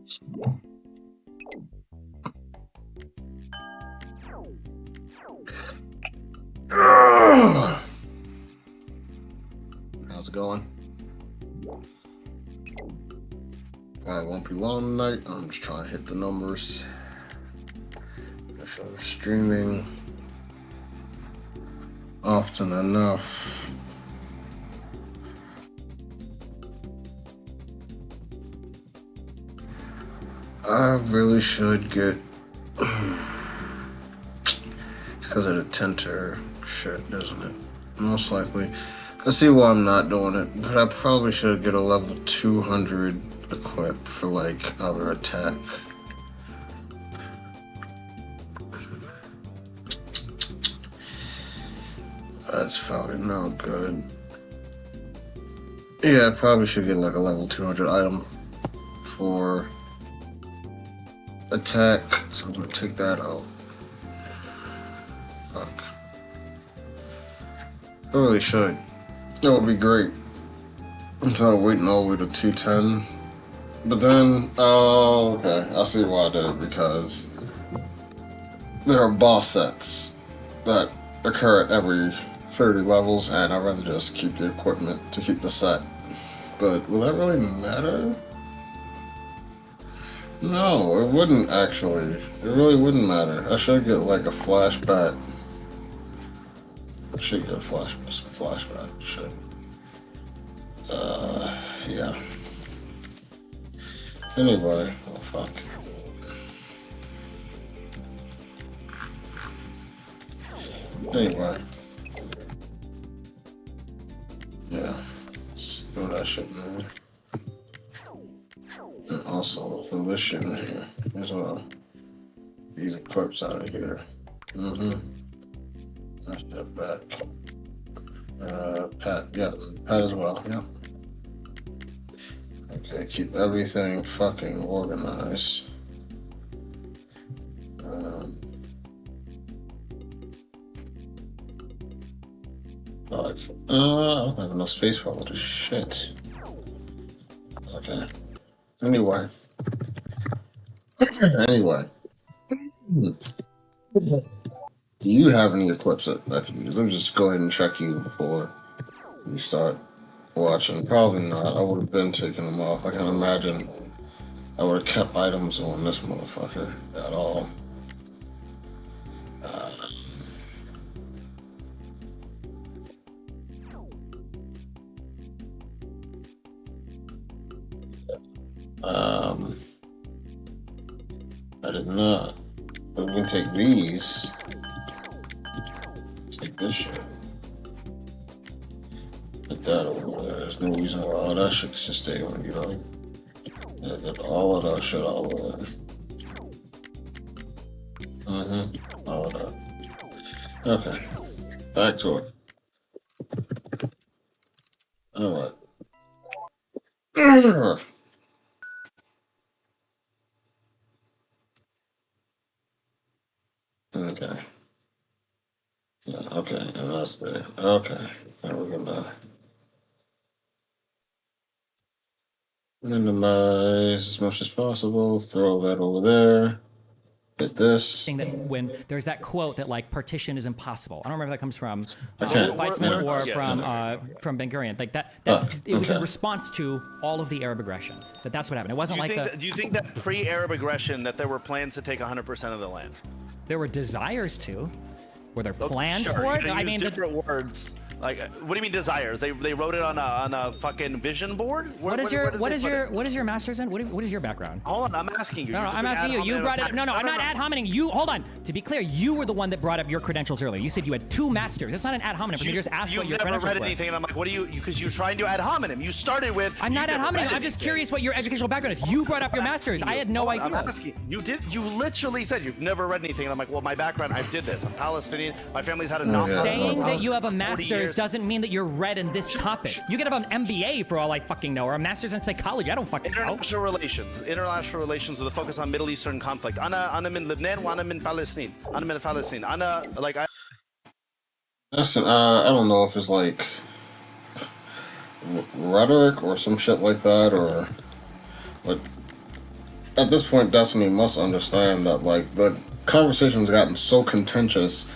How's it going? I won't be long tonight. I'm just trying to hit the numbers. If I'm streaming often enough, I really should get. It's because of the tinter shit, isn't it? Most likely. I see why I'm not doing it, but I probably should get a level 200 equip for like other attack. That's probably not good. Yeah, I probably should get like a level 200 item for attack, so I'm gonna take that out. Fuck. I really should. That would be great. Instead of waiting all the way to 210. But then, oh, okay. I see why I did it, because there are boss sets that occur at every 30 levels, and I'd rather just keep the equipment to keep the set. But will that really matter? No, it wouldn't actually. It really wouldn't matter. I should get like a flashback. I should get a some flashback shit. Yeah. Anyway, oh fuck. Anyway. Yeah. Let's throw that shit in there. And also throw this shit in here as well. These equips out of here. That shit back. Pat, yeah, Pat as well, yeah. Okay, keep everything fucking organized. Fuck. I don't have enough space for all this shit. Okay. Anyway. Do you have any equips that I can use? Let me just go ahead and check you before we start watching. Probably not. I would have been taking them off. I can't imagine I would have kept items on this motherfucker at all. I did not. But we can take these. Take this shit. Put that over there. There's no reason why all that shit should stay on, you know? Yeah, get all of that shit all over there. All of that. Okay. Back to it. Alright. Okay. Yeah, okay, and that's there. Okay. And we're gonna minimize as much as possible. Throw that over there. Hit this. That when there's that quote that like partition is impossible. I don't remember if that comes from Weizmann or from Ben Gurion. Like that it was in response to all of the Arab aggression. That's what happened. It wasn't do you think that pre-Arab aggression that there were plans to take 100% of the land? There were desires to. Were there plans for it? I mean, different words. Like, what do you mean desires? They wrote it on a fucking vision board. What is your master's in? What is your background? Hold on, I'm asking you. No, I'm asking you. You brought it. No, I'm not ad hominem. You hold on. To be clear, you were the one that brought up your credentials earlier. You said you had 2 masters. That's not an ad hominem. You just asked what your credentials were. You've never read anything, and I'm like, what are you? Because you're trying to ad hominem. You started with. I'm not ad hominem. I'm just curious what your educational background is. You brought up your masters. I had no idea. I'm asking. You did. You literally said you've never read anything, and I'm like, well, my background, I did this. I'm Palestinian. My family's had a non. Saying that you have a master's doesn't mean that you're read in this topic. You could have an MBA for all I fucking know, or a master's in psychology. I don't fucking know. International relations with a focus on Middle Eastern conflict. Ana min Lebanon, ana min Palestine. Ana min Palestine. Ana like I. Listen, I don't know if it's like rhetoric or some shit like that, or what. at this point, Destiny must understand that like the conversation's gotten so contentious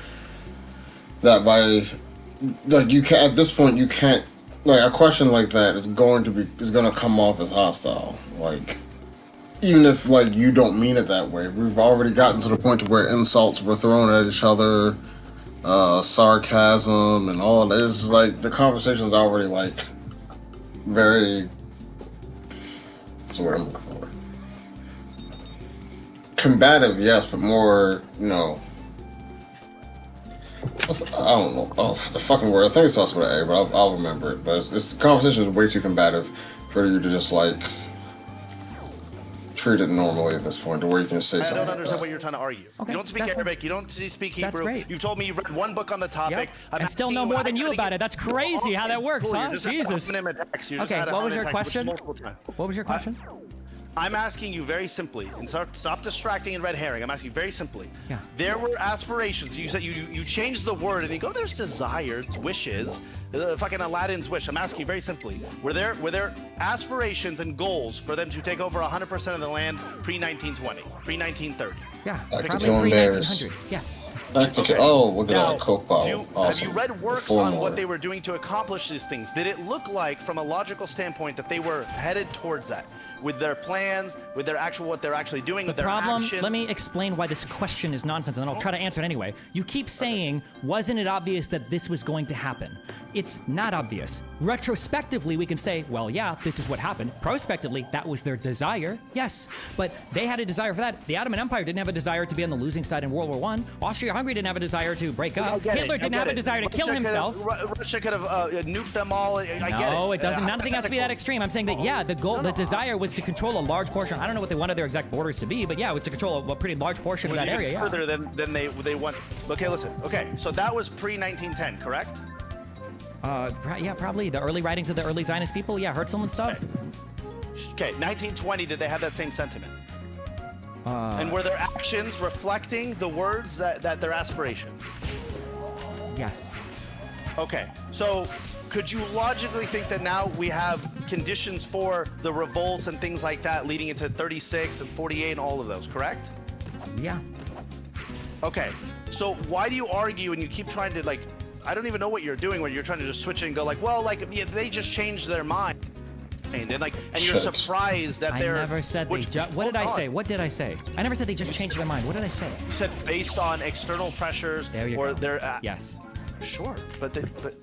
that by like you can at this point you can't like a question like that is going to come off as hostile. Like even if like you don't mean it that way, we've already gotten to the point to where insults were thrown at each other, sarcasm and all of that. It's like the conversation's already like very. That's what I'm looking for. Combative, yes, but more, you know. I don't know. Oh, the fucking word. I think it starts with an A, but I'll remember it. But the conversation is way too combative for you to just like treat it normally at this point, to where you can say something. I don't understand what you're trying to argue. Okay, you don't speak Arabic. You don't speak Hebrew. That's great. You've told me you've read one book on the topic. Yep. And still know more than you about it. That's crazy how that works, huh? Jesus. Okay, what was your question? What was your question? I'm asking you very simply, and stop distracting and red herring. I'm asking you very simply. Yeah. There were aspirations. You said you changed the word, and you go, there's desires, wishes, fucking Aladdin's wish. I'm asking you very simply. Were there aspirations and goals for them to take over 100% of the land pre-1920, pre-1930? Yeah, probably pre-1900. Yes. Okay. Oh, look at that Coke bottle. Awesome. Have you read works on what they were doing to accomplish these things? Did it look like, from a logical standpoint, that they were headed towards that? With their plans, with their what they're actually doing, with their actions? Let me explain why this question is nonsense, and then I'll try to answer it anyway. You keep saying, wasn't it obvious that this was going to happen? It's not obvious. Retrospectively, we can say, well, yeah, this is what happened. Prospectively, that was their desire, yes. But they had a desire for that. The Ottoman Empire didn't have a desire to be on the losing side in World War I. Austria-Hungary didn't have a desire to break up. Hitler didn't have a desire to kill himself. Russia could have nuked them all. I get it. No, it doesn't. Nothing has to be that extreme. I'm saying that, yeah, the desire was to control a large portion. I don't know what they wanted their exact borders to be, but yeah, it was to control a pretty large portion of that area, yeah. Further than they want. Okay, listen. Okay, so that was pre-1910, correct? Yeah, probably. The early writings of the early Zionist people, yeah, Herzl and stuff. Okay, 1920, did they have that same sentiment? And were their actions reflecting the words that their aspirations? Yes. Okay, so could you logically think that now we have conditions for the revolts and things like that leading into 36 and 48 and all of those, correct? Yeah. Okay, so why do you argue and you keep trying to, like, I don't even know what you're doing where you're trying to just switch it and go like, well, like, yeah, they just changed their mind. And you're surprised that they're... I never said they just... What did I say? What did I say? I never said they just changed their mind. What did I say? You said based on external pressures or their... Yes. Sure, but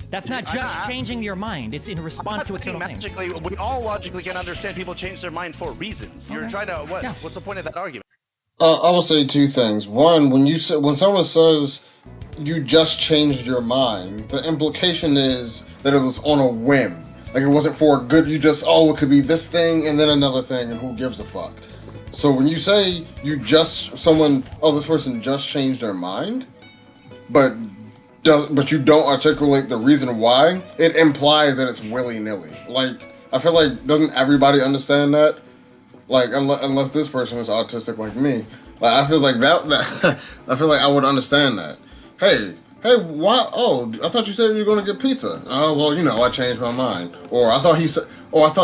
that's not just changing your mind. It's in response to external things. We all logically can understand people change their mind for reasons. You're trying to... What? Yeah. What's the point of that argument? I will say two things. One, when someone says... you just changed your mind, the implication is that it was on a whim. Like it wasn't for a good, you just, it could be this thing and then another thing and who gives a fuck. So when you say this person just changed their mind, but you don't articulate the reason why, it implies that it's willy-nilly. Like, I feel like, doesn't everybody understand that? Like, unless this person is autistic like me. Like, I feel like I feel like I would understand that. Hey, why? Oh, I thought you said you were going to get pizza. Oh, well, I changed my mind. Or I thought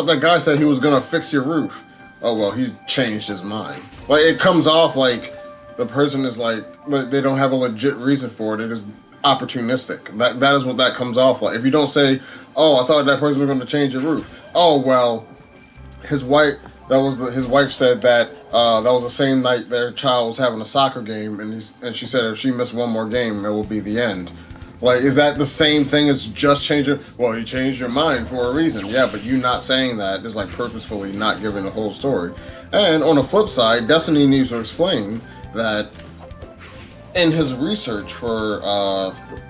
that guy said he was going to fix your roof. Oh, well, he changed his mind. Like, it comes off like the person is like, they don't have a legit reason for it. It is opportunistic. That is what that comes off like. If you don't say, oh, I thought that person was going to change your roof. Oh, well, his wife said that that was the same night their child was having a soccer game, and she said if she missed one more game, it will be the end. Like, is that the same thing as just changing? Well, he changed your mind for a reason. Yeah, but you not saying that is like purposefully not giving the whole story. And on the flip side, Destiny needs to explain that in his research for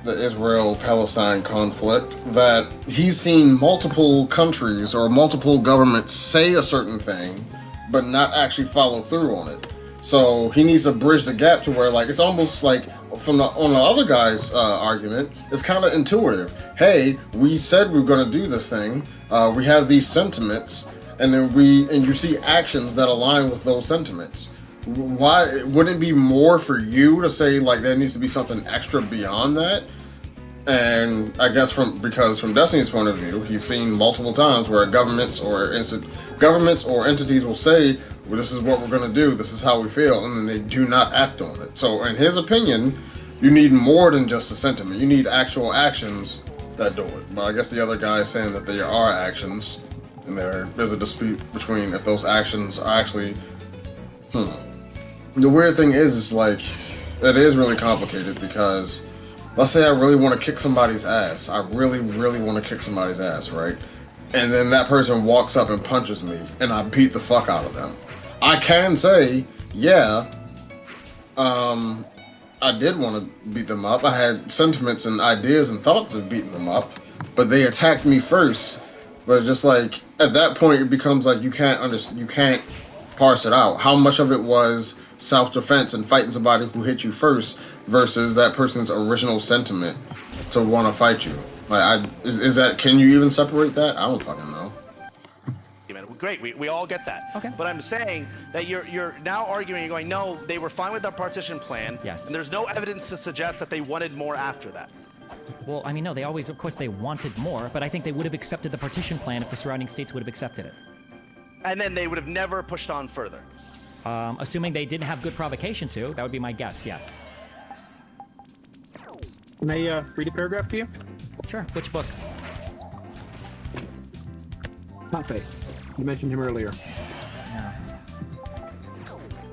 the Israel-Palestine conflict, that he's seen multiple countries or multiple governments say a certain thing, but not actually follow through on it. So he needs to bridge the gap to where, like, it's almost like on the other guy's argument, it's kind of intuitive. Hey, we said we were going to do this thing. We have these sentiments, and then you see actions that align with those sentiments. Why wouldn't it be more for you to say like there needs to be something extra beyond that? And I guess because from Destiny's point of view, he's seen multiple times where governments or entities will say, well, this is what we're going to do, this is how we feel, and then they do not act on it. So in his opinion, you need more than just a sentiment. You need actual actions that do it. But I guess the other guy is saying that there are actions, and there's a dispute between if those actions are actually... The weird thing is like, it is really complicated because... Let's say I really want to kick somebody's ass. I really, really want to kick somebody's ass, right? And then that person walks up and punches me, and I beat the fuck out of them. I can say, yeah, I did want to beat them up. I had sentiments and ideas and thoughts of beating them up, but they attacked me first. But just like, at that point, it becomes like you can't parse it out. How much of it was self-defense and fighting somebody who hit you first versus that person's original sentiment to want to fight you? Like, is that, can you even separate that? I don't fucking know. Great, we all get that. Okay. But I'm saying that you're now arguing, you're going, no, they were fine with the partition plan. Yes. And there's no evidence to suggest that they wanted more after that. Well, I mean, no, they always, of course, they wanted more, but I think they would have accepted the partition plan if the surrounding states would have accepted it. And then they would have never pushed on further. Assuming they didn't have good provocation to, that would be my guess, yes. Can I read a paragraph to you? Sure, which book? Pompey. You mentioned him earlier. Yeah.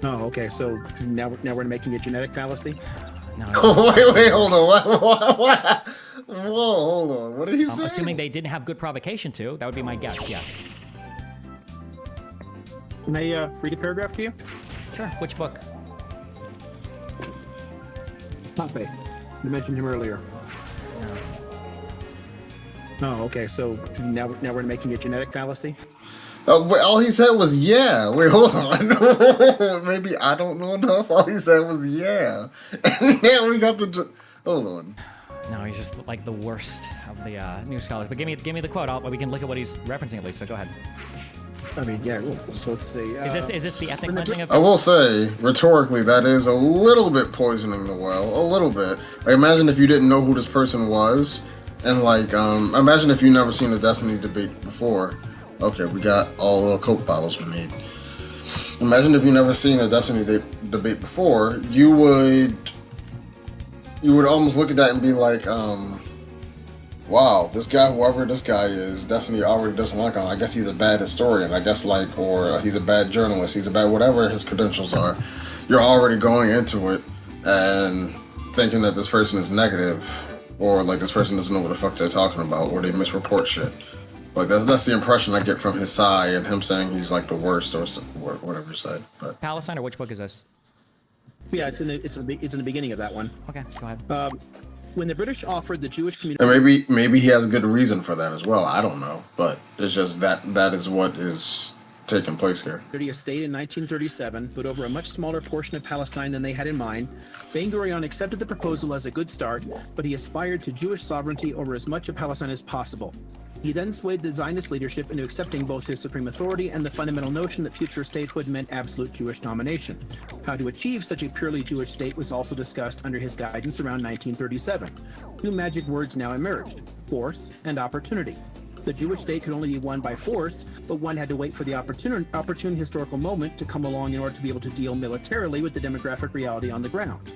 Oh, okay. So now we're making a genetic fallacy? No. wait, hold on. What? Whoa, hold on. What did he say? Assuming they didn't have good provocation to, that would be my guess, yes. Can I read a paragraph to you? Sure, which book? Pompey. You mentioned him earlier. Oh, okay. So now we're making a genetic fallacy? All he said was yeah. Wait, hold on. Maybe I don't know enough. All he said was yeah. And now we got the... Hold on. No, he's just like the worst of the new scholars. But give me the quote. We can look at what he's referencing at least. So go ahead. I mean, yeah. So let's see. Is this the ethnic cleansing of? I will say, rhetorically, that is a little bit poisoning the well. A little bit. Like, imagine if you didn't know who this person was, and like, imagine if you never seen a Destiny debate before. Okay, we got all the Coke bottles we need. Imagine if you never seen a Destiny debate before, you would almost look at that and be like, wow, this guy, whoever this guy is, Destiny already doesn't like him. I guess he's a bad historian. I guess or he's a bad journalist. He's a bad, whatever his credentials are. You're already going into it and thinking that this person is negative, or like this person doesn't know what the fuck they're talking about, or they misreport shit. Like that's the impression I get from his side and him saying he's like the worst or whatever he said. But Palestine, or which book is this? Yeah, it's in the beginning of that one. Okay, go ahead. When the British offered the Jewish community, and maybe he has good reason for that as well. I don't know, but it's just that is what is taking place here. A state in 1937, but over a much smaller portion of Palestine than they had in mind. Ben Gurion accepted the proposal as a good start, but he aspired to Jewish sovereignty over as much of Palestine as possible. He then swayed the Zionist leadership into accepting both his supreme authority and the fundamental notion that future statehood meant absolute Jewish domination. How to achieve such a purely Jewish state was also discussed under his guidance around 1937. Two magic words now emerged: force and opportunity. The Jewish state could only be won by force, but one had to wait for the opportune historical moment to come along in order to be able to deal militarily with the demographic reality on the ground.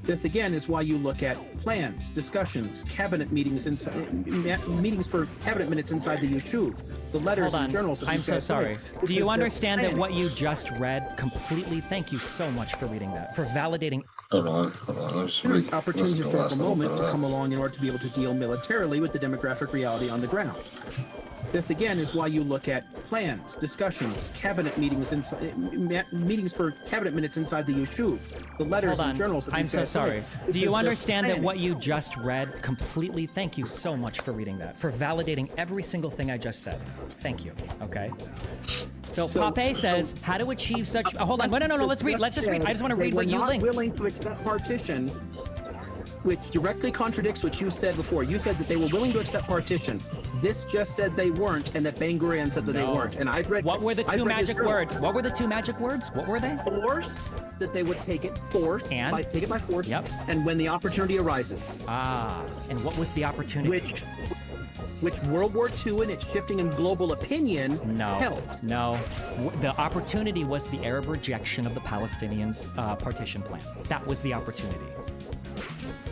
This again is why you look at plans, discussions, cabinet meetings, meetings for cabinet minutes inside the Yishuv, the letters and journals. I'm so sorry. Do you understand that what you just read completely? Thank you so much for reading that, for validating. Hold on. Opportune historical moment to come along in order to be able to deal militarily with the demographic reality on the ground. This again is why you look at plans, discussions, cabinet meetings, meetings for cabinet minutes inside the Yishuv, the letters and journals. I'm so sorry. Do you understand that what you just read completely? Thank you so much for reading that, for validating every single thing I just said. Thank you. Okay. So Pape says how to achieve such. Hold on. No. Let's read. Let's just read. I just want to read what you linked. Willing to accept partition. which directly contradicts what you said before. You said that they were willing to accept partition. This just said they weren't, and that Ben Gurion said that they weren't. And I've read. What were the two magic words? What were the two magic words? What were they? Force, that they would take it force, and? take it by force. Yep. And when the opportunity arises. And what was the opportunity? Which World War II and its shifting in global opinion helps. No. The opportunity was the Arab rejection of the Palestinians' partition plan. That was the opportunity.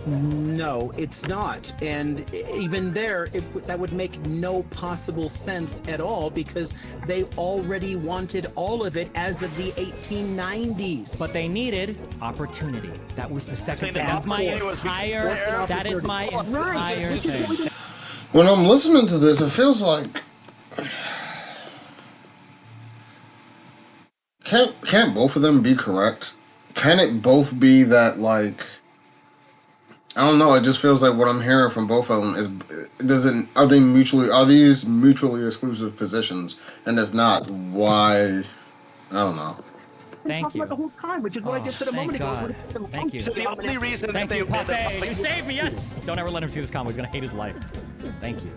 No, it's not. And even there, that would make no possible sense at all, because they already wanted all of it as of the 1890s. But they needed opportunity. That was the second thing. That's my entire thing. When I'm listening to this, it feels like can't both of them be correct? Can it both be that, like, I don't know, it just feels like what I'm hearing from both of them is are these mutually exclusive positions? And if not, why? I don't know. Thank you. The whole time, which is what I just said a moment ago. Thank you. So the only reason Thank you, Pape. You saved me. Yes. Don't ever let him see this comment. He's gonna hate his life. Thank you.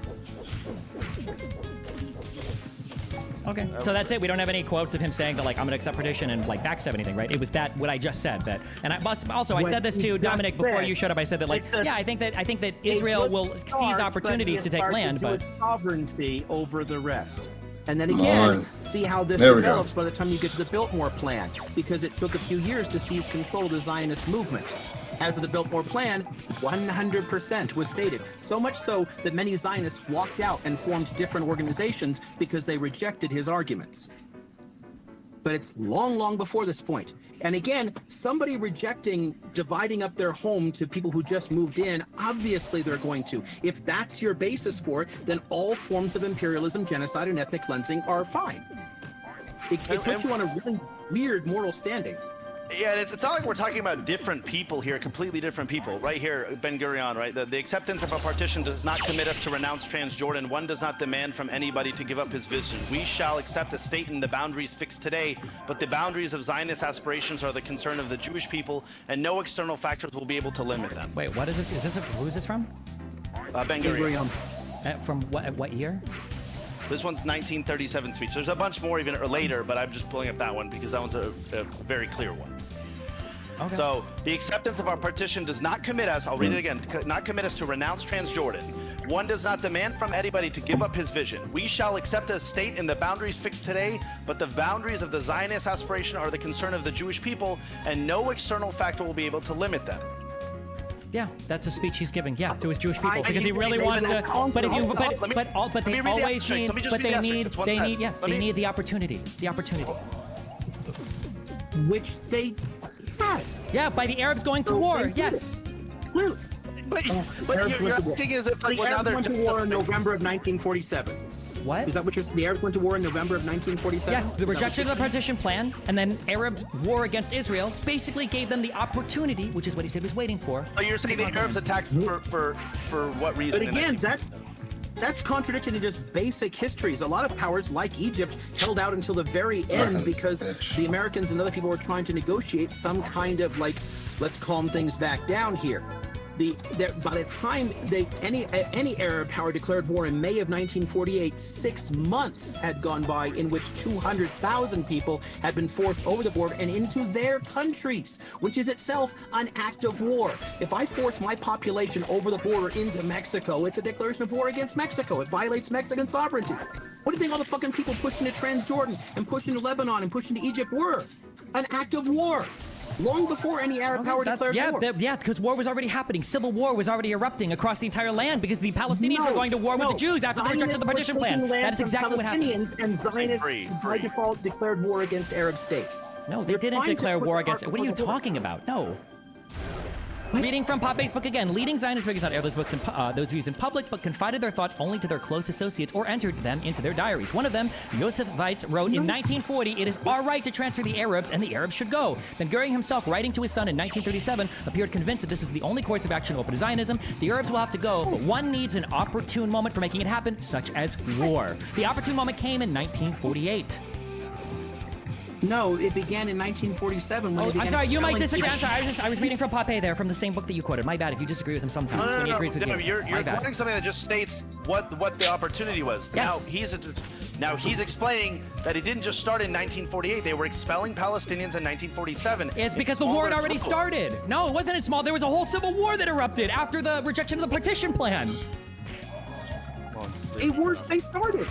Okay, so that's it. We don't have any quotes of him saying that, like, I'm gonna accept partition and, like, backstab anything, right? It was that what I just said, that, and I said this to Dominic before you showed up. I said that, like, yeah, I think that Israel will seize opportunities to take land, but sovereignty over the rest. And then again, see how this develops by the time you get to the Biltmore Plan, because it took a few years to seize control of the Zionist movement. As of the Biltmore Plan, 100% was stated. So much so that many Zionists walked out and formed different organizations because they rejected his arguments. But it's long, long before this point. And again, somebody rejecting dividing up their home to people who just moved in, obviously they're going to. If that's your basis for it, then all forms of imperialism, genocide, and ethnic cleansing are fine. It puts you on a really weird moral standing. Yeah, it's not like we're talking about different people here, completely different people. Right here, Ben Gurion, right? The acceptance of a partition does not commit us to renounce Transjordan. One does not demand from anybody to give up his vision. We shall accept a state in the boundaries fixed today, but the boundaries of Zionist aspirations are the concern of the Jewish people, and no external factors will be able to limit them. Wait, what is this? Who is this from? Ben Gurion. From what year? This one's 1937 speech. There's a bunch more even later, but I'm just pulling up that one because that one's a very clear one. Okay. So the acceptance of our partition does not commit us, I'll read it again, not commit us to renounce Transjordan. One does not demand from anybody to give up his vision. We shall accept a state in the boundaries fixed today, but the boundaries of the Zionist aspiration are the concern of the Jewish people, and no external factor will be able to limit them. Yeah, that's a speech he's giving. Yeah, to his Jewish people, because he really wants to. But if you, but they always need. But they need the opportunity. The opportunity. Which they had. Yeah, by the Arabs going to war. Yes. But your thing is that the Arabs went to war in November of 1947. What? Is that what you're saying? The Arabs went to war in November of 1947? Yes, the rejection of the partition plan, and then Arab war against Israel basically gave them the opportunity, which is what he said he was waiting for. So you're saying the Arabs attacked for what reason? But again, that's contradicting to just basic histories. A lot of powers, like Egypt, held out until the very end because the Americans and other people were trying to negotiate some kind of, like, let's calm things back down here. By the time any Arab power declared war in May of 1948, 6 months had gone by in which 200,000 people had been forced over the border and into their countries, which is itself an act of war. If I force my population over the border into Mexico, it's a declaration of war against Mexico. It violates Mexican sovereignty. What do you think all the fucking people pushing to Transjordan and pushing to Lebanon and pushing to Egypt were? An act of war. Long before any Arab power declared war. Yeah, because war was already happening. Civil war was already erupting across the entire land because the Palestinians were going to war with the Jews after they rejected the partition plan. That is exactly what happened. And Zionists, by default, declared war against Arab states. No, they didn't declare war against... What are you talking about? No. Reading from Pape's book again. Leading Zionist figures not aired those views in public, but confided their thoughts only to their close associates or entered them into their diaries. One of them, Yosef Weitz, wrote in 1940, "It is our right to transfer the Arabs, and the Arabs should go." Ben Gurion himself, writing to his son in 1937, appeared convinced that this is the only course of action open to Zionism. The Arabs will have to go, but one needs an opportune moment for making it happen, such as war. The opportune moment came in 1948. No, it began in 1947 when they began I'm sorry, you might expelling disagree. I'm sorry, I was reading from Pape there, from the same book that you quoted. My bad if you disagree with him sometimes No, when he agrees with you. You're My bad. quoting something that just states what the opportunity was. Yes. Now he's explaining that it didn't just start in 1948. They were expelling Palestinians in 1947. It's because the war had already started. No, it wasn't small. There was a whole civil war that erupted after the rejection of the partition plan. A war they started.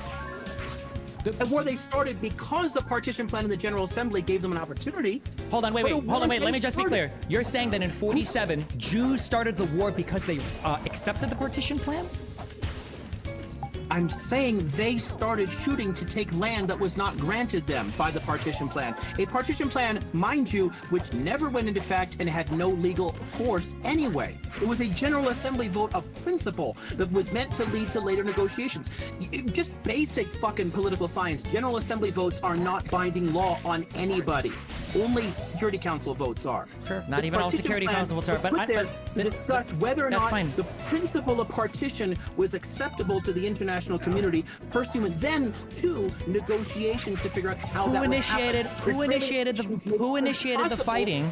A war they started because the partition plan in the General Assembly gave them an opportunity. Hold on, wait. Let me just be clear. You're saying that in 47, Jews started the war because they accepted the partition plan? I'm saying they started shooting to take land that was not granted them by the partition plan. A partition plan, mind you, which never went into effect and had no legal force anyway. It was a General Assembly vote of principle that was meant to lead to later negotiations. Just basic fucking political science. General Assembly votes are not binding law on anybody. Only Security Council votes are. Sure, not even all Security Council votes are, but discuss whether or not fine. the principle of partition was acceptable to the international community, pursuant then to negotiations to figure out how that would happen. Who initiated the fighting?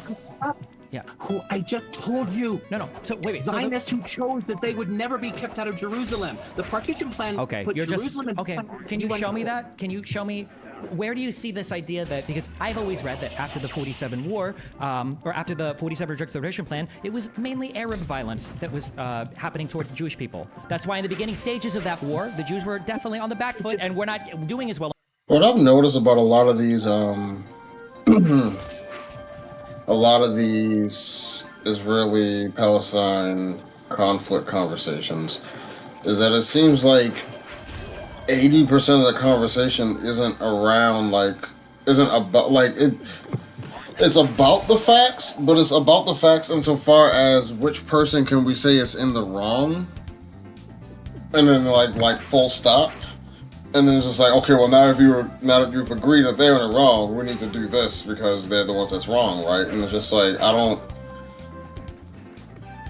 Yeah. Who I just told you. No. So wait. Zionists who chose that they would never be kept out of Jerusalem. The partition plan put Jerusalem in. Okay. Can you show me that? Can you show me? Where do you see this idea that, because I've always read that after the 47 war, or after the 47 rejection of the partition plan, it was mainly Arab violence that was happening towards the Jewish people. That's why in the beginning stages of that war, the Jews were definitely on the back foot and were not doing as well. What I've noticed about a lot of these, Israeli-Palestine conflict conversations is that it seems like 80% of the conversation isn't about it's about the facts, but it's about the facts insofar as which person can we say is in the wrong, and then like full stop, and then it's just like, okay, well now that you've agreed that they're in the wrong, we need to do this because they're the ones that's wrong, right? And it's just like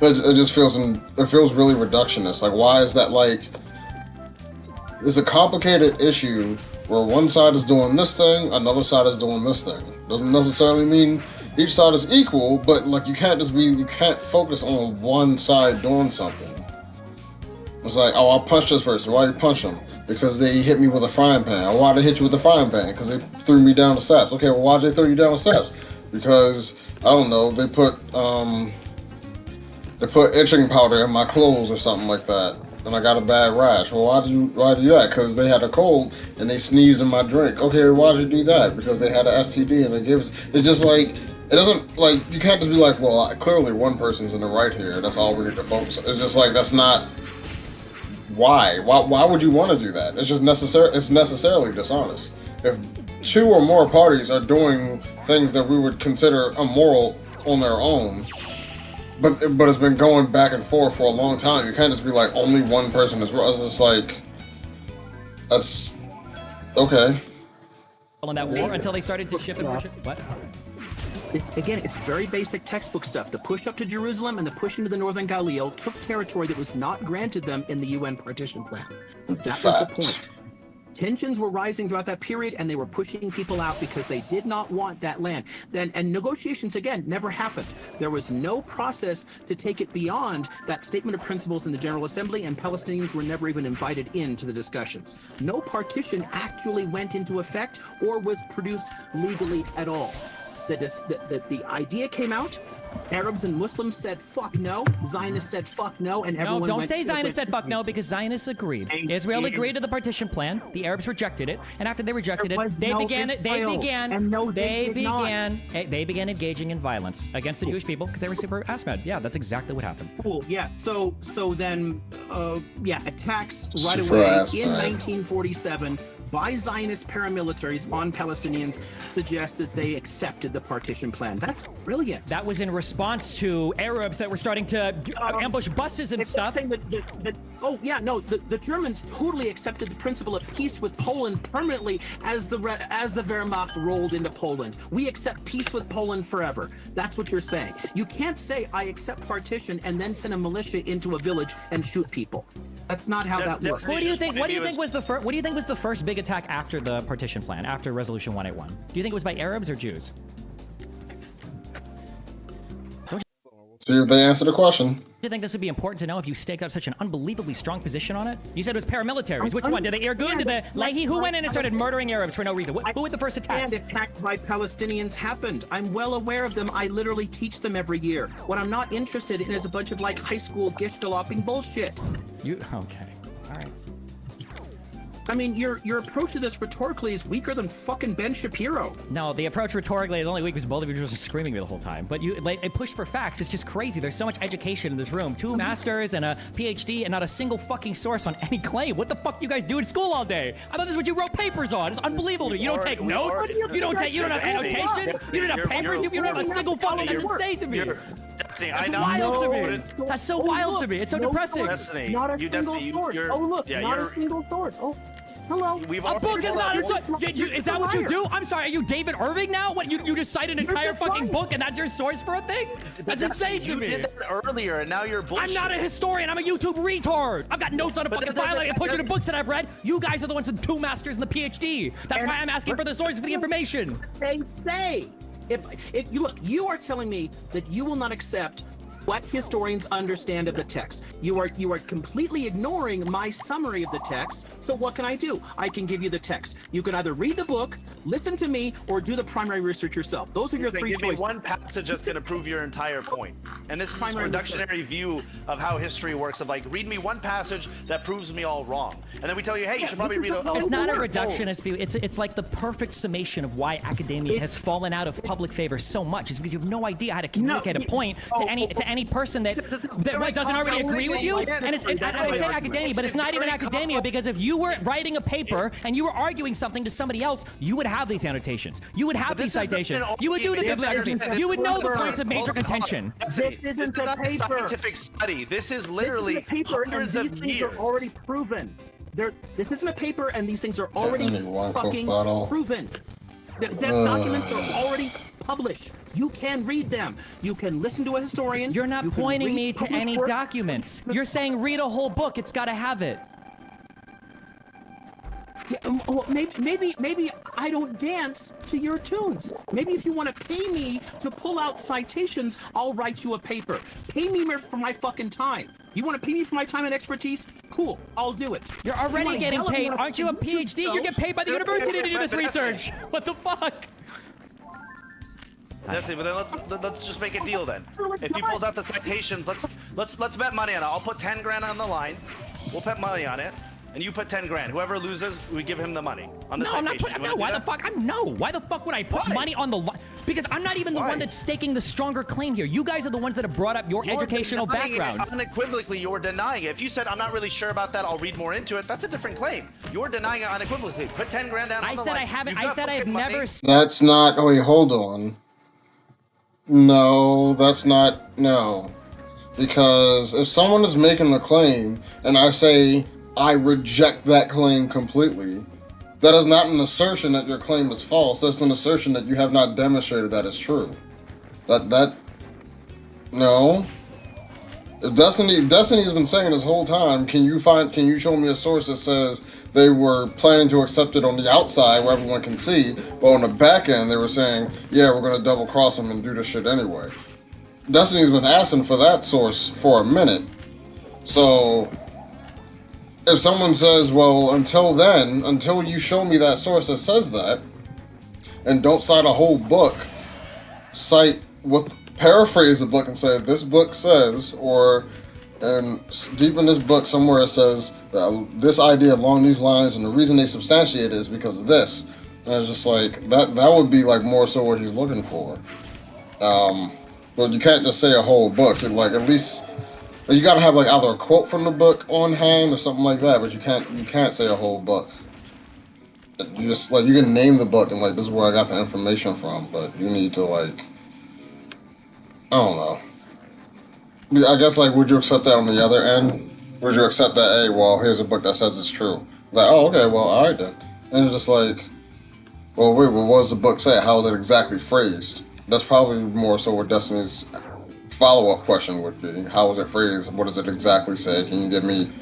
it just feels really reductionist. Like, why is that like? It's a complicated issue where one side is doing this thing, another side is doing this thing. Doesn't necessarily mean each side is equal, but like you can't focus on one side doing something. It's like, oh, I'll punch this person. Why you punch them? Because they hit me with a frying pan. Or why they hit you with a frying pan? Because they threw me down the steps. Okay, well, why'd they throw you down the steps? Because I don't know, they put itching powder in my clothes or something like that. And I got a bad rash. Well, why do you do that? Because they had a cold and they sneezed in my drink. Okay, why'd you do that? Because they had an STD and it's just like, it doesn't, like, you can't just be like, well, clearly one person's in the right here. That's all we need to focus on. It's just like, that's not, why would you want to do that? It's just necessarily dishonest. If two or more parties are doing things that we would consider immoral on their own, but it's been going back and forth for a long time. You can't just be like, only one person is wrong. It's just like, that's okay. In that war until they started to ship and worship. What? It's very basic textbook stuff. The push up to Jerusalem and the push into the northern Galilee took territory that was not granted them in the UN partition plan. That was the point. Tensions were rising throughout that period, and they were pushing people out because they did not want that land. And negotiations, again, never happened. There was no process to take it beyond that statement of principles in the General Assembly, and Palestinians were never even invited into the discussions. No partition actually went into effect or was produced legally at all. The idea came out. Arabs and Muslims said fuck no. Zionists said fuck no, and everyone. No, don't say Zionists said fuck no, because Zionists agreed. Israel agreed to the partition plan. The Arabs rejected it, and after they rejected it, they began engaging in violence against the Jewish people because they were super ass-mad. Yeah, that's exactly what happened. Cool. Yeah. So then, attacks right away in 1947 by Zionist paramilitaries on Palestinians suggest that they accepted the partition plan. That's brilliant. That was in response to Arabs that were starting to ambush buses and stuff. The Germans totally accepted the principle of peace with Poland permanently as the Wehrmacht rolled into Poland. We accept peace with Poland forever. That's what you're saying. You can't say I accept partition and then send a militia into a village and shoot people. That's not how that works. What do you think? What do you think was the first? What do you think was the first big attack after the partition plan, after Resolution 181? Do you think it was by Arabs or Jews? See if they answer the question. Do you think this would be important to know if you staked out such an unbelievably strong position on it? You said it was paramilitaries. Which one? Did the Irgun? Did the Leahy? Who went in and started murdering Arabs for no reason? Who were the first attacks? And attacks by Palestinians happened. I'm well aware of them. I literally teach them every year. What I'm not interested in is a bunch of like high school gift-galloping bullshit. You okay? All right. I mean, your approach to this rhetorically is weaker than fucking Ben Shapiro. No, the approach rhetorically is only weak because both of you were just screaming me the whole time. But you like push for facts. It's just crazy. There's so much education in this room. 2 masters and a PhD and not a single fucking source on any claim. What the fuck do you guys do in school all day? I thought this is what you wrote papers on. It's unbelievable to me. You don't take notes. You don't have annotation. You don't have papers. You don't have a single fucking. That's insane to me. That's wild to me. That's so wild to me. It's so depressing. Destiny, Not a single sword. Oh look, not a single sword. Oh. Hello. A book is not a sword. Is that what you do? I'm sorry. Are you David Irving now? What you just cite an entire fucking book and that's your source for a thing? That's insane to me. You did that earlier and now you're bullshit. I'm not a historian. I'm a YouTube retard. I've got notes on a fucking file. I can point you to books that I've read. You guys are the ones with 2 masters and the PhD. That's why I'm asking for the source for the information. They say. If you look, you are telling me that you will not accept what historians understand of the text. You are completely ignoring my summary of the text. So what can I do? I can give you the text. You can either read the book, listen to me, or do the primary research yourself. Those are your 3 choices. Give me one passage that's going to prove your entire point. And this is a reductionary view of how history works. Of like, read me one passage that proves me all wrong, and then we tell you, hey, you should probably read. It's not a reductionist view. It's like the perfect summation of why academia has fallen out of public favor so much. It's because you have no idea how to communicate a point to any person that doesn't already agree with you. And I say academia, but it's not even academia, because if you were writing a paper and you were arguing something to somebody else, you would have these annotations. You would have these citations. You would do the bibliography. You would know the points of major contention. This isn't a paper. Scientific study. This is literally hundreds of years. Are already proven. This isn't a paper, and these things are already fucking proven. The documents are already published. You can read them. You can listen to a historian. You're not pointing me to any documents. You're saying read a whole book. It's got to have it. Yeah, well, maybe I don't dance to your tunes. Maybe if you want to pay me to pull out citations, I'll write you a paper. Pay me for my fucking time. You want to pay me for my time and expertise? Cool, I'll do it. You're already getting paid. Aren't you a PhD? You get paid by the university to do this research. What the fuck? That's it. But then let's just make a deal then. If he pulls out the citations, let's bet money on it. I'll put 10 grand on the line. We'll bet money on it. And you put 10 grand. Whoever loses, we give him the money on the citation. I'm not putting. No, why the fuck? Why the fuck would I put money on the line? Because I'm not even the one that's staking the stronger claim here. You guys are the ones that have brought up your educational background. Unequivocally, you're denying it. If you said, I'm not really sure about that, I'll read more into it, that's a different claim. You're denying it unequivocally. Put 10 grand down on the line. I haven't. I said I've never. That's not. Oh, wait, hold on. No, that's not. No. Because if someone is making a claim and I say, I reject that claim completely, that is not an assertion that your claim is false. That's an assertion that you have not demonstrated that is true. No. If Destiny's been saying this whole time, can you show me a source that says they were planning to accept it on the outside where everyone can see, but on the back end they were saying, yeah, we're gonna double cross them and do this shit anyway. Destiny's been asking for that source for a minute. So if someone says, well, until you show me that source that says that, and don't cite a whole book, paraphrase the book and say, this book says, and deep in this book somewhere it says that this idea along these lines, and the reason they substantiate it is because of this. And it's just like, that would be like more so what he's looking for. But you can't just say a whole book. Like, at least you gotta have like either a quote from the book on hand or something like that, but you can't say a whole book. You just like, you can name the book and like, this is where I got the information from, but you need to like, I don't know. I guess like, would you accept that on the other end? Would you accept that, hey, well, here's a book that says it's true? Like, oh, okay, well, alright then. And it's just like, well, wait, well, what does the book say? How is it exactly phrased? That's probably more so what Destiny's follow-up question would be. How is it phrased? What does it exactly say? Can you give me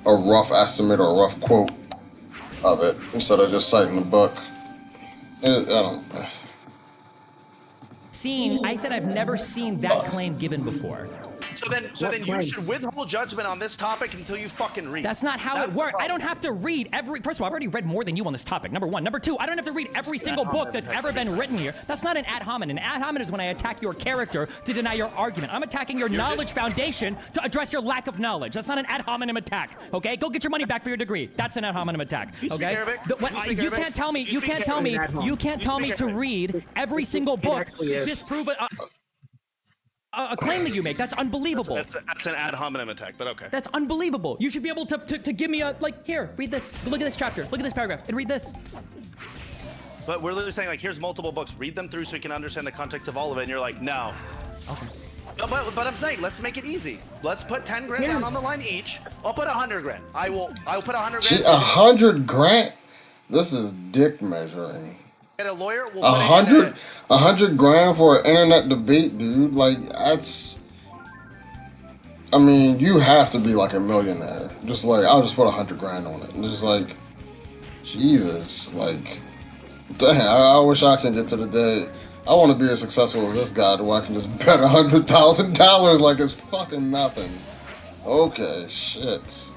a rough estimate or a rough quote of it instead of just citing the book. I don't. I said I've never seen that claim given before. So then you should withhold judgment on this topic until you fucking read. That's not how it works. I don't have to read every. First of all, I've already read more than you on this topic. Number one. Number two, I don't have to read every single book that's ever been written here. That's not an ad hominem. An ad hominem is when I attack your character to deny your argument. I'm attacking your knowledge foundation to address your lack of knowledge. That's not an ad hominem attack. Okay, go get your money back for your degree. That's an ad hominem attack. Okay. You can't tell me. You can't tell me. You can't tell me to read every single book to disprove it. A claim that you make. That's unbelievable. That's an ad hominem attack, but okay. That's unbelievable. You should be able to give me a, like, here, read this. Look at this chapter. Look at this paragraph. And read this. But we're literally saying, like, here's multiple books. Read them through so you can understand the context of all of it. And you're like, no. Okay. No, but I'm saying, let's make it easy. Let's put 10 grand down on the line each. I'll put 100 grand. I'll put 100 grand. 100 grand? This is dick measuring. Get a lawyer. We'll 100 grand for an internet debate, dude. Like, that's. I mean, you have to be like a millionaire. Just like, I'll just put 100 grand on it. It's just like, Jesus. Like, damn, I wish I can get to the day. I want to be as successful as this guy where I can just bet $100,000 like it's fucking nothing. Okay, shit.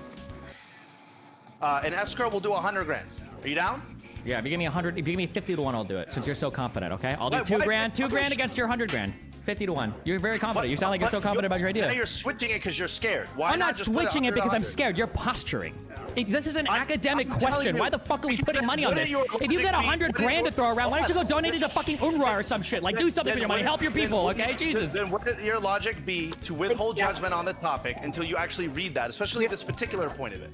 In escrow, we'll do 100 grand. Are you down? Yeah, if you give me 100, if you give me 50 to 1, I'll do it. Since you're so confident, okay? I'll do 2 grand against your 100 grand. 50 to 1. You're very confident. You sound like you're so confident about your idea. Now you're switching it because you're scared. Why I'm not switching it because I'm scared. You're posturing. This is an academic question. Why the fuck are we putting money on this? If you got 100 grand to throw around, why don't you go donate it to fucking UNRWA or some shit? Like, do something with your money. Help your people, okay? Jesus. Then wouldn't your logic be to withhold judgment on the topic until you actually read that, especially this particular point of it?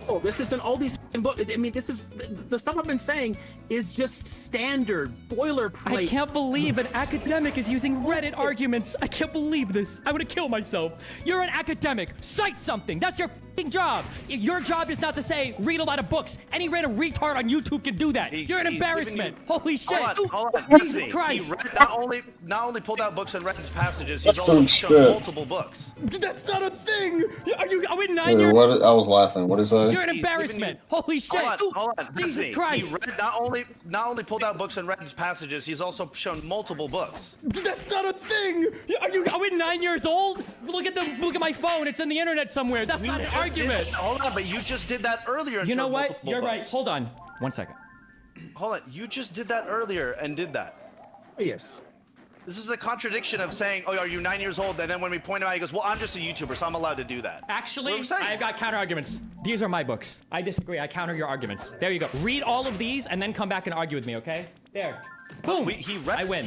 Oh, this isn't all these books. I mean, this is the stuff I've been saying is just standard boilerplate. I can't believe an academic is using Reddit arguments. I can't believe this. I would have killed myself. You're an academic. Cite something. That's your fucking job. Your job is not to say read a lot of books. Any random retard on YouTube can do that. You're an embarrassment. Holy shit. Hold on. Jesus Christ. He read, not only pulled out books and read passages, he's also shown multiple books. That's not a thing. Are we 9 years? What? I was laughing. What is that? You're an embarrassment. Holy shit. Hold on. Jesus Christ. He read, not only pulled out books and read passages, he's also shown multiple books. That's not a thing. Are we 9 years old? Look at my phone. It's on the internet somewhere. That's not an argument. Hold on, but you just did that earlier. You know what? You're right. Hold on. 1 second. Hold on. You just did that earlier and did that. Yes. This is a contradiction of saying, oh, are you 9 years old? And then when we point him out, he goes, well, I'm just a YouTuber, so I'm allowed to do that. Actually, I've got counter arguments. These are my books. I disagree. I counter your arguments. There you go. Read all of these and then come back and argue with me, okay? There. Boom. I win.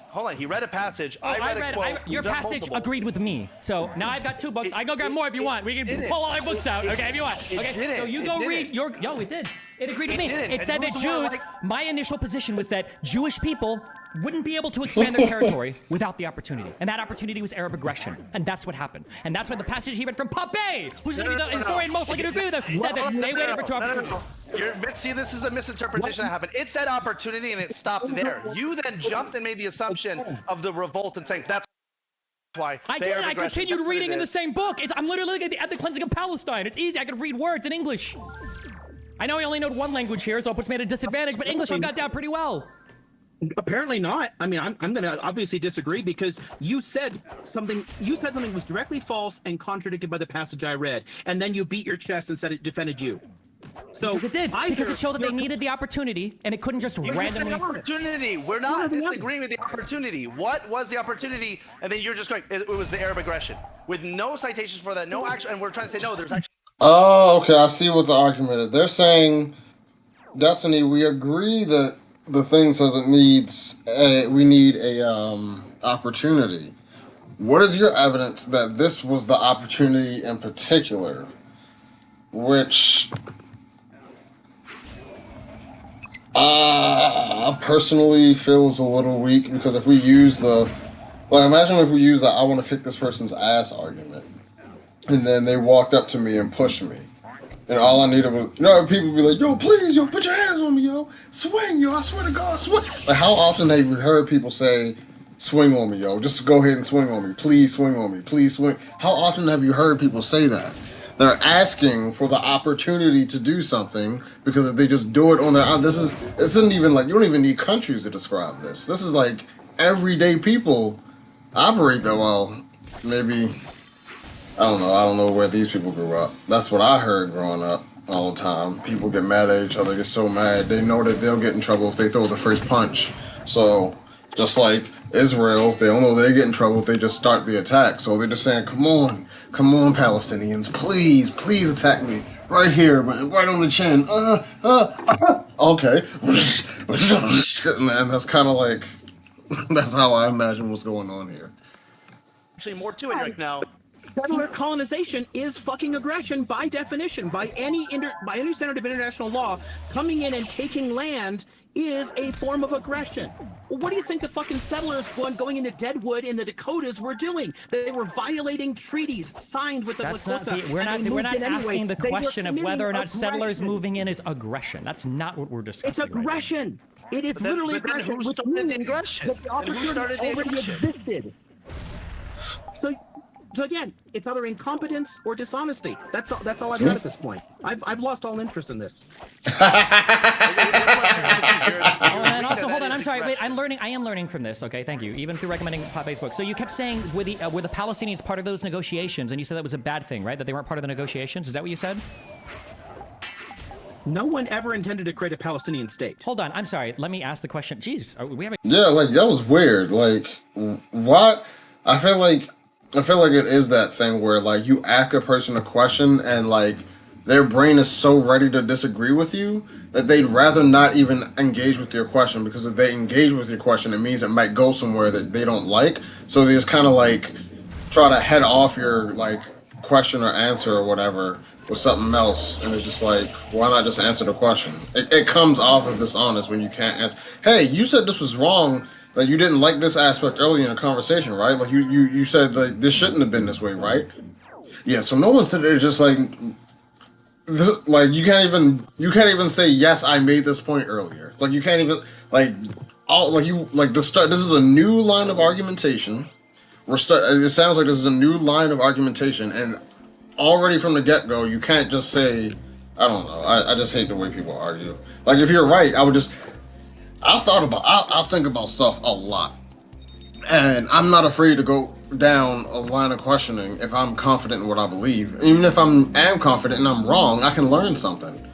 Hold on. He read a passage. I read a quote. Your passage agreed with me. So now I've got 2 books. I go grab more if you want. We can pull all our books out, okay, if you want. Okay, so you go read your... Yo, it did. It agreed with me. It said that Jews... My initial position was that Jewish people wouldn't be able to expand their territory without the opportunity. And that opportunity was Arab aggression. And that's what happened. And that's why the passage he read from Pape, who's going to be the historian most likely to agree with him, said that they waited for 2 opportunities. See, this is a misinterpretation that happened. It said opportunity and it stopped there. You then jumped and made the assumption of the revolt and saying that's why. I did. I continued reading in the same book. I'm literally looking at the cleansing of Palestine. It's easy. I can read words in English. I know I only know 1 language here, so it puts me at a disadvantage, but English I've got down pretty well. Apparently not. I mean, I'm going to obviously disagree because you said something was directly false and contradicted by the passage I read, and then you beat your chest and said it defended you. So because it did. Because it showed that they needed the opportunity, and it couldn't just randomly. The opportunity. We're not disagreeing with the opportunity. What was the opportunity? And then you're just going. It was the Arab aggression with no citations for that, no action, and we're trying to say no. There's actually. Oh, okay. I see what the argument is. They're saying, Destiny, we agree that the thing says it needs we need a opportunity. What is your evidence that this was the opportunity in particular, which I personally feel is a little weak, because if we use imagine if we use the I want to kick this person's ass argument, and then they walked up to me and pushed me. And all I needed was, people be like, yo, please, yo, put your hands on me, yo. Swing, yo, I swear to God, swing. Like, how often have you heard people say, swing on me, yo, just go ahead and swing on me. Please swing on me, please swing. How often have you heard people say that? They're asking for the opportunity to do something because if they just do it on their own, this isn't even like, you don't even need countries to describe this. This is like everyday people operate that. Well, maybe, I don't know where these people grew up. That's what I heard growing up all the time. People get mad at each other, get so mad. They know that they'll get in trouble if they throw the first punch. So, just like Israel, they don't know they get in trouble if they just start the attack. So they're just saying, come on, Palestinians, please attack me. Right here, right on the chin. Okay. Man, that's kind of like, that's how I imagine what's going on here. Actually, more to it right now. Settler colonization is fucking aggression by definition. By any standard of international law, coming in and taking land is a form of aggression. Well, what do you think the fucking settlers going into Deadwood in the Dakotas were doing? They were violating treaties signed with the Lakota. We're not asking the question of whether or not settlers moving in is aggression. That's not what we're discussing. It's aggression. It is literally aggression, which means that the opportunity already existed. So again, it's either incompetence or dishonesty. That's all I've got at this point. I've lost all interest in this. And also, hold on. I'm sorry. Wait, I am learning from this. Okay, thank you. Even through recommending Pope's book. So you kept saying were the Palestinians part of those negotiations, and you said that was a bad thing, right? That they weren't part of the negotiations. Is that what you said? No one ever intended to create a Palestinian state. Hold on. I'm sorry. Let me ask the question. Jeez, we have. Yeah, like that was weird. Like, what? I feel like it is that thing where like you ask a person a question and like their brain is so ready to disagree with you that they'd rather not even engage with your question, because if they engage with your question, it means it might go somewhere that they don't like. So they just kind of like try to head off your like question or answer or whatever with something else, and it's just like, why not just answer the question? It comes off as dishonest when you can't answer. Hey, you said this was wrong. Like, you didn't like this aspect earlier in the conversation, right? Like, you said, like, this shouldn't have been this way, right? Yeah, so no one said it. Just like, this, like, you can't even say, yes, I made this point earlier. Like, you can't even, like, this is a new line of argumentation. It sounds like this is a new line of argumentation, and already from the get-go, you can't just say, I don't know, I just hate the way people argue. Like, if you're right, I think about stuff a lot, and I'm not afraid to go down a line of questioning if I'm confident in what I believe. Even if I am confident and I'm wrong, I can learn something.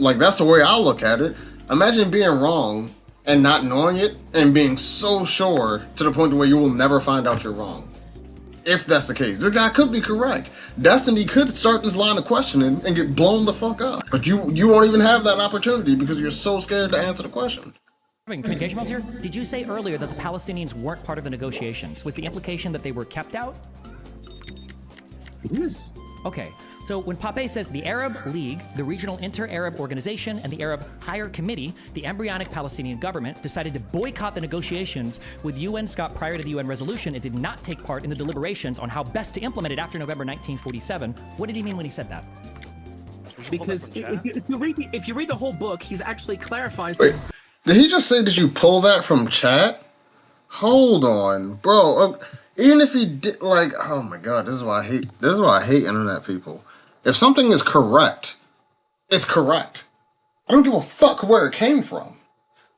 Like, that's the way I look at it. Imagine being wrong and not knowing it and being so sure to the point where you will never find out you're wrong. If that's the case, this guy could be correct. Destiny could start this line of questioning and get blown the fuck up. But you won't even have that opportunity because you're so scared to answer the question. Communication problems here. Did you say earlier that the Palestinians weren't part of the negotiations? Was the implication that they were kept out? Yes. Okay. So when Pape says the Arab League, the regional inter-Arab organization, and the Arab Higher Committee, the embryonic Palestinian government, decided to boycott the negotiations with UN SCOP prior to the UN resolution, it did not take part in the deliberations on how best to implement it after November 1947. What did he mean when he said that? Because if you read the whole book, he's actually clarifies. Wait, did he just say, did you pull that from chat? Hold on, bro. Even if he did, like, oh my god, this is why I hate internet people. If something is correct, it's correct. I don't give a fuck where it came from.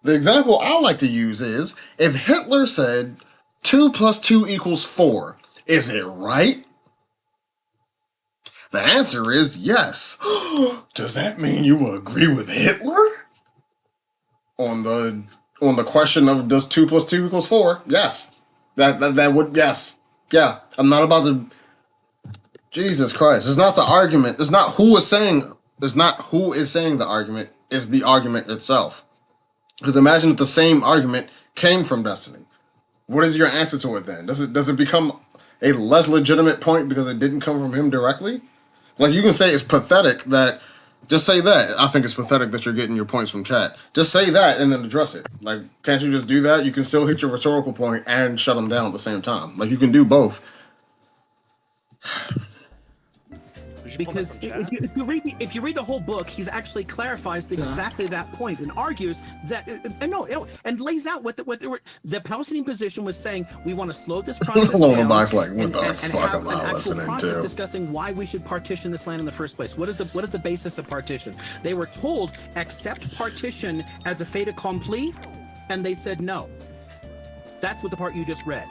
The example I like to use is, if Hitler said 2 + 2 = 4, is it right? The answer is yes. Does that mean you will agree with Hitler? On the question of does 2 + 2 = 4? Yes. That would, yes. Yeah, I'm not about to... Jesus Christ. It's not the argument. It's not who is saying the argument. It's the argument itself. Because imagine if the same argument came from Destiny. What is your answer to it then? Does it become a less legitimate point because it didn't come from him directly? Like, you can say it's pathetic that... Just say that. I think it's pathetic that you're getting your points from chat. Just say that and then address it. Like, can't you just do that? You can still hit your rhetorical point and shut them down at the same time. Like, you can do both. Because if you read the whole book, he's actually clarifies exactly that point and argues that and lays out what the Palestinian position was saying. We want to slow this process down like, what the fuck have am I an actual listening process to? discussing why we should partition this land in the first place. What is the basis of partition? They were told accept partition as a fait accompli, and they said no. That's what the part you just read.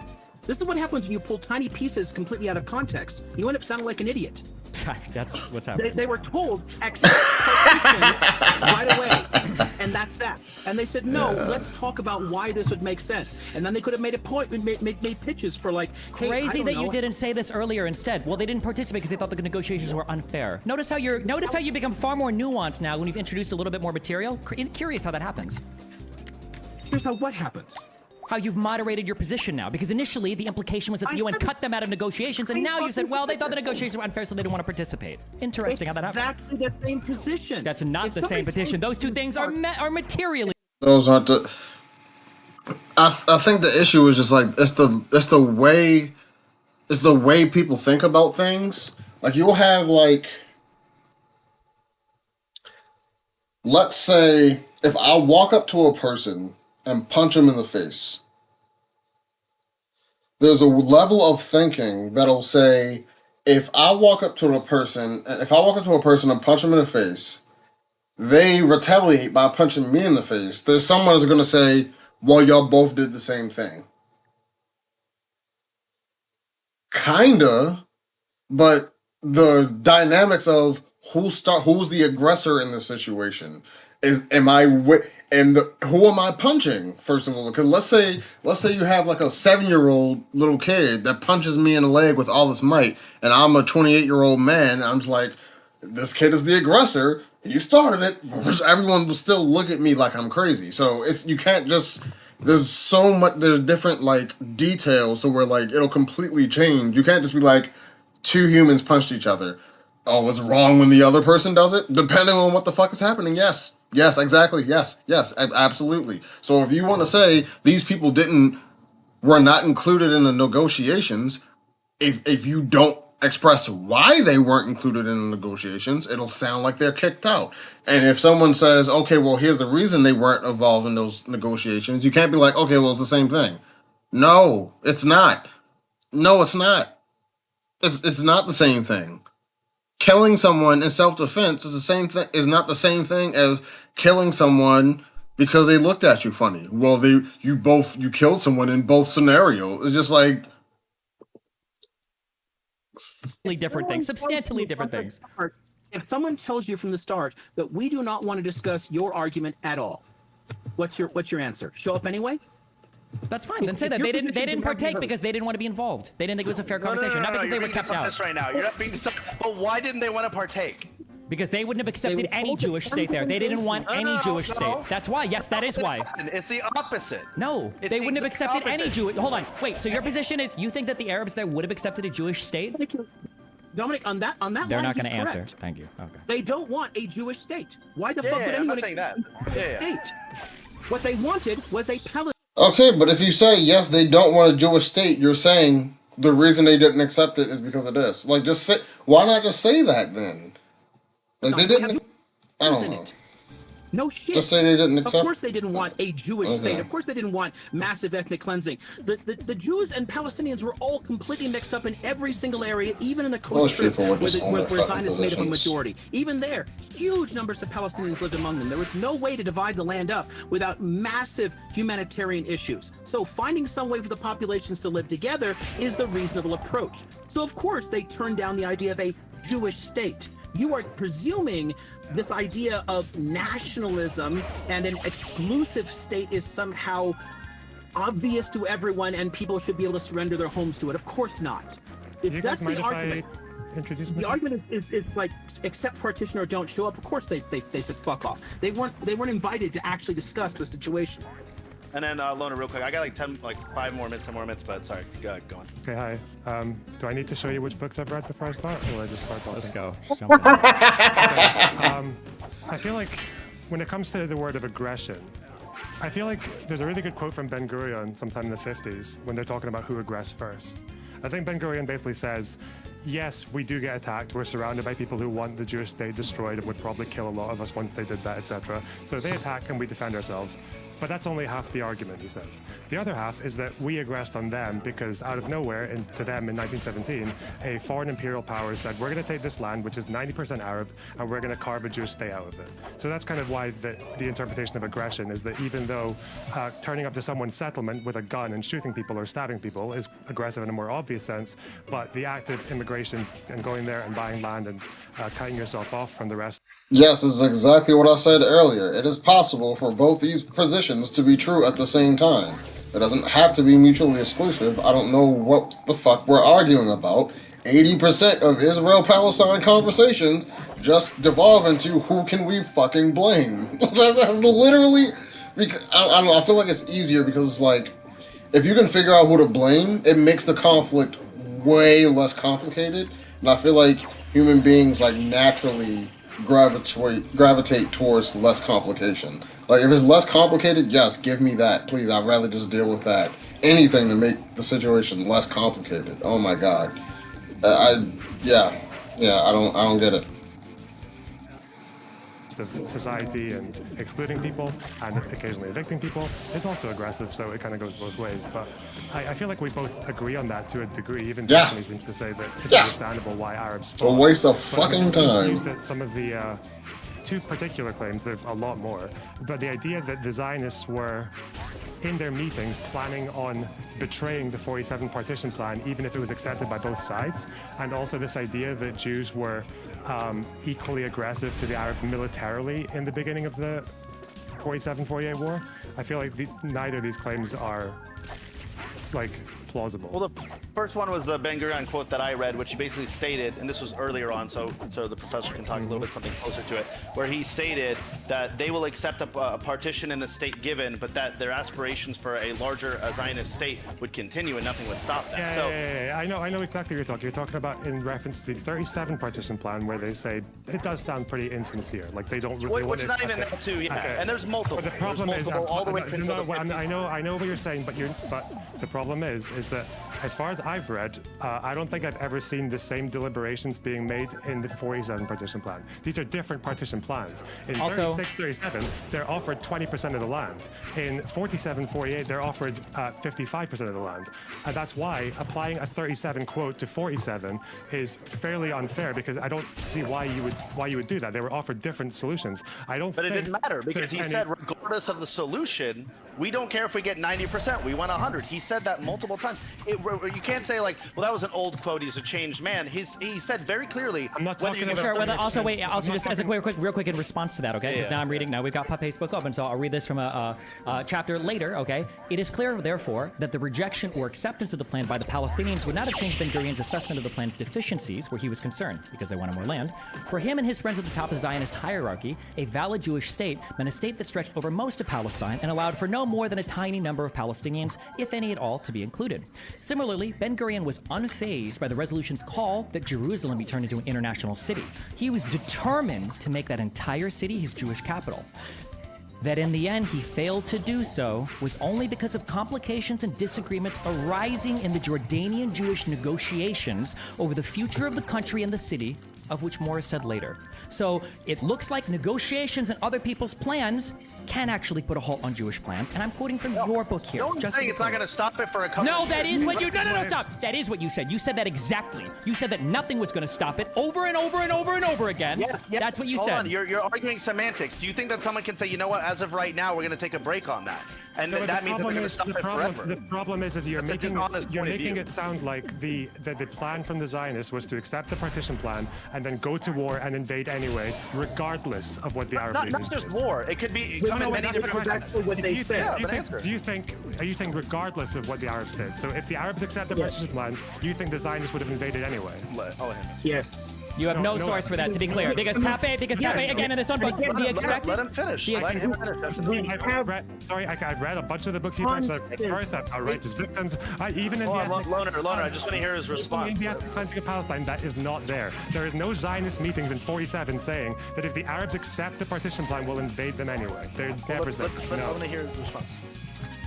This is what happens when you pull tiny pieces completely out of context. You end up sounding like an idiot. That's what's happening. They were told accept partition right away, and that's that. And they said no. Let's talk about why this would make sense. And then they could have made a point, made pitches for like, hey, crazy that you didn't say this earlier instead. Well, they didn't participate because they thought the negotiations were unfair. Notice how you become far more nuanced now when you've introduced a little bit more material. Curious how that happens. Here's how what happens. How you've moderated your position now, because initially the implication was that the UN cut them out of negotiations, and now you said, well, they thought the negotiations were unfair, so they didn't want to participate. Interesting how that happened. Exactly the same position. That's not the same position. Those two things are materially. Those aren't the. I think the issue is just like it's the way people think about things. Like you'll have like, let's say if I walk up to a person and punch him in the face, there's a level of thinking that'll say, if I walk up to a person and punch him in the face, they retaliate by punching me in the face. There's someone who's going to say, well, y'all both did the same thing. Kinda, but the dynamics of who's the aggressor in this situation who am I punching, first of all? Because let's say you have like a 7-year-old little kid that punches me in the leg with all his might, and I'm a 28-year-old man, and I'm just like, this kid is the aggressor, he started it, everyone will still look at me like I'm crazy. So you can't just, there's different like details, so where like it'll completely change. You can't just be like, two humans punched each other. Oh, is it wrong when the other person does it? Depending on what the fuck is happening, yes. Yes, exactly. Yes, absolutely. So if you want to say these people were not included in the negotiations, if you don't express why they weren't included in the negotiations, it'll sound like they're kicked out. And if someone says, okay, well, here's the reason they weren't involved in those negotiations, you can't be like, okay, well, it's the same thing. No, it's not. No, it's not. It's not the same thing. Killing someone in self-defense is not the same thing as killing someone because they looked at you funny. Well, you killed someone in both scenarios. It's just like different things, substantially different things. If someone tells you from the start that we do not want to discuss your argument at all, what's your answer? Show up anyway? That's fine. Then say that they didn't partake because they didn't want to be involved. They didn't think it was a fair conversation, not because they were kept out. Right now, you're not being. But why didn't they want to partake? Because they wouldn't have accepted any Jewish state there. They didn't want any Jewish state. That's why. Yes, that is why. It's the opposite. No, they wouldn't have accepted any Jewish. Hold on. Wait. So your position is you think that the Arabs there would have accepted a Jewish state? Dominic, on that they're not going to answer. Thank you. Okay. They don't want a Jewish state. Why the fuck would anyone accept a state? What they wanted was a Palestine. Okay, but if you say, yes, they don't want a Jewish state, you're saying the reason they didn't accept it is because of this. Like, just say, why not just say that then? Like, they didn't, I don't know. No shit. Just say they didn't accept. Of course they didn't want a Jewish state. Of course they didn't want massive ethnic cleansing. The Jews and Palestinians were all completely mixed up in every single area, even in the coast strip where Zionists made up a majority. Even there, huge numbers of Palestinians lived among them. There was no way to divide the land up without massive humanitarian issues. So finding some way for the populations to live together is the reasonable approach. So of course they turned down the idea of a Jewish state. You are presuming this idea of nationalism and an exclusive state is somehow obvious to everyone and people should be able to surrender their homes to it. Of course not. If that's the argument, the argument is like accept partition or don't show up. Of course they said fuck off. They weren't invited to actually discuss the situation. And then Lona, real quick, I got like 5 more minutes, but sorry, go on. Okay, hi. Do I need to show you which books I've read before I start, or will I just start talking? Let's go. I feel like when it comes to the word of aggression, I feel like there's a really good quote from Ben Gurion sometime in the 50s when they're talking about who aggressed first. I think Ben Gurion basically says, yes, we do get attacked. We're surrounded by people who want the Jewish state destroyed and would probably kill a lot of us once they did that, etc. So they attack and we defend ourselves. But that's only half the argument, he says. The other half is that we aggressed on them because out of nowhere, to them in 1917, a foreign imperial power said, we're going to take this land, which is 90% Arab, and we're going to carve a Jewish state out of it. So that's kind of why the interpretation of aggression is that even though turning up to someone's settlement with a gun and shooting people or stabbing people is aggressive in a more obvious sense, but the act of immigration and going there and buying land and cutting yourself off from the rest. Yes, this is exactly what I said earlier. It is possible for both these positions to be true at the same time. It doesn't have to be mutually exclusive. I don't know what the fuck we're arguing about. 80% of Israel-Palestine conversations just devolve into who can we fucking blame. That's literally... Because, I don't know, I feel like it's easier because it's like, if you can figure out who to blame, it makes the conflict way less complicated. And I feel like human beings like naturally gravitate towards less complication. Like, if it's less complicated, yes, give me that, please. I'd rather just deal with that. Anything to make the situation less complicated. Oh my god. I don't get it. Of society and excluding people and occasionally evicting people is also aggressive, so it kind of goes both ways. But I feel like we both agree on that to a degree. Even Tiffany seems to say that it's understandable why Arabs fought. A waste of fucking time. That some of the two particular claims, there's a lot more, but the idea that the Zionists were in their meetings planning on betraying the 47 partition plan, even if it was accepted by both sides, and also this idea that Jews were equally aggressive to the Arabs militarily in the beginning of the 47-48 war. I feel like neither of these claims are like plausible. Well, the first one was the Ben Gurion quote that I read, which he basically stated, and this was earlier on, so the professor can talk a little bit something closer to it, where he stated that they will accept a partition in the state given, but that their aspirations for a larger Zionist state would continue and nothing would stop them. Yeah. I know exactly what you're talking. You're talking about in reference to the 37 partition plan, where they say it does sound pretty insincere. Like they don't really. Which not even that too. Yeah, okay. And there's multiple. But the problem is, all the way I know what you're saying, but the problem is that as far as I've read, I don't think I've ever seen the same deliberations being made in the 47 partition plan. These are different partition plans. In 36-37, they're offered 20% of the land. In 47-48, they're offered 55% of the land. And that's why applying a 37 quote to 47 is fairly unfair, because I don't see why you would do that. They were offered different solutions. But it didn't matter, because he said regardless of the solution, we don't care if we get 90%. We want 100. He said that multiple times. You can't say like, well, that was an old quote. He's a changed man. He said very clearly. I'm not talking about. Sure. Well, also wait. Also, just as a real quick in response to that, okay? Because now I'm reading. Now we've got Pape's book open, so I'll read this from a chapter later. Okay. It is clear, therefore, that the rejection or acceptance of the plan by the Palestinians would not have changed Ben Gurion's assessment of the plan's deficiencies, where he was concerned, because they wanted more land. For him and his friends at the top of the Zionist hierarchy, a valid Jewish state meant a state that stretched over most of Palestine and allowed for no more than a tiny number of Palestinians, if any at all, to be included. Similarly, Ben Gurion was unfazed by the resolution's call that Jerusalem be turned into an international city. He was determined to make that entire city his Jewish capital. That in the end he failed to do so was only because of complications and disagreements arising in the Jordanian Jewish negotiations over the future of the country and the city, of which more is said later. So it looks like negotiations and other people's plans can actually put a halt on Jewish plans, and I'm quoting from your book here. No one's saying it's not going to stop it for a couple of years. That is what you... No, stop. That is what you said. You said that exactly. You said that nothing was going to stop it over and over and over and over again. Yes. That's what you said. Hold on. You're arguing semantics. Do you think that someone can say, you know what, as of right now, we're going to take a break on that? And that means that they're going to stop it forever. The problem is you're making it sound like the plan from the Zionists was to accept the partition plan and then go to war and invade anyway, regardless of what the Arab leaders did. Not just war. It could be come in many different ways. What they said. Are you saying regardless of what the Arabs did? So if the Arabs accept the partition plan, you think the Zionists would have invaded anyway? Yes. You have no source for that, to be clear. Because Pape, again, in this one book, the expected... Let him finish. Let him finish. I've read a bunch of the books he writes, like Earth, Outrageous Victims, even in the... Loner, I just want to hear his response. In the Atlantic of Palestine, that is not there. There is no Zionist meetings in 47 saying that if the Arabs accept the partition plan, we'll invade them anyway. They're never saying no. I want to hear his response.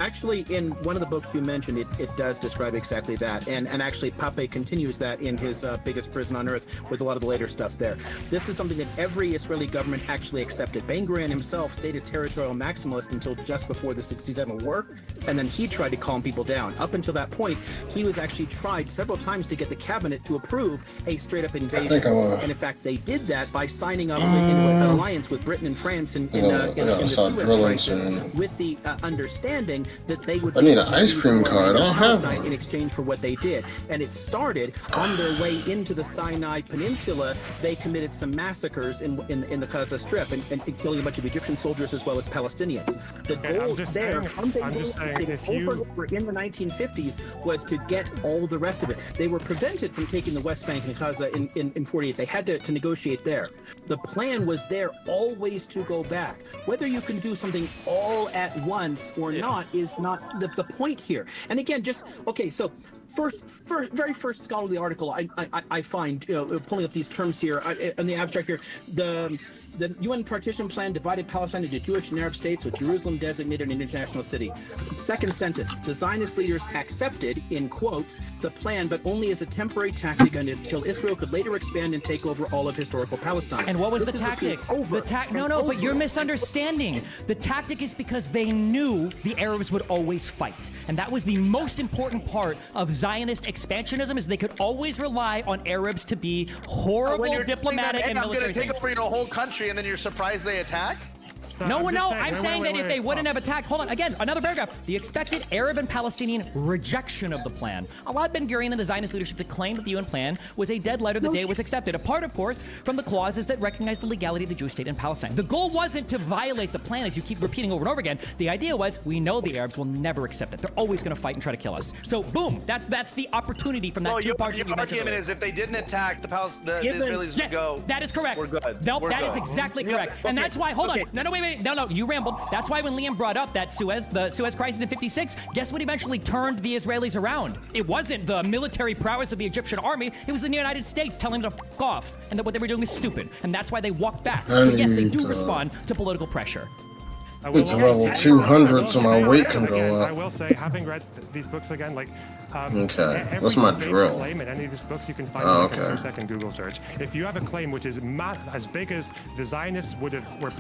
Actually, in one of the books you mentioned, it does describe exactly that. And actually, Pape continues that in his Biggest Prison on Earth with a lot of the later stuff there. This is something that every Israeli government actually accepted. Ben-Gurion himself stayed a territorial maximalist until just before the 67 war, and then he tried to calm people down. Up until that point, he was actually tried several times to get the cabinet to approve a straight-up invasion. And in fact, they did that by signing up into an alliance with Britain and France in the Suez Crisis, with the understanding that they would. I need an ice cream card. I don't have one. In exchange for what they did, and it started on their way into the Sinai Peninsula. They committed some massacres in the Gaza Strip and killing a bunch of Egyptian soldiers as well as Palestinians. The goal there, over in the 1950s, was to get all the rest of it. They were prevented from taking the West Bank and Gaza in 48. They had to negotiate there. The plan was there always to go back. Whether you can do something all at once or not is not the point here. And again, just okay, so very first scholarly article I find, pulling up these terms here in the abstract here, the UN partition plan divided Palestine into Jewish and Arab states, with Jerusalem designated an international city. Second sentence: the Zionist leaders accepted, in quotes, the plan, but only as a temporary tactic until Israel could later expand and take over all of historical Palestine. And what was the tactic? But you're misunderstanding. The tactic is because they knew the Arabs would always fight, and that was the most important part of Zionist expansionism, is they could always rely on Arabs to be horrible diplomatic and military I'm going to take over your whole country, and then you're surprised they attack? No, I'm saying that if they wouldn't have attacked, hold on, again, another paragraph. The expected Arab and Palestinian rejection of the plan allowed Ben-Gurion and the Zionist leadership to claim that the UN plan was a dead letter the day it was accepted, apart, of course, from the clauses that recognize the legality of the Jewish state in Palestine. The goal wasn't to violate the plan, as you keep repeating over and over again. The idea was, we know the Arabs will never accept it. They're always going to fight and try to kill us. So, boom, that's the opportunity from that two parts that you mentioned. Your argument is, if they didn't attack, the Israelis would go, that is correct. We're good. That is exactly correct. And that's why, hold on. No, wait. No, you rambled. That's why when Liam brought up the Suez crisis in 56, guess what eventually turned the Israelis around? It wasn't the military prowess of the Egyptian army. It was the United States telling them to f*** off, and that what they were doing was stupid. And that's why they walked back. So yes, they do respond to political pressure. It's a level 200, so my weight can go up. I will say, having read these books again, like, okay, what's my drill? Claim in any of these books, you can find like a 2-second Google search. If you have a claim which is as big as the Zionists were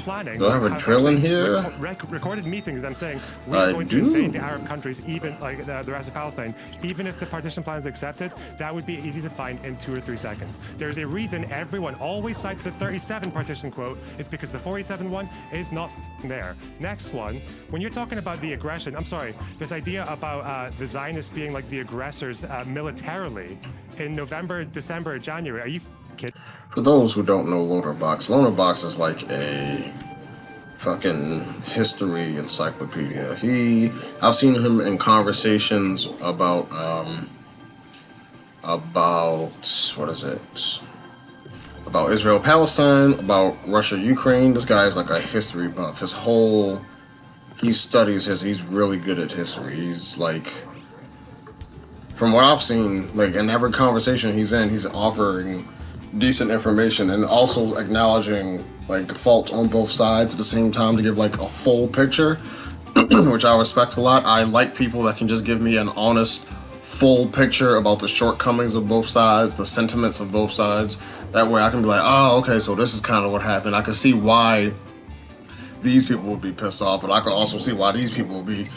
planning, do I have a drill in here? Recorded meetings, them saying we're going to invade the Arab countries, even like the rest of Palestine, even if the partition plan is accepted, that would be easy to find in 2 or 3 seconds. There's a reason everyone always cites the 37 partition quote. It's because the 47 one is not there. Next one, when you're talking about the aggression, I'm sorry, this idea about the Zionists being like the aggressors militarily in November, December, January, are you kidding? For those who don't know Lonerbox is like a fucking history encyclopedia. I've seen him in conversations about what is it? About Israel, Palestine, about Russia, Ukraine. This guy is like a history buff. He studies he's really good at history. He's like, from what I've seen, like in every conversation he's in, he's offering decent information and also acknowledging like faults on both sides at the same time to give like a full picture, which I respect a lot. I like people that can just give me an honest, full picture about the shortcomings of both sides, the sentiments of both sides. That way I can be like, oh, okay, so this is kind of what happened. I can see why these people would be pissed off, but I can also see why these people would be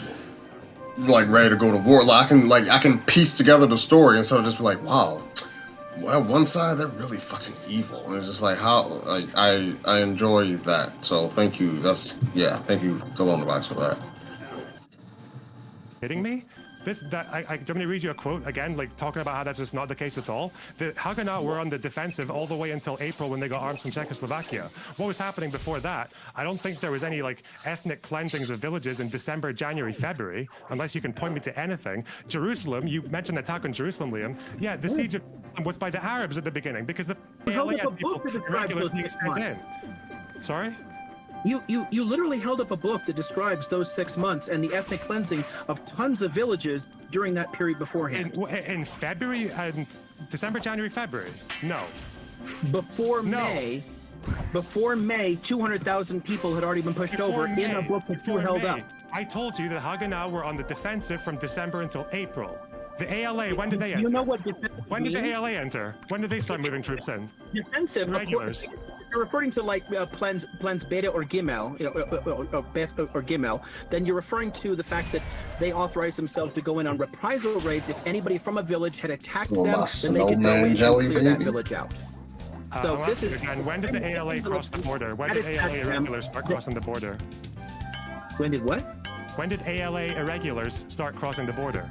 like ready to go to war. Like I can piece together the story instead of just be like, wow, well, one side they're really fucking evil, and it's just like how like I enjoy that. So thank you. Thank you to Lonerbox for that. Kidding me? Do you want me to read you a quote again, like talking about how that's just not the case at all? The Haganah were on the defensive all the way until April when they got arms from Czechoslovakia. What was happening before that? I don't think there was any like ethnic cleansings of villages in December, January, February, unless you can point me to anything. Jerusalem, you mentioned the attack on Jerusalem, Liam. Yeah, the siege of was by the Arabs at the beginning because the people regularly sent in. Sorry? You literally held up a book that describes those 6 months and the ethnic cleansing of tons of villages during that period beforehand. In February and December, January, February? No. Before May, 200,000 people had already been pushed over in a book that you held up. I told you the Haganah were on the defensive from December until April. The ALA, when did they enter? You know what When did the ALA enter? When did they start moving troops in? defensive? Regulars. You're referring to like plans Beta or Gimel, or Gimel. Then you're referring to the fact that they authorized themselves to go in on reprisal raids if anybody from a village had attacked them. Then they could go in and clear that village out. So this is. Again, when did the ALA cross the border? When did ALA irregulars start crossing the border? When did what? When did ALA irregulars start crossing the border?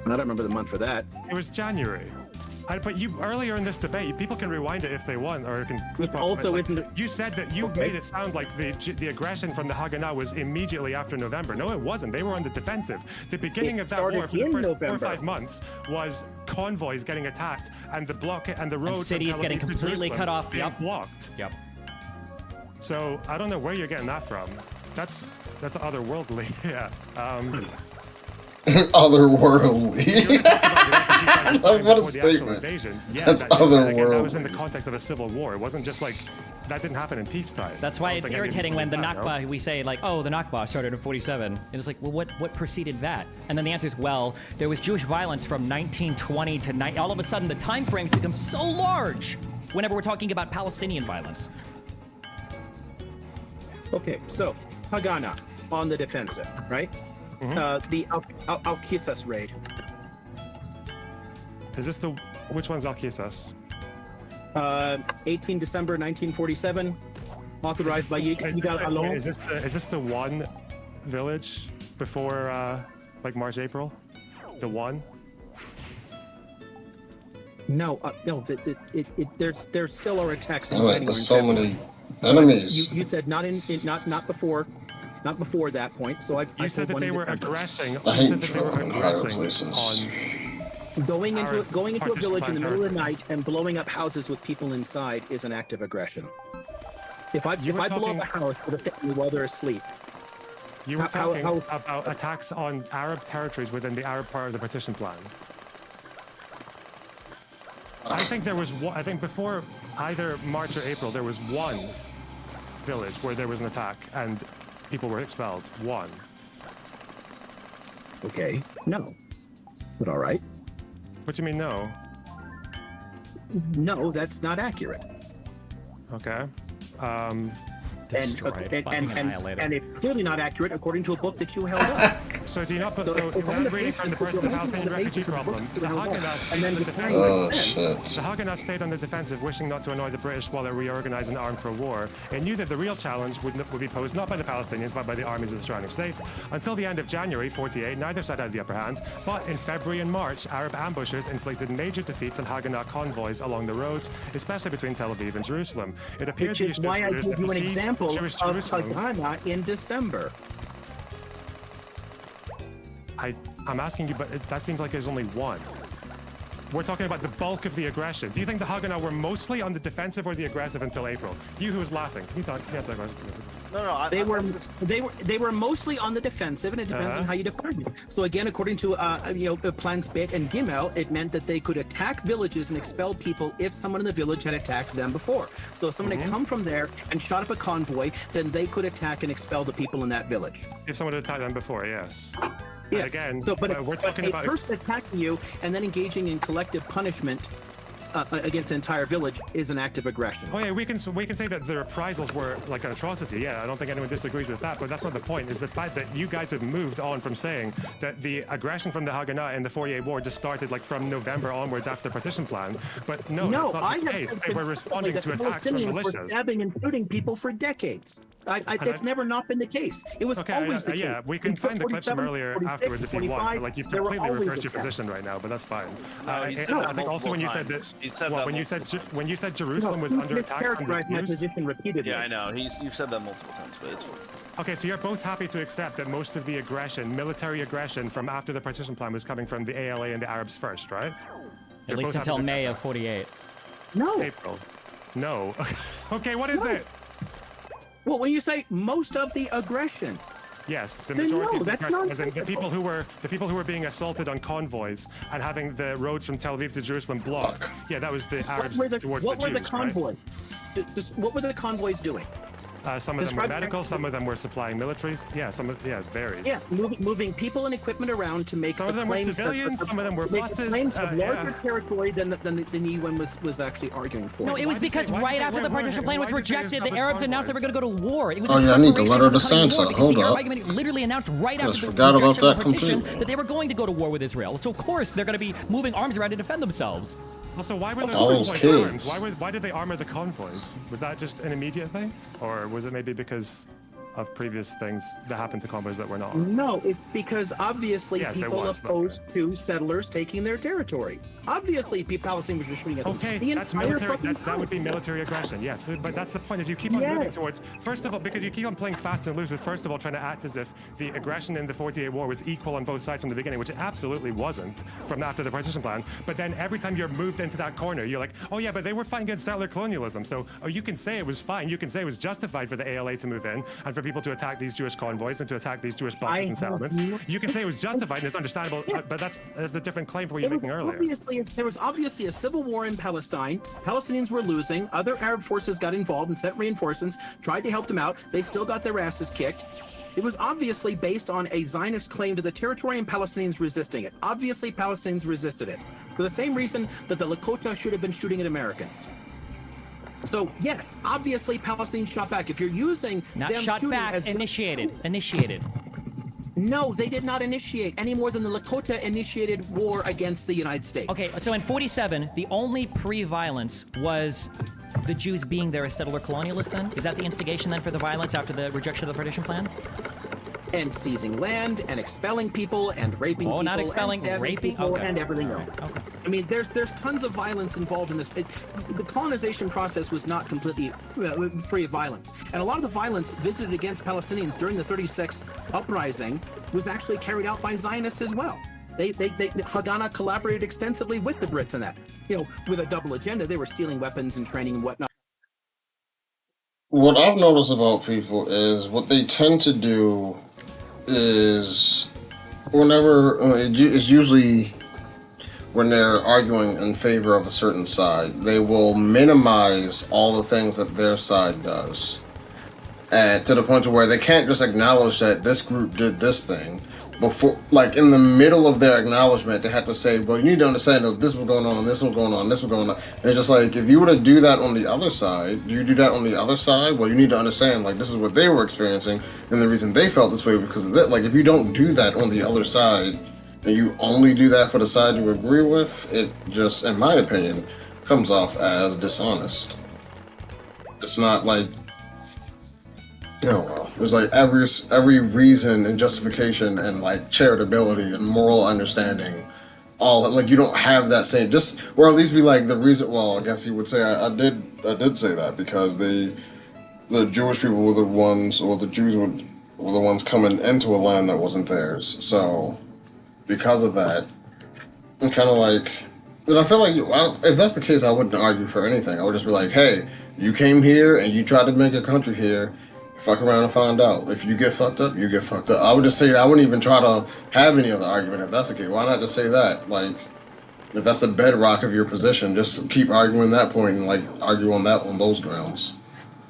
I don't remember the month for that. It was January. But you earlier in this debate, people can rewind it if they want, or can clip also like, isn't it- you said that you made it sound like the aggression from the Haganah was immediately after November. No, it wasn't. They were on the defensive. The beginning of that war for the first 4 or 5 months was convoys getting attacked and the block and the roads And cities getting completely cut off. being Yep. blocked. Yep. So I don't know where you're getting that from. That's otherworldly. Yeah. Otherworldly. What a statement. Yeah, That's that otherworldly. was in the context of a civil war. It wasn't just like that didn't happen in peacetime. That's why I don't it's think anyone irritating when the believes that, no? Nakba, we say like, oh, the Nakba started in 47. And it's like, well, what preceded that? And then the answer is, well, there was Jewish violence from 1920 to all of a sudden the time frames become so large whenever we're talking about Palestinian violence. Okay, so Haganah on the defensive, right? The Al-Qisas raid. Is this which one's Al-Qisas? 18 December 1947, authorized by Yigal Allon. Is this the one village before like March, April? The one? No, there still are attacks in Like, January. there's so many enemies. You said not before that point. So I You said that one they in were December. aggressing. I You hate said that they were traveling higher aggressing places. on. Going into a Partition village in the middle of the territories. night and blowing up houses with people inside is an act of aggression. If I were blow up talking- a house with a family while they're asleep, You were How- talking how- about attacks on Arab territories within the Arab part of the partition plan. I think there was one. I think before either March or April, there was one village where there was an attack and people were expelled. One. okay, no, but all right, What do you mean no? no, that's not accurate. Okay. Destroyed, fucking annihilated. And it's clearly not accurate according to a book that you held up. So do you not put So so if on the reading from the basis birth of the that you're Palestinian looking at refugee the basis of problem, books the that are Haganah and stayed then on the defend defensive. Oh defense. shit. The Haganah stayed on the defensive, wishing not to annoy the British while they reorganized and armed for war. It knew that the real challenge would be posed not by the Palestinians, but by the armies of the surrounding states. Until the end of January 48, neither side had the upper hand. But in February and March, Arab ambushers inflicted major defeats on Haganah convoys along the roads, especially between Tel Aviv and Jerusalem. It appeared Which the is why I Yishuv gave you an besieged example Jewish of Jerusalem. Haganah in December. I'm asking you, but that seems like there's only one. We're talking about the bulk of the aggression. Do you think the Haganah were mostly on the defensive or the aggressive until April? You who was laughing. Can you answer that question? No. They were mostly on the defensive, and it depends on how you define it. So again, according to the plans Bet and Gimel, it meant that they could attack villages and expel people if someone in the village had attacked them before. So if someone had come from there and shot up a convoy, then they could attack and expel the people in that village. If someone had attacked them before, yes. Yes. Again, but we're talking a about person attacking you and then engaging in collective punishment against an entire village is an act of aggression. Oh yeah, we can say that the reprisals were like an atrocity. Yeah, I don't think anyone disagrees with that. But that's not the point. Is the fact that you guys have moved on from saying that the aggression from the Haganah in the 48 war just started like from November onwards after the partition plan. But no, that's not I the have case. said They were consistently responding that to the attacks from Palestinians were militias. stabbing and shooting people for decades. It's never not been the case. It was always the case. Yeah, we can In find the clips from 47, earlier 46, afterwards if you want. 45, But like you've there were completely always reversed your attacks. position right now. But that's fine. No, he said I that think also when you said multiple that, times. He said well, that when you said Jerusalem was you under attack from the mischaracterized my Jews. position repeatedly. Yeah, I know. You've said that multiple times, but it's fine. Okay, so you're both happy to accept that most of the aggression, military aggression from after the partition plan was coming from the ALA and the Arabs first, right? At least until May of 48. No. April. No. Okay, what is it? Well, when you say most of the aggression, Yes, the Then majority no, of the that's aggression, as in the nonsensical. people who were being assaulted on convoys and having the roads from Tel Aviv to Jerusalem blocked. Yeah, that was the Arabs what were the towards the Jews, convoys? What were the convoys doing? Some of them were medical, some of them were supplying military. Yeah, varied. Yeah, moving people and equipment around to make some of them were civilians, some of them were buses. Claims of larger territory than the UN was actually arguing for. No, it was because right after the partition plan was rejected, the Arabs announced they were going to go to war. It was oh yeah, I need to let her to Santa. Hold the up. Arab argument literally announced right after the forgot about rejection of that the partition completely. that they were going to go to war with Israel. So of course they're going to be moving arms around to defend themselves. Also, why were All those convoys kids. armed? Why did they armor the convoys? Was that just an immediate thing, or was it maybe because of previous things that happened to convoys that were not armed? No, it's because obviously people opposed to settlers taking their territory. Obviously, Palestinians were shooting at them. Okay, that's military. That would be military aggression. Yes, but that's the point. Is you keep on moving towards. First of all, because you keep on playing fast and loose with first of all trying to act as if the aggression in the 48 war was equal on both sides from the beginning, which it absolutely wasn't from after the partition plan. But then every time you're moved into that corner, you're like, oh yeah, but they were fighting against settler colonialism. So you can say it was fine. You can say it was justified for the ALA to move in and for people to attack these Jewish convoys and to attack these Jewish buses and settlements. You can say it was justified and it's understandable, but that's a different claim from what you were making earlier. There was obviously a civil war in Palestine. Palestinians were losing. Other Arab forces got involved and sent reinforcements, tried to help them out. They still got their asses kicked. It was obviously based on a Zionist claim to the territory and Palestinians resisting it. Obviously, Palestinians resisted it for the same reason that the Lakota should have been shooting at Americans. So, yeah, obviously, Palestinians shot back. If you're using not them shot back, as initiated. No, they did not initiate any more than the Lakota initiated war against the United States. Okay, so in 47, the only pre-violence was the Jews being there as settler colonialists then? Is that the instigation then for the violence after the rejection of the partition plan? And seizing land and expelling people and raping people. Not expelling, and raping people okay. And everything else. Okay. I mean, there's tons of violence involved in this. The colonization process was not completely free of violence. And a lot of the violence visited against Palestinians during the 36 uprising was actually carried out by Zionists as well. Haganah collaborated extensively with the Brits in that. With a double agenda, they were stealing weapons and training and whatnot. What I've noticed about people is what they tend to do is whenever it's usually when they're arguing in favor of a certain side, they will minimize all the things that their side does, and to the point to where they can't just acknowledge that this group did this thing before, like in the middle of their acknowledgement, they have to say, well, you need to understand that this was going on, this was going on, this was going on. And it's just like, if you were to do that on the other side, do you do that on the other side? Well, you need to understand, like, this is what they were experiencing, and the reason they felt this way because of that. Like, if you don't do that on the other side, and you only do that for the side you agree with, it just, in my opinion, comes off as dishonest. It's not like, there's like every reason and justification and like charitability and moral understanding, all that. Like, you don't have that same, just, or at least be like the reason. Well, I guess you would say I did say that because the Jewish people were the ones, or the Jews were the ones coming into a land that wasn't theirs. So because of that, I'm kind of like, and I feel like if that's the case, I wouldn't argue for anything. I would just be like, hey, you came here and you tried to make a country here. Fuck around and find out. If you get fucked up, you get fucked up. I would just say that. I wouldn't even try to have any other argument if that's the case. Why not just say that? Like, if that's the bedrock of your position, just keep arguing that point and like argue on those grounds.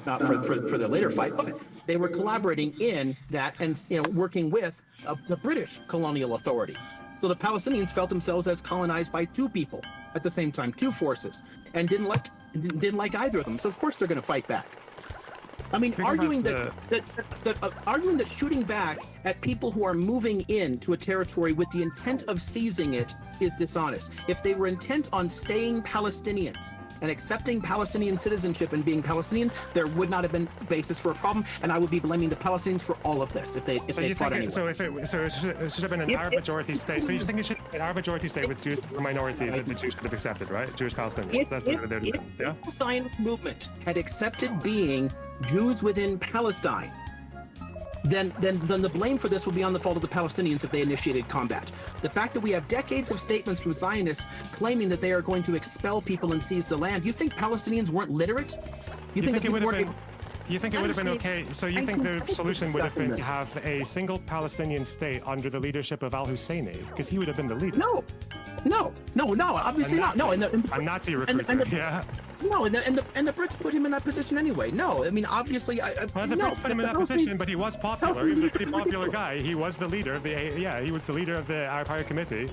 Not for the later fight, but they were collaborating in that and working with the British colonial authority. So the Palestinians felt themselves as colonized by two people at the same time, two forces, and didn't like either of them. So of course they're going to fight back. I mean, arguing that shooting back at people who are moving into a territory with the intent of seizing it is dishonest. If they were intent on staying Palestinians and accepting Palestinian citizenship and being Palestinian, there would not have been basis for a problem, and I would be blaming the Palestinians for all of this if they fought anyway. So it should have been an Arab majority state. So you think it should be an Arab majority state with Jews or minority that the Jews could have accepted, right? Jewish Palestinians. That's what they're doing. Yeah. The Zionist movement had accepted being Jews within Palestine, then the blame for this would be on the fault of the Palestinians if they initiated combat. The fact that we have decades of statements from Zionists claiming that they are going to expel people and seize the land, you think Palestinians weren't literate? You think it would have been... You think it would have been okay? So you think the solution would have been to have a single Palestinian state under the leadership of al-Husseini, because he would have been the leader? No, obviously not. No, a Nazi recruiter. Yeah. No, and the Brits put him in that position anyway. No, I mean obviously. Well, the Brits put him in that position, but he was popular. He was a pretty popular guy. He was the leader of he was the leader of the Arab Higher Committee.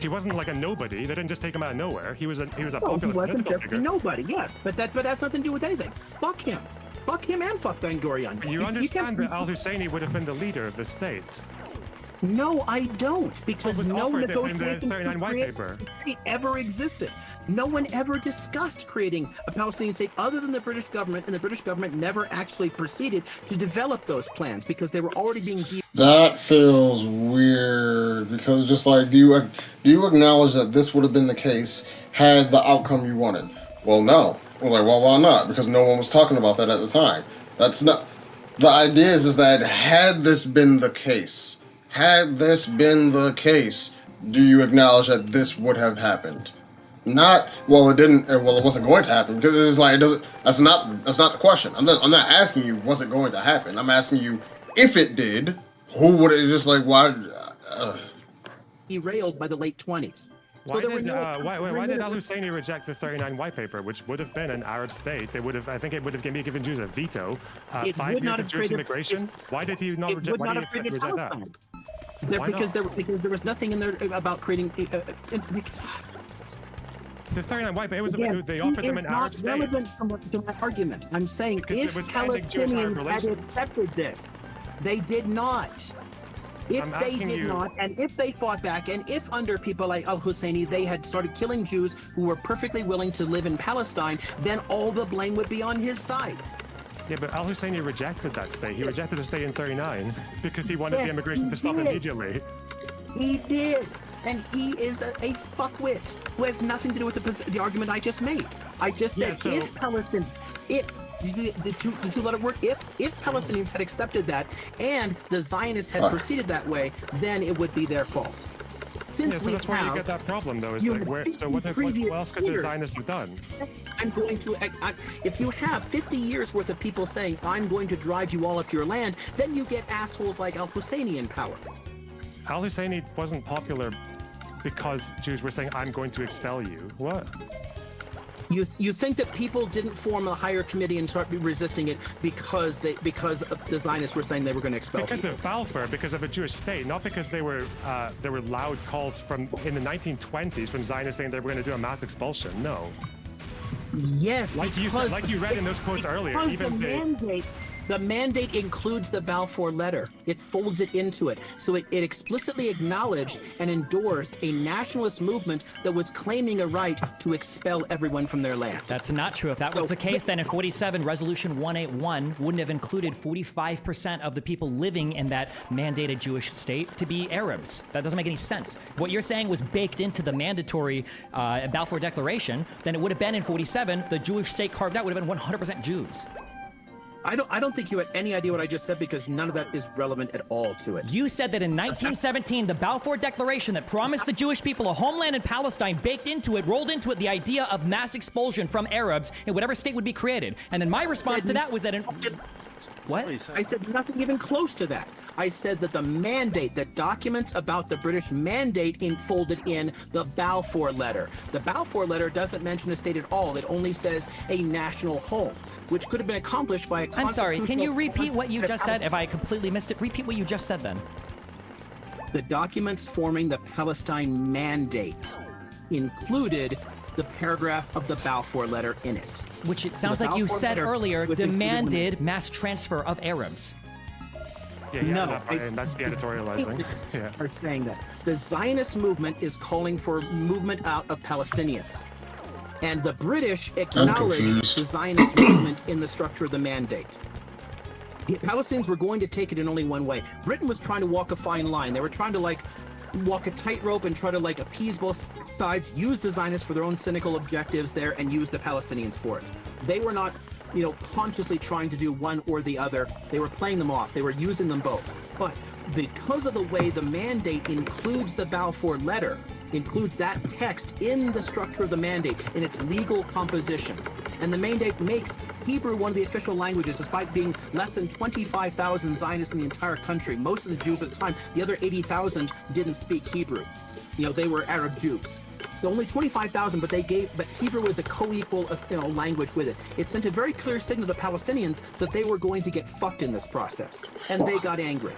He wasn't like a nobody. They didn't just take him out of nowhere. He was a popular political figure. Nobody, yes, but that has nothing to do with anything. Fuck him and fuck Ben Gurion. You understand that al-Husseini would have been the leader of the state. No, I don't, because no negotiations in the 39 white paper ever existed. No one ever discussed creating a Palestinian state other than the British government, and the British government never actually proceeded to develop those plans because they were already being. That feels weird, because just like, do you acknowledge that this would have been the case had the outcome you wanted? Well, no. Well, like, well, why not? Because no one was talking about that at the time. That's not. The idea is that had this been the case. Do you acknowledge that this would have happened? Not, well, it didn't, well, it wasn't going to happen, because it's like, it doesn't, that's not the question. I'm not asking you, was it going to happen? I'm asking you, if it did, who would it, just like, why? Derailed by the late 20s. Why did al-Husseini reject the 39 white paper, which would have been an Arab state? I think it would have given Jews a veto. 5 years of Jewish immigration. Why did he not reject? Why did he reject that? Because there was nothing in there about creating. The 39 white paper, they offered them an Arab state. It's not relevant to my argument. I'm saying if Palestinians had accepted this, they did not. If they did not, and if they fought back, and if under people like al-Husseini they had started killing Jews who were perfectly willing to live in Palestine, then all the blame would be on his side. Yeah, but al-Husseini rejected that state. He rejected the state in 39 because he wanted the immigration to stop immediately. He did. And he is a fuckwit who has nothing to do with the argument I just made. I just said if Palestinians, the two-letter word, if Palestinians had accepted that and the Zionists had proceeded that way, then it would be their fault. So that's where you get that problem, though. Is like, what else could the Zionists have done? I'm going to, if you have 50 years worth of people saying, I'm going to drive you all off your land, then you get assholes like al-Husseini in power. Al-Husseini wasn't popular because Jews were saying, I'm going to expel you. What? You think that people didn't form a higher committee and start resisting it because the Zionists were saying they were going to expel because of Balfour, because of a Jewish state, not because there were loud calls in the 1920s from Zionists saying they were going to do a mass expulsion. No. Yes, like you read in those quotes earlier, even the mandate includes the Balfour Letter. It folds it into it. So it explicitly acknowledged and endorsed a nationalist movement that was claiming a right to expel everyone from their land. That's not true. If that was the case, then in 47, Resolution 181 wouldn't have included 45% of the people living in that mandated Jewish state to be Arabs. That doesn't make any sense. What you're saying was baked into the mandatory Balfour Declaration, then it would have been in 47, the Jewish state carved out would have been 100% Jews. I don't think you had any idea what I just said, because none of that is relevant at all to it. You said that in 1917, the Balfour Declaration that promised the Jewish people a homeland in Palestine rolled into it the idea of mass expulsion from Arabs in whatever state would be created. And then my response to that was that what? I said nothing even close to that. I said that the mandate, the documents about the British mandate folded in the Balfour Letter. The Balfour Letter doesn't mention a state at all. It only says a national home, which could have been accomplished by a I'm sorry, can you repeat what you just said? If I completely missed it, repeat what you just said then. The documents forming the Palestine Mandate included the paragraph of the Balfour Letter in it. Which it sounds like you said earlier demanded mass transfer of Arabs. No, that's the editorializing. Are saying that the Zionist movement is calling for movement out of Palestinians, and the British acknowledged the Zionist movement in the structure of the mandate. The Palestinians were going to take it in only one way. Britain was trying to walk a fine line. They were trying to walk a tightrope and try to appease both sides, use the Zionists for their own cynical objectives there, and use the Palestinians for it. They were not, consciously trying to do one or the other. They were playing them off. They were using them both. But because of the way the mandate includes the Balfour Letter, includes that text in the structure of the mandate, in its legal composition, And the mandate makes Hebrew one of the official languages, despite being less than 25,000 Zionists in the entire country. Most of the Jews at the time, the other 80,000 didn't speak Hebrew. They were Arab Jews. So only 25,000, but Hebrew was a co-equal, language with it. It sent a very clear signal to Palestinians that they were going to get fucked in this process, and they got angry.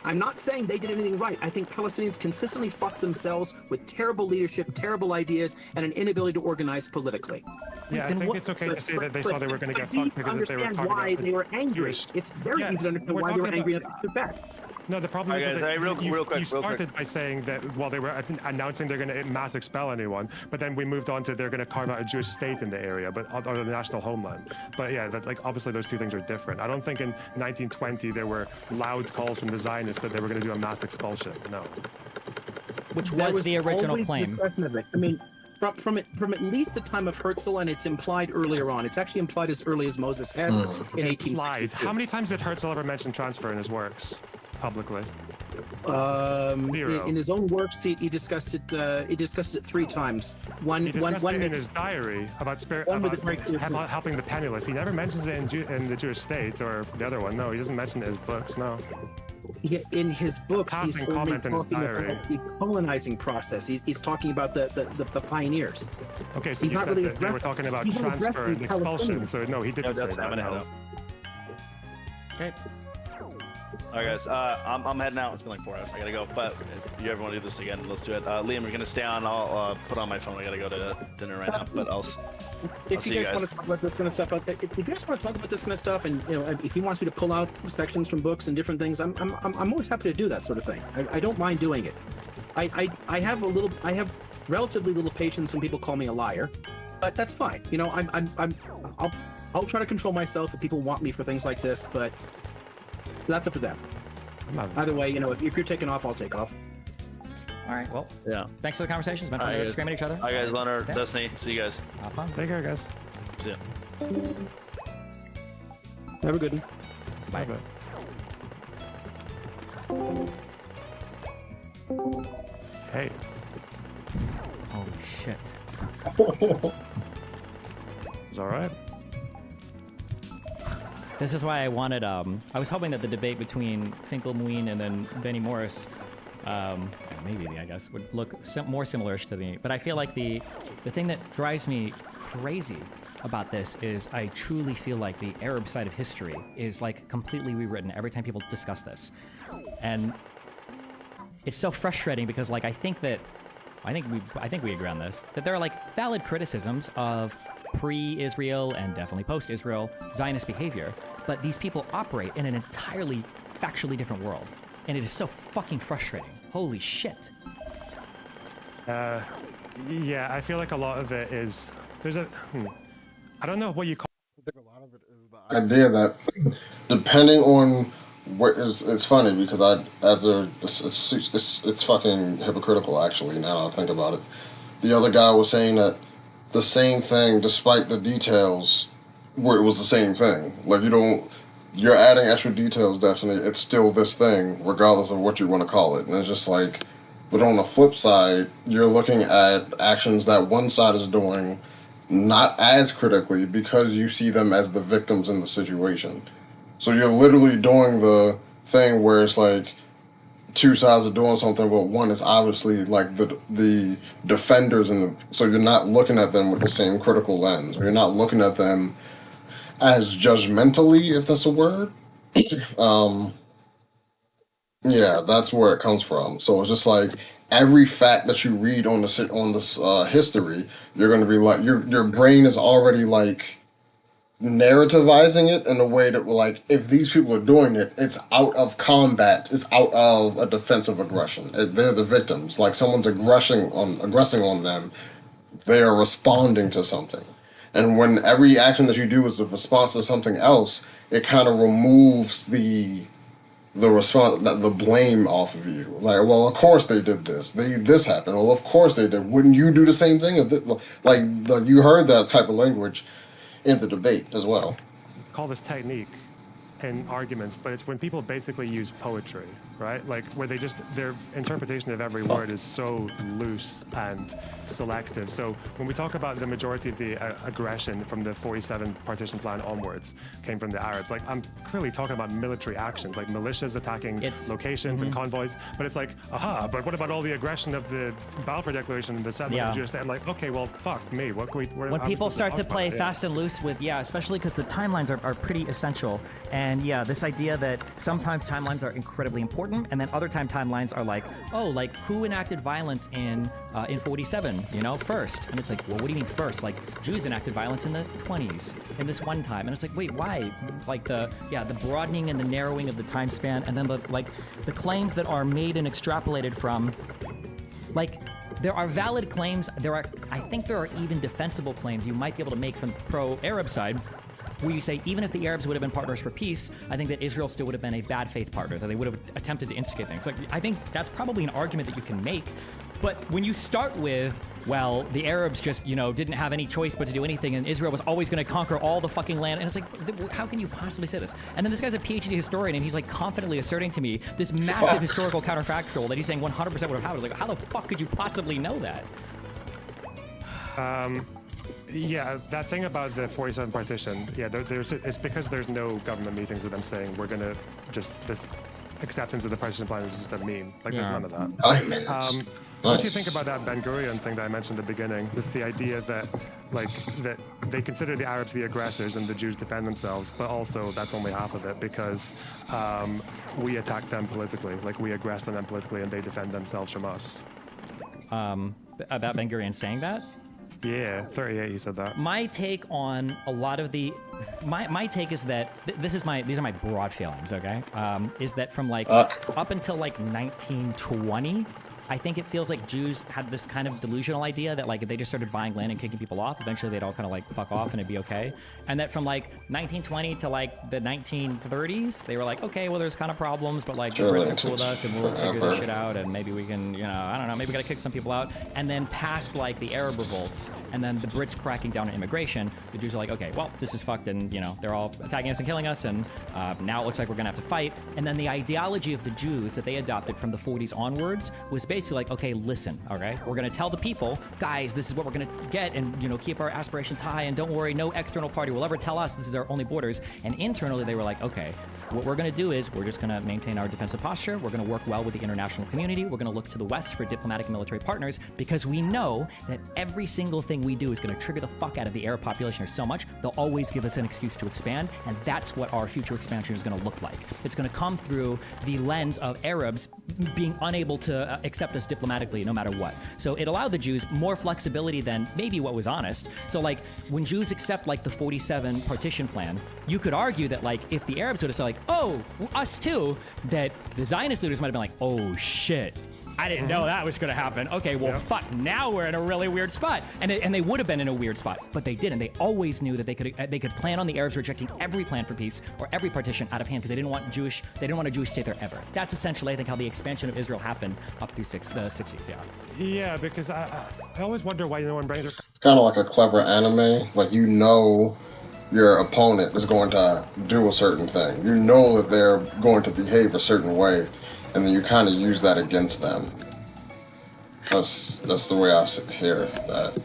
I'm not saying they did anything right. I think Palestinians consistently fucked themselves with terrible leadership, terrible ideas, and an inability to organize politically. Yeah, I think it's okay to say that they saw they were going to get fucked because they were talking why about they were angry. Jewish. It's very easy to understand why they were angry at the fact. No, the problem is Guys, that real quick, you started by saying that while they were announcing they're going to mass expel anyone, but then we moved on to they're going to carve out a Jewish state in the area, or the national homeland. But yeah, obviously those two things are different. I don't think in 1920 there were loud calls from the Zionists that they were going to do a mass expulsion. No. Which was the original claim. Discussion of it. I mean, from at least the time of Herzl, and it's implied earlier on. It's actually implied as early as Moses Hess in 1862. How many times did Herzl ever mention transfer in his works? Publicly. In his own works, he discussed it. He discussed it 3 times. One in his diary about helping the penniless. He never mentions it in the Jewish state or the other one. No, he doesn't mention it in his books. No. In his books, he's only talking about the colonizing process. He's talking about the pioneers. Okay, so you said that they were talking about transfer and expulsion. So no, he didn't say that. No. Okay. All right, guys. I'm heading out. It's been like 4 hours. I gotta go. But if you ever want to do this again, let's do it. Liam, you're gonna stay on. I'll put on my phone. I gotta go to dinner right now. But if you guys want to talk about this kind of stuff, if you guys want to talk about this kind of stuff, and if he wants me to pull out sections from books and different things, I'm always happy to do that sort of thing. I don't mind doing it. I have relatively little patience when people call me a liar, but that's fine. I'll try to control myself if people want me for things like this, but that's up to them. Either way, if you're taking off, I'll take off. All right, well, yeah. Thanks for the conversation. It's been fun to scream at each other. All right, guys. Leonard, Destiny. See you guys. Have fun. Take care, guys. See ya. Have a good one. Bye. Hey. Holy shit. It's all right. This is why I wanted, I was hoping that the debate between Finkelmuin and then Benny Morris, I guess, would look more similar to me. But I feel like the thing that drives me crazy about this is I truly feel like the Arab side of history is like completely rewritten every time people discuss this. And it's so frustrating because I think we agree on this, that there are valid criticisms of pre-Israel and definitely post-Israel Zionist behavior, but these people operate in an entirely factually different world, and it is so fucking frustrating. Holy shit. Yeah, I feel like a lot of it is I don't know what you call. I think a lot of it is the idea that depending on what it's funny because it's fucking hypocritical actually. Now that I think about it, the other guy was saying that the same thing, despite the details, where it was the same thing. You're adding extra details, definitely. It's still this thing, regardless of what you want to call it. And it's just but on the flip side, you're looking at actions that one side is doing not as critically because you see them as the victims in the situation. So you're literally doing the thing where it's two sides are doing something, but one is obviously the defenders, so you're not looking at them with the same critical lens. You're not looking at them as judgmentally, if that's a word. Yeah, that's where it comes from. So it's just every fact that you read on this history, you're going to be your brain is already narrativizing it in a way that if these people are doing it, it's out of combat, it's out of a defensive aggression. They're the victims. Someone's aggressing on them, they are responding to something. And when every action that you do is a response to something else, it kind of removes the response, the blame off of you. Well, of course they did this. This happened. Well, of course they did. Wouldn't you do the same thing? You heard that type of language in the debate as well. Call this technique in arguments, but it's when people basically use poetry. right? Like where their interpretation of every word is so loose and selective. So when we talk about the majority of the aggression from the 47 partition plan onwards came from the Arabs, like I'm clearly talking about military actions, like militias attacking locations and convoys, but it's like, but what about all the aggression of the Balfour Declaration and the settlement of the Jewish state? I'm like, okay, well, fuck me. What can we? When people start to play fast and loose with, especially because the timelines are pretty essential, and this idea that sometimes timelines are incredibly important, and then other timelines are like, who enacted violence in 47, first, and it's like, well, what do you mean first? Like Jews enacted violence in the 20s in this one time, and it's like, wait, why? Like the broadening and the narrowing of the time span, and then the claims that are made and extrapolated from, like. There are valid claims. I think there are even defensible claims you might be able to make from the pro-Arab side, where you say even if the Arabs would have been partners for peace, I think that Israel still would have been a bad faith partner, that they would have attempted to instigate things. Like, I think that's probably an argument that you can make. But when you start with, well, the Arabs just, didn't have any choice but to do anything, and Israel was always going to conquer all the fucking land, and it's like, how can you possibly say this? And then this guy's a PhD historian, and he's like confidently asserting to me this massive historical counterfactual that he's saying 100% would have happened. Like, how the fuck could you possibly know that? Yeah, that thing about the 47 partition, it's because there's no government meetings of them saying we're going to this acceptance of the partition plan is just a meme. Like, there's none of that. What do you think about that Ben Gurion thing that I mentioned at the beginning, with the idea that, that they consider the Arabs the aggressors and the Jews defend themselves, but also that's only half of it because we attack them politically, like we aggress on them politically and they defend themselves from us. About Ben Gurion saying that? Yeah, 38 he said that. My take on a lot of the... My take is that... these are my broad feelings, okay? Is that from up until 1920... I think it feels like Jews had this kind of delusional idea that if they just started buying land and kicking people off, eventually they'd all kind of fuck off and it'd be okay. And that from 1920 to the 1930s, they were like, okay, well there's kind of problems, but the Brits are cool with us and we'll figure this shit out and maybe we can, I don't know, maybe we gotta kick some people out. And then past the Arab revolts and then the Brits cracking down on immigration, the Jews are like, okay, well this is fucked and they're all attacking us and killing us and now it looks like we're gonna have to fight. And then the ideology of the Jews that they adopted from the 40s onwards was basically like, okay, listen, all right? We're going to tell the people, guys, this is what we're going to get and, keep our aspirations high and don't worry, no external party will ever tell us this is our only borders. And internally, they were like, okay, what we're going to do is we're just going to maintain our defensive posture. We're going to work well with the international community. We're going to look to the West for diplomatic and military partners because we know that every single thing we do is going to trigger the fuck out of the Arab population so much, they'll always give us an excuse to expand. And that's what our future expansion is going to look like. It's going to come through the lens of Arabs being unable to accept us diplomatically no matter what. So it allowed the Jews more flexibility than maybe what was honest. So when Jews accept the 47 partition plan, you could argue that if the Arabs would have said oh, us too, that the Zionist leaders might have been like, oh shit, I didn't know that was going to happen. Okay, well, fuck, now we're in a really weird spot. And they would have been in a weird spot, but they didn't. They always knew that they could plan on the Arabs rejecting every plan for peace or every partition out of hand because they didn't want a Jewish state there ever. That's essentially, I think, how the expansion of Israel happened up through the 60s, Yeah, because I always wonder why no one brings it. It's kind of like a clever anime. Your opponent is going to do a certain thing. You know that they're going to behave a certain way, and then you kind of use that against them. That's the way I hear that.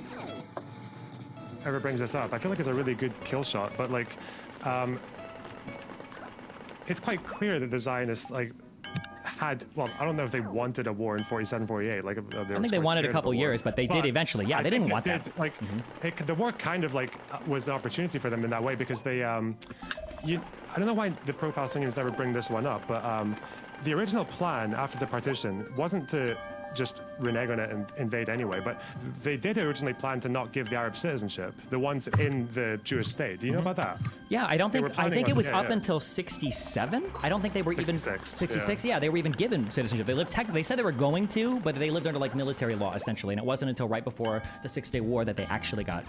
Ever brings this up. I feel like it's a really good kill shot, but it's quite clear that the Zionists had, well, I don't know if they wanted a war in 47, 48. I think they wanted a couple years, but they did eventually. Yeah, they didn't want that. The war kind of was an opportunity for them in that way because they, I don't know why the pro-Palestinians never bring this one up, but the original plan after the partition wasn't to just renege on it and invade anyway, but they did originally plan to not give the Arab citizenship, the ones in the Jewish state. Do you know about that? Yeah, I think it was up until 67. I don't think they were 66. Yeah, they were even given citizenship. They said they were going to, but they lived under military law essentially, and it wasn't until right before the 6-Day War that they actually got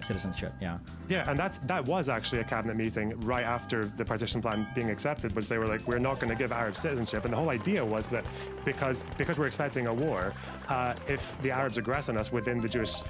citizenship. Yeah. Yeah, and that was actually a cabinet meeting right after the partition plan being accepted. Was they were like, we're not going to give Arab citizenship, and the whole idea was that because we're expecting a war before, if the Arabs aggress on us within the Jewish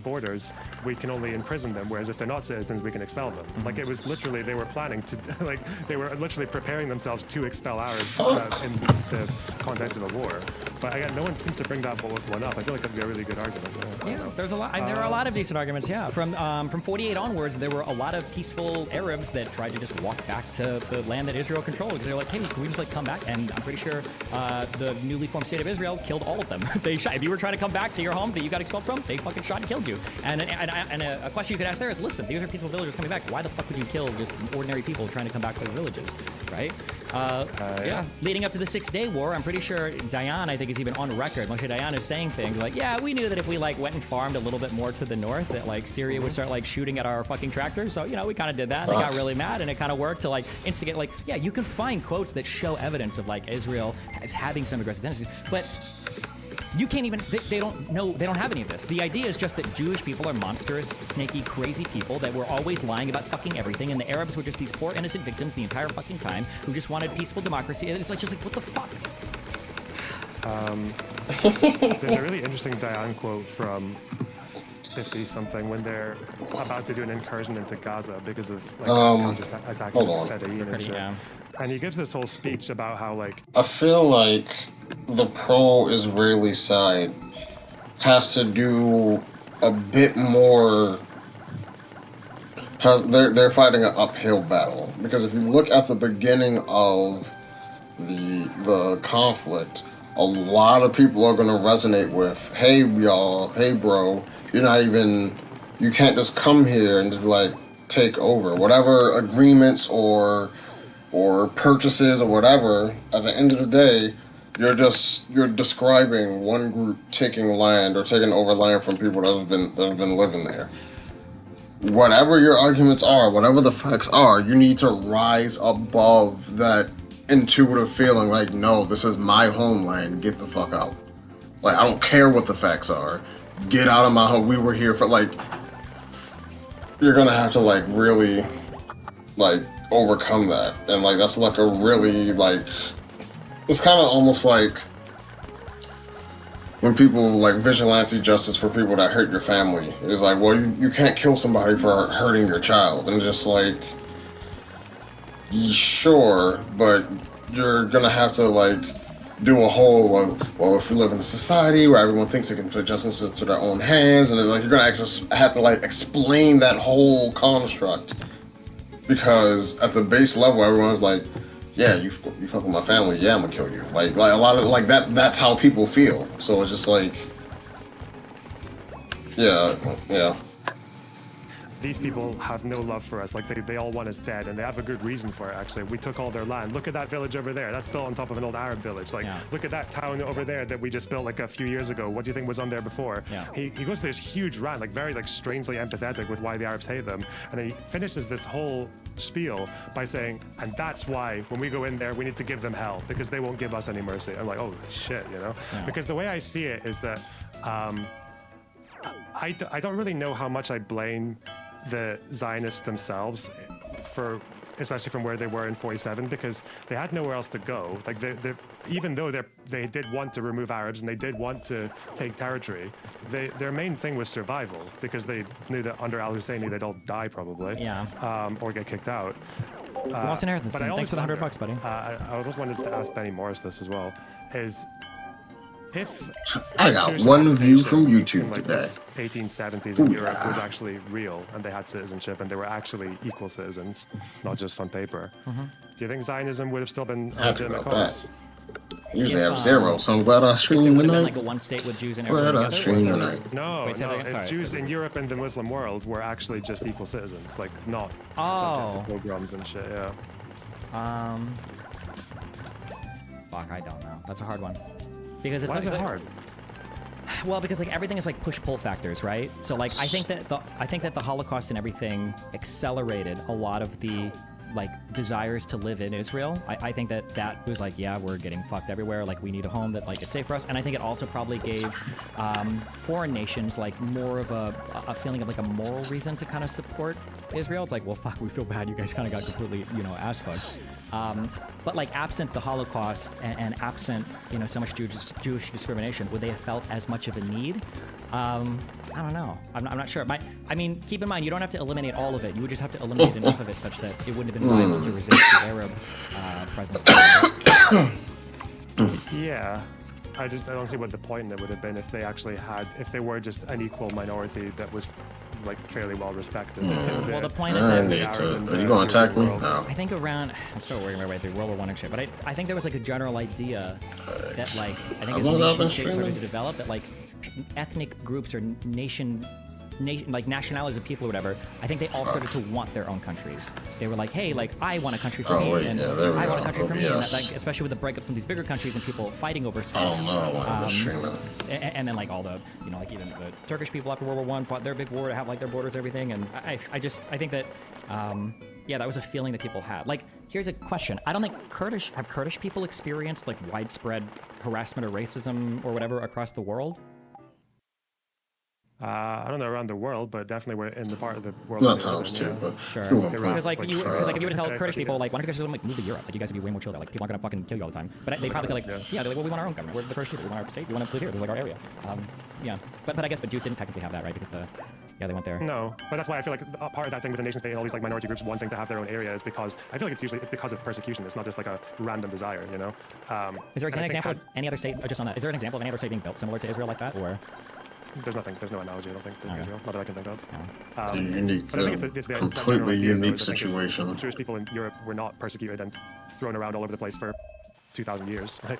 borders, we can only imprison them, whereas if they're not citizens, we can expel them. Like, it was literally, they were planning to, like, they were literally preparing themselves to expel Arabs in the context of a war. But again, no one seems to bring that one up. I feel like that'd be a really good argument. Yeah, there's a lot. There are a lot of decent arguments. Yeah, from 48 onwards, there were a lot of peaceful Arabs that tried to just walk back to the land that Israel controlled because they're like, hey, can we just like come back? And I'm pretty sure the newly formed state of Israel killed all of them. They shot. If you were trying to come back to your home that you got expelled from, they fucking shot and killed you. And a question you could ask there is, listen, these are peaceful villagers coming back. Why the fuck would you kill just ordinary people trying to come back to their villages, right? Yeah. Leading up to the 6-Day War, I'm pretty sure Dayan, I think, is even on record. Moshe Dayan is saying things like, yeah, we knew that if we like went and farmed a little bit more to the north, that like Syria would start like shooting at our fucking tractors. So, you know, we kind of did that. They got really mad, and it kind of worked to like instigate, like, yeah, you can find quotes that show evidence of like Israel as having some aggressive tendencies, but you can't even, they don't know, they don't have any of this. The idea is just that Jewish people are monstrous, snaky, crazy people that were always lying about fucking everything, and the Arabs were just these poor innocent victims the entire fucking time who just wanted peaceful democracy. And it's like, just like, what the fuck? There's a really interesting Dayan quote from 50-something when they're about to do an incursion into Gaza because of like attacking Fedayeen and shit. Yeah. And he gives this whole speech about how like I feel like the pro-Israeli side has to do a bit more. They're fighting an uphill battle because if you look at the beginning of the conflict, a lot of people are going to resonate with, hey y'all, hey bro, you can't just come here and just like take over whatever agreements or purchases or whatever. At the end of the day, you're describing one group taking land or taking over land from people that have been living there. Whatever your arguments are, whatever the facts are, you need to rise above that intuitive feeling like, no, this is my homeland, get the fuck out. Like, I don't care what the facts are. Get out of my home. We were here for, like, you're gonna have to, like, really, like, overcome that. And, like, that's, like, a really, like, it's kind of almost like when people, like, vigilante justice for people that hurt your family. It's like, well, you can't kill somebody for hurting your child. And just, like, sure, but you're gonna have to, like, do a whole, well, if we live in a society where everyone thinks they can put justice into their own hands, and like, you're gonna have to, like, explain that whole construct. Because at the base level, everyone's like, yeah, you fuck with my family, yeah, I'm gonna kill you. Like a lot of, like, that's how people feel. So it's just like, yeah. these people have no love for us. Like, they all want us dead, and they have a good reason for it, actually. We took all their land. Look at that village over there. That's built on top of an old Arab village. Like, look at that town over there that we just built, like, a few years ago. What do you think was on there before? He goes to this huge rant, like, very, like, strangely empathetic with why the Arabs hate them. And then he finishes this whole spiel by saying, and that's why when we go in there, we need to give them hell, because they won't give us any mercy. I'm like, oh, shit, you know? Because the way I see it is that I don't really know how much I blame the Zionists themselves for, especially from where they were in 47, because they had nowhere else to go. Like, even though they did want to remove Arabs and they did want to take territory, their main thing was survival, because they knew that under al-Husseini they'd all die probably, or get kicked out. Lost inheritance. Thanks for the $100, buddy. I always wanted to ask Benny Morris this as well. If I got one view from YouTube in, like, today. 1870s in Europe was actually real, and they had citizenship, and they were actually equal citizens, not just on paper. Do you think Zionism would have still been a legitimate cause? Usually have zero, so I'm glad I streamed tonight. Like a one state with Jews and everything Glad I streamed tonight. No, if Jews in Europe and the Muslim world were actually just equal citizens, like, not subject to pogroms and shit, Fuck, I don't know. That's a hard one. Because it's Why is it hard? Well, because, like, everything is like push-pull factors, right? So, like, I think that the Holocaust and everything accelerated a lot of the, like, desires to live in Israel. I think that was like, yeah, we're getting fucked everywhere. Like, we need a home that, like, is safe for us. And I think it also probably gave foreign nations, like, more of a feeling of, like, a moral reason to kind of support Israel. It's like, well, fuck, we feel bad. You guys kind of got completely, ass fucked. But like absent the Holocaust and absent so much Jewish discrimination, would they have felt as much of a need? I don't know. I'm not sure. I mean, keep in mind, you don't have to eliminate all of it. You would just have to eliminate enough of it such that it wouldn't have been viable to resist the Arab presence. Yeah. I don't see what the point in it would have been if they were just an equal minority that was like fairly well respected. Well, the point is that are you going to attack me? No. I think around, I'm still working my way through World War I and shit, but I think there was like a general idea that like, I think as nation states started to develop, that like ethnic groups or like nationalities of people or whatever, I think they all started to want their own countries. They were like, hey, like I want a country for me, and I want a country for me, and that, like, especially with the breakups of some of these bigger countries and people fighting over stuff. And then like all the, like even the Turkish people after World War I fought their big war to have like their borders and everything, and I think that, that was a feeling that people had. Like, here's a question. I don't think Kurdish people experienced like widespread harassment or racism or whatever across the world? I don't know around the world, but definitely we're in the part of the world. Not times too, but sure. Because like if you were to tell Kurdish people like, why don't you guys just like move to Europe? Like you guys would be way more chill there. Like people aren't gonna fucking kill you all the time. But they probably say like, they're like, well, we want our own government. We're the Kurdish people. We want our state. We want to live here. This is like our area. But I guess Jews didn't technically have that, right? Because they went there. No, but that's why I feel like a part of that thing with the nation state and all these like minority groups wanting to have their own area is because I feel like it's because of persecution. It's not just like a random desire, Is there an example of any other state, just on that? Is there an example of any other state being built similar to Israel like that, or? There's no analogy, I don't think, to Israel, not that I can think of. But I think it's a completely unique situation. Jewish people in Europe were not persecuted and thrown around all over the place for 2,000 years, right?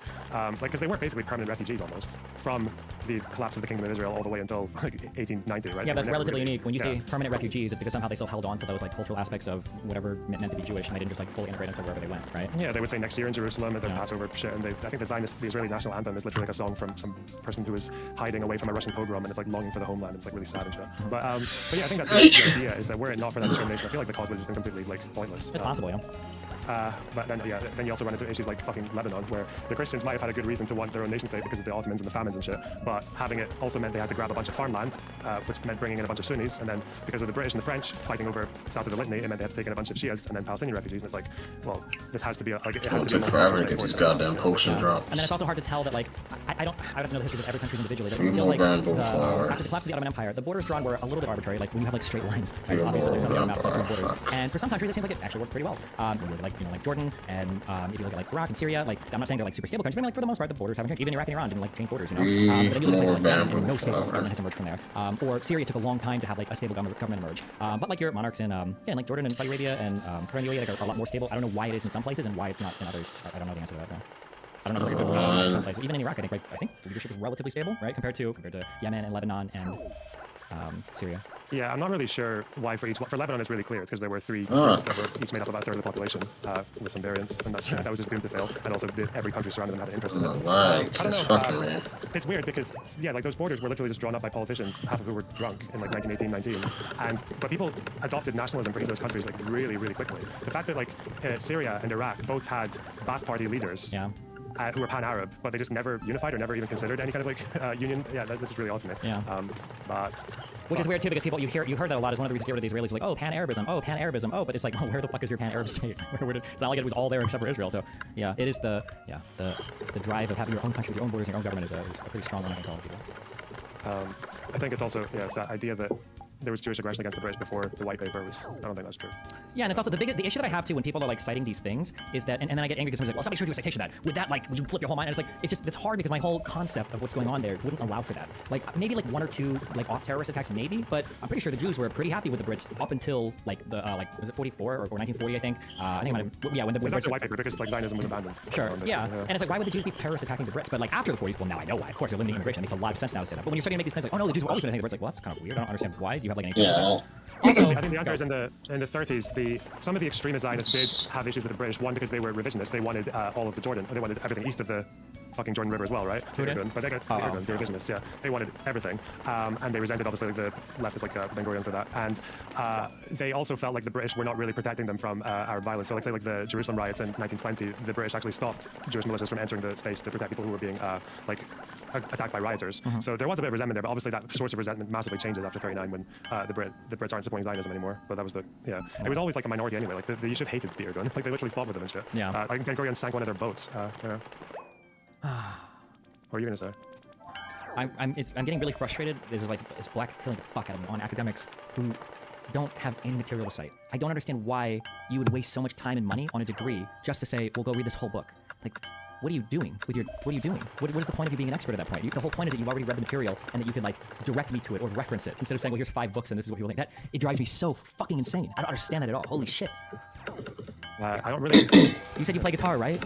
Because they were basically permanent refugees almost from the collapse of the Kingdom of Israel all the way until like 1890, right? Yeah, that's relatively unique. When you say permanent refugees, it's because somehow they still held on to those like cultural aspects of whatever meant to be Jewish, and they didn't just like fully integrate into wherever they went, right? Yeah, they would say next year in Jerusalem at the Passover shit, and I think the Israeli national anthem is literally like a song from some person who is hiding away from a Russian pogrom, and it's like longing for the homeland. It's like really sad and shit. But yeah, I think that's the idea is that were it not for that discrimination, I feel like the cause would have just been completely like pointless. It's possible, yeah. But then you also run into issues like fucking Lebanon, where the Christians might have had a good reason to want their own nation state because of the Ottomans and the famines and shit, but having it also meant they had to grab a bunch of farmland, which meant bringing in a bunch of Sunnis, and then because of the British and the French fighting over south of the Litany, it meant they had to take in a bunch of Shias and then Palestinian refugees, and it's like, well, this has to be it has to be forever to get these goddamn potion drops. And then it's also hard to tell that like, I would have to know the histories of every country individually, but it feels like after the collapse of the Ottoman Empire, the borders drawn were a little bit arbitrary, like when you have like straight lines, right? So obviously there's something about the borders. And for some countries it seems like it actually worked pretty well. Like Jordan, and if you look at like Iraq and Syria, like I'm not saying they're like super stable countries, but like for the most part the borders haven't changed. Even Iraq and Iran didn't like change borders, but then you look at places like Yemen, and no stable government has emerged from there. Or Syria took a long time to have like a stable government emerge. But like your monarchs in like Jordan and Saudi Arabia and Arabia like, are a lot more stable. I don't know why it is in some places and why it's not in others. I don't know the answer to that. I don't know if there's like a good reason in some places. Even in Iraq, I think the leadership is relatively stable, right, compared to Yemen and Lebanon and Syria. Yeah, I'm not really sure why for Lebanon it's really clear. It's because there were three groups that were each made up about a third of the population with some variants, and that was just doomed to fail. And also every country surrounding them had an interest in it. I don't know. It's weird because like those borders were literally just drawn up by politicians, half of who were drunk in like 1918, 19, but people adopted nationalism for each of those countries like really, really quickly. The fact that like Syria and Iraq both had Ba'ath Party leaders. Yeah. Who were pan-Arab, but they just never unified or never even considered any kind of like union. Yeah, this is really odd to me. Yeah. Which is weird too, because people you heard that a lot as one of the reasons to get rid of the Israelis, like, oh, pan-Arabism, but it's like, oh, where the fuck is your pan-Arab state? It's not like it was all there except for Israel. So yeah, it is the drive of having your own country, your own borders, and your own government is a pretty strong one, I think, for all people. I think it's also that idea that there was Jewish aggression against the British before the white paper was. I don't think that's true. Yeah, and it's also the issue that I have too when people are like citing these things is that, and then I get angry because somebody's like, well, somebody should do a citation of that. Would that would you flip your whole mind? And it's like, it's hard because my whole concept of what's going on there wouldn't allow for that. Like maybe like one or two like off terrorist attacks, maybe, but I'm pretty sure the Jews were pretty happy with the Brits up until like the was it 44 or 1940, I think. I think when the Brits. White paper because like Zionism was abandoned. Sure. Yeah. And it's like, why would the Jews be terrorists attacking the Brits? But like after the 40s, well, now I know why. Of course, they're limiting immigration. It makes a lot of sense now to say that. But when you're starting to make these claims like, oh no, the Jews were always going to hate the Brits, like, well, that's kind of weird. I don't understand why. Do you have like any answer? Also, I think the answer is in the 30s. Some of the extremist Zionists did have issues with the British. One, because they were revisionists. They wanted all of the Jordan. They wanted everything east of the fucking Jordan River as well, right? But they got the revisionists. Yeah, they wanted everything, and they resented obviously the leftists like Ben Gurion for that. And they also felt like the British were not really protecting them from Arab violence. So, like say, like the Jerusalem riots in 1920, the British actually stopped Jewish militias from entering the space to protect people who were being attacked by rioters. So there was a bit of resentment there, but obviously that source of resentment massively changes after 39 when the Brits aren't supporting Zionism anymore. But that was it was always like a minority anyway. Like the Yishuv hated the Irgun. Like they literally fought with them and shit. Yeah. Like Ben Gurion sank one of their boats. What are you gonna say? I'm getting really frustrated. There's like this black killing the fuck out of me on academics who don't have any material to cite. I don't understand why you would waste so much time and money on a degree just to say, well, go read this whole book. Like, what are you doing with your? What are you doing? What is the point of you being an expert at that point? The whole point is that you've already read the material and that you could like direct me to it or reference it instead of saying, well, here's 5 books and this is what people think. That it drives me so fucking insane. I don't understand that at all. Holy shit. I don't really. You said you play guitar, right?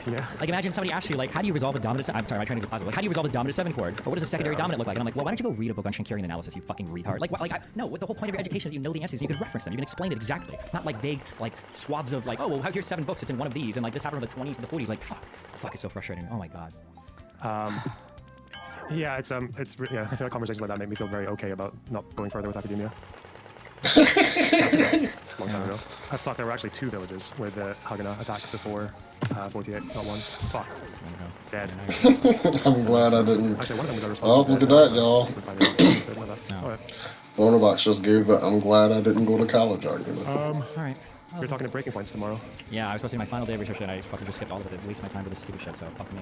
Yeah. Like imagine somebody asks you like, how do you resolve a dominant? I'm sorry, my training is classical. Like, how do you resolve a dominant 7 chord? Or what does a secondary dominant look like? And I'm like, well, why don't you go read a book on Schenkerian analysis, you fucking retard? Like, no. What the whole point of your education is that you know the answers. You can reference them. You can explain it exactly. Not like vague like swaths of like, oh, well, here's 7 books. It's in one of these, and like this happened from the 20s to the 40s. Like, fuck, it's so frustrating. Oh my god. Yeah, I feel like conversations like that make me feel very okay about not going further with academia. Long time ago. I thought there were actually 2 villages where the Haganah attacked before 48, not 1. Fuck. Dead. I'm glad I didn't. Actually, one of them was a Oh, responsible. look at that, y'all. Alright. Bonobox just gave the I'm glad I didn't go to college argument. All right. We're talking to breaking points tomorrow. Yeah, I was supposed to do my final day of research and I fucking just skipped all of it. Waste my time for this stupid shit. So fuck me.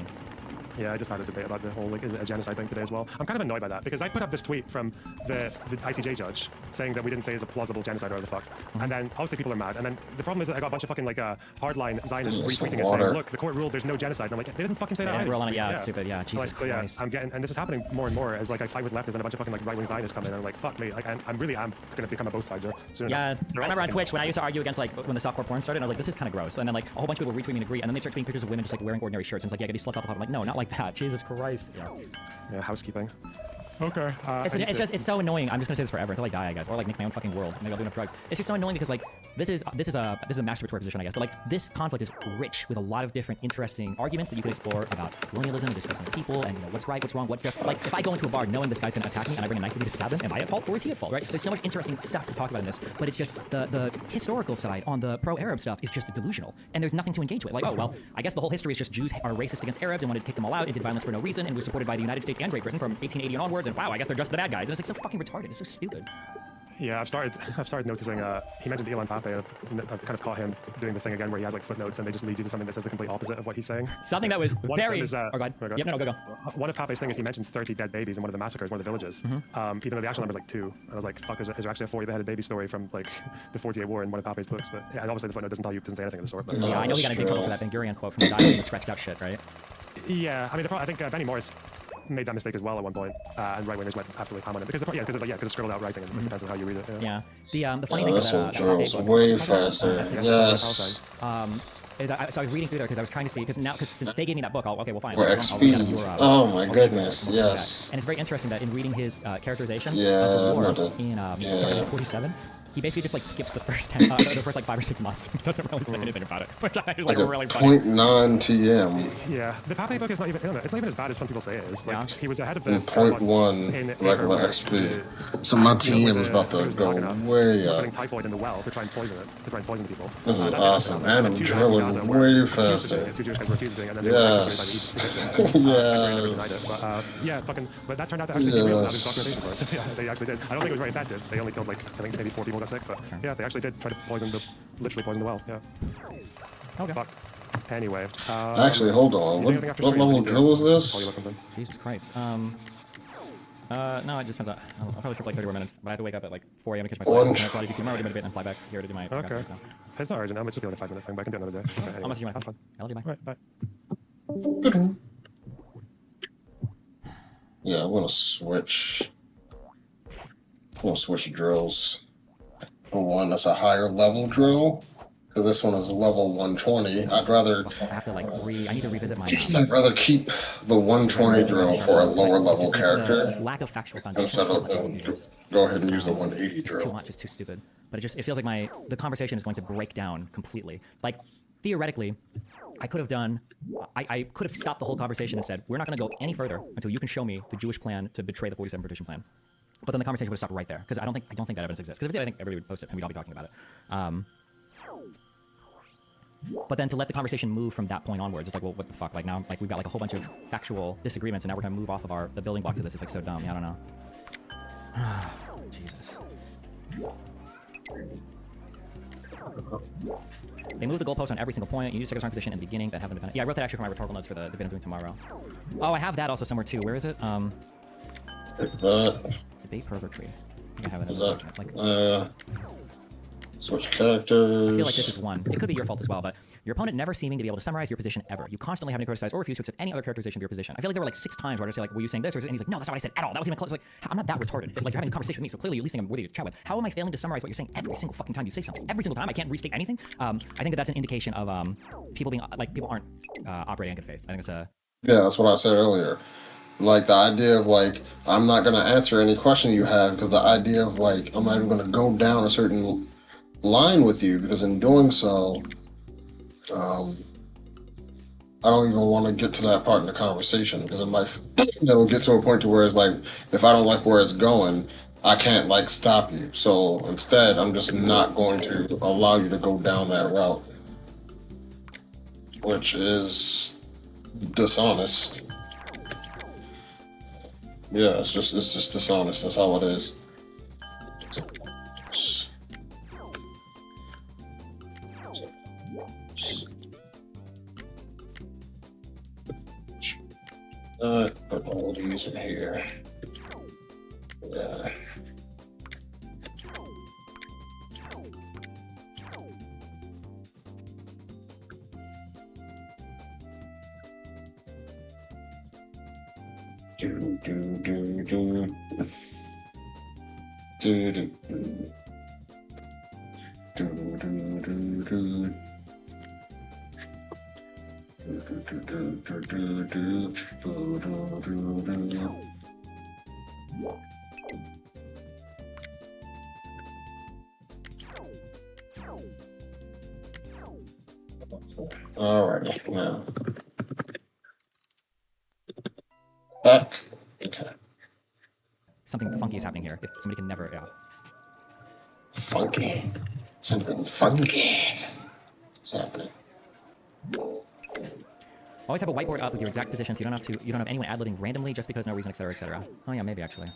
Yeah, I just had a debate about the whole, like, is it a genocide thing today as well. I'm kind of annoyed by that, because I put up this tweet from the ICJ judge saying that we didn't say it's a plausible genocide or whatever the fuck. And then, obviously, people are mad. And then the problem is that I got a bunch of fucking, like, hardline Zionists retweeting it saying, look, the court ruled there's no genocide. And I'm like, they didn't fucking say that either. Yeah, it's stupid. Yeah, Jesus Christ. I'm getting, and this is happening more and more as, like, I fight with leftists and a bunch of fucking, like, right-wing Zionists come in and I'm like, fuck me. Like, I'm really going to become a both sides soon Yeah, enough. I remember on Twitch when I used to argue against, like, when the softcore porn started, and I was like, this is kind of gross. And then, like, a whole bunch of people retweet me and agree, and then they start tweeting pictures of women just, like, wearing ordinary shirts. And it's like, yeah, get these sluts off the top. I'm like, no, not like that. Jesus Christ. Yeah, housekeeping. Okay. It's so annoying. I'm just gonna say this forever until I die, I guess, or like make my own fucking world. Maybe I'll do enough drugs. It's just so annoying because like this is a masturbatory position, I guess. But like this conflict is rich with a lot of different interesting arguments that you could explore about colonialism, displacement of people, and what's right, what's wrong, what's just like if I go into a bar knowing this guy's gonna attack me and I bring a knife with me to stab him, am I at fault or is he at fault? Right? There's so much interesting stuff to talk about in this, but it's just the historical side on the pro-Arab stuff is just delusional, and there's nothing to engage with. Like, oh well, I guess the whole history is just Jews are racist against Arabs and wanted to kick them all out and did violence for no reason and was supported by the United States and Great Britain from 1880 and onwards, and wow, I guess they're just the bad guys. And it's like so fucking retarded. It's so stupid. Yeah, I've started noticing. He mentioned Elon Pape. I've kind of caught him doing the thing again where he has like footnotes and they just lead you to something that says the complete opposite of what he's saying. Something that was very. Is, oh, go ahead. Yep, no, go. One of Pape's things is he mentions 30 dead babies in one of the massacres, one of the villages. Even though the actual number is like 2. I was like, fuck, is there actually a 40 beheaded baby story from like the 48 War in one of Pape's books? But yeah, and obviously the footnote doesn't say anything of the sort. But, yeah, I know he got in big trouble for that Ben Gurion quote from the diary and the stretched out shit, right? Yeah, I mean, I think Benny Morris made that mistake as well at one point, and right-wingers went absolutely ham on it because of scribbled out writing, and it depends on how you read it. Yeah. The funny thing is that drills way faster. Yes. So I was reading through there because I was trying to see because since they gave me that book, okay, well fine. For XP. Oh my goodness, yes. And it's very interesting that in reading his characterization of Yeah, the war no, in yeah. 1747, he basically just like skips the first 10, the first like 5 or 6 months. He doesn't really say anything about it, which I was like really funny. 0.9 TM. Yeah, the Pape book is not even as bad as some people say it is. Like, he was ahead of the And 0.1 regular XP. So my TM is about to go way up. Putting typhoid in the well to try and poison it, to try and poison people. This is awesome, and I'm drilling way faster. 2 Jewish guys were accused of doing it, and then Yes. Yes. Yeah, but that turned out to actually be real. That was documentation for it. So yeah, they actually did. I don't think it was very effective. They only killed like I think maybe 4 people got sick, but yeah, they actually did try to literally poison the well. Yeah. Okay. Fuck. Anyway. Actually, hold on. What level drill is this? Jesus Christ. No, it just depends on. I'll probably trip like 30 more minutes, but I have to wake up at like 4 a.m. to catch my flight. I'm already tomorrow to debate and then fly back here to do my. Okay. It's not urgent. I'm just doing a 5-minute thing, but I can do another day. Okay, anyway, I'll message you my have fun. I'll do my. Right, bye. Yeah, I'm gonna switch. Drills. For one that's a higher level drill, because this one is level 120. I'd rather. I have to like I need to revisit my. I'd rather keep the 120 drill for a lower level character lack of factual foundation. instead of go ahead and use the 180 It's too drill. much. It's too stupid. But it feels like the conversation is going to break down completely. Like theoretically, I could have stopped the whole conversation and said, we're not going to go any further until you can show me the Jewish plan to betray the 47 partition plan. But then the conversation would stop right there because I don't think that evidence exists. Because if it did, I think everybody would post it and we'd all be talking about it. But then to let the conversation move from that point onwards, it's like, well, what the fuck? Like now, like we've got like a whole bunch of factual disagreements, and now we're gonna move off of the building blocks of this. It's like so dumb. Yeah, I don't know. Jesus. They move the goalpost on every single point. You use second strong position in the beginning that haven't been. Yeah, I wrote that actually for my rhetorical notes for the debate I'm doing tomorrow. Oh, I have that also somewhere too. Where is it? Debate purgatory. I think I have it in this document. Like, switch characters. I feel like this is one. It could be your fault as well, but your opponent never seeming to be able to summarize your position ever. You constantly having to criticize or refuse to accept any other characterization of your position. I feel like there were like 6 times where I just say like, were you saying this? Or is it? And he's like, no, that's not what I said at all. That was even close. Like, I'm not that retarded. Like, you're having a conversation with me, so clearly you're at least saying I'm worthy to chat with. How am I failing to summarize what you're saying every single fucking time you say something? Every single time I can't restate anything. I think that that's an indication of people being like people aren't operating in good faith. I think it's a That's what I said earlier. Like the idea of like I'm not gonna answer any question you have because the idea of like I'm not even gonna go down a certain line with you because in doing so, I don't even want to get to that part in the conversation because it might it'll get to a point to where it's like if I don't like where it's going, I can't like stop you. So instead, I'm just not going to allow you to go down that route, which is dishonest. Yeah, it's just dishonest. That's all it is. Put all these in here. Yeah. Do do do do do do do do do do do. All right, now back. Okay. something funky is happening here. If somebody can never, yeah. Funky. Something funky is happening. Always have a whiteboard up with your exact positions. You don't have anyone ad-libbing randomly just because no reason, etc., etc. Oh yeah, maybe actually.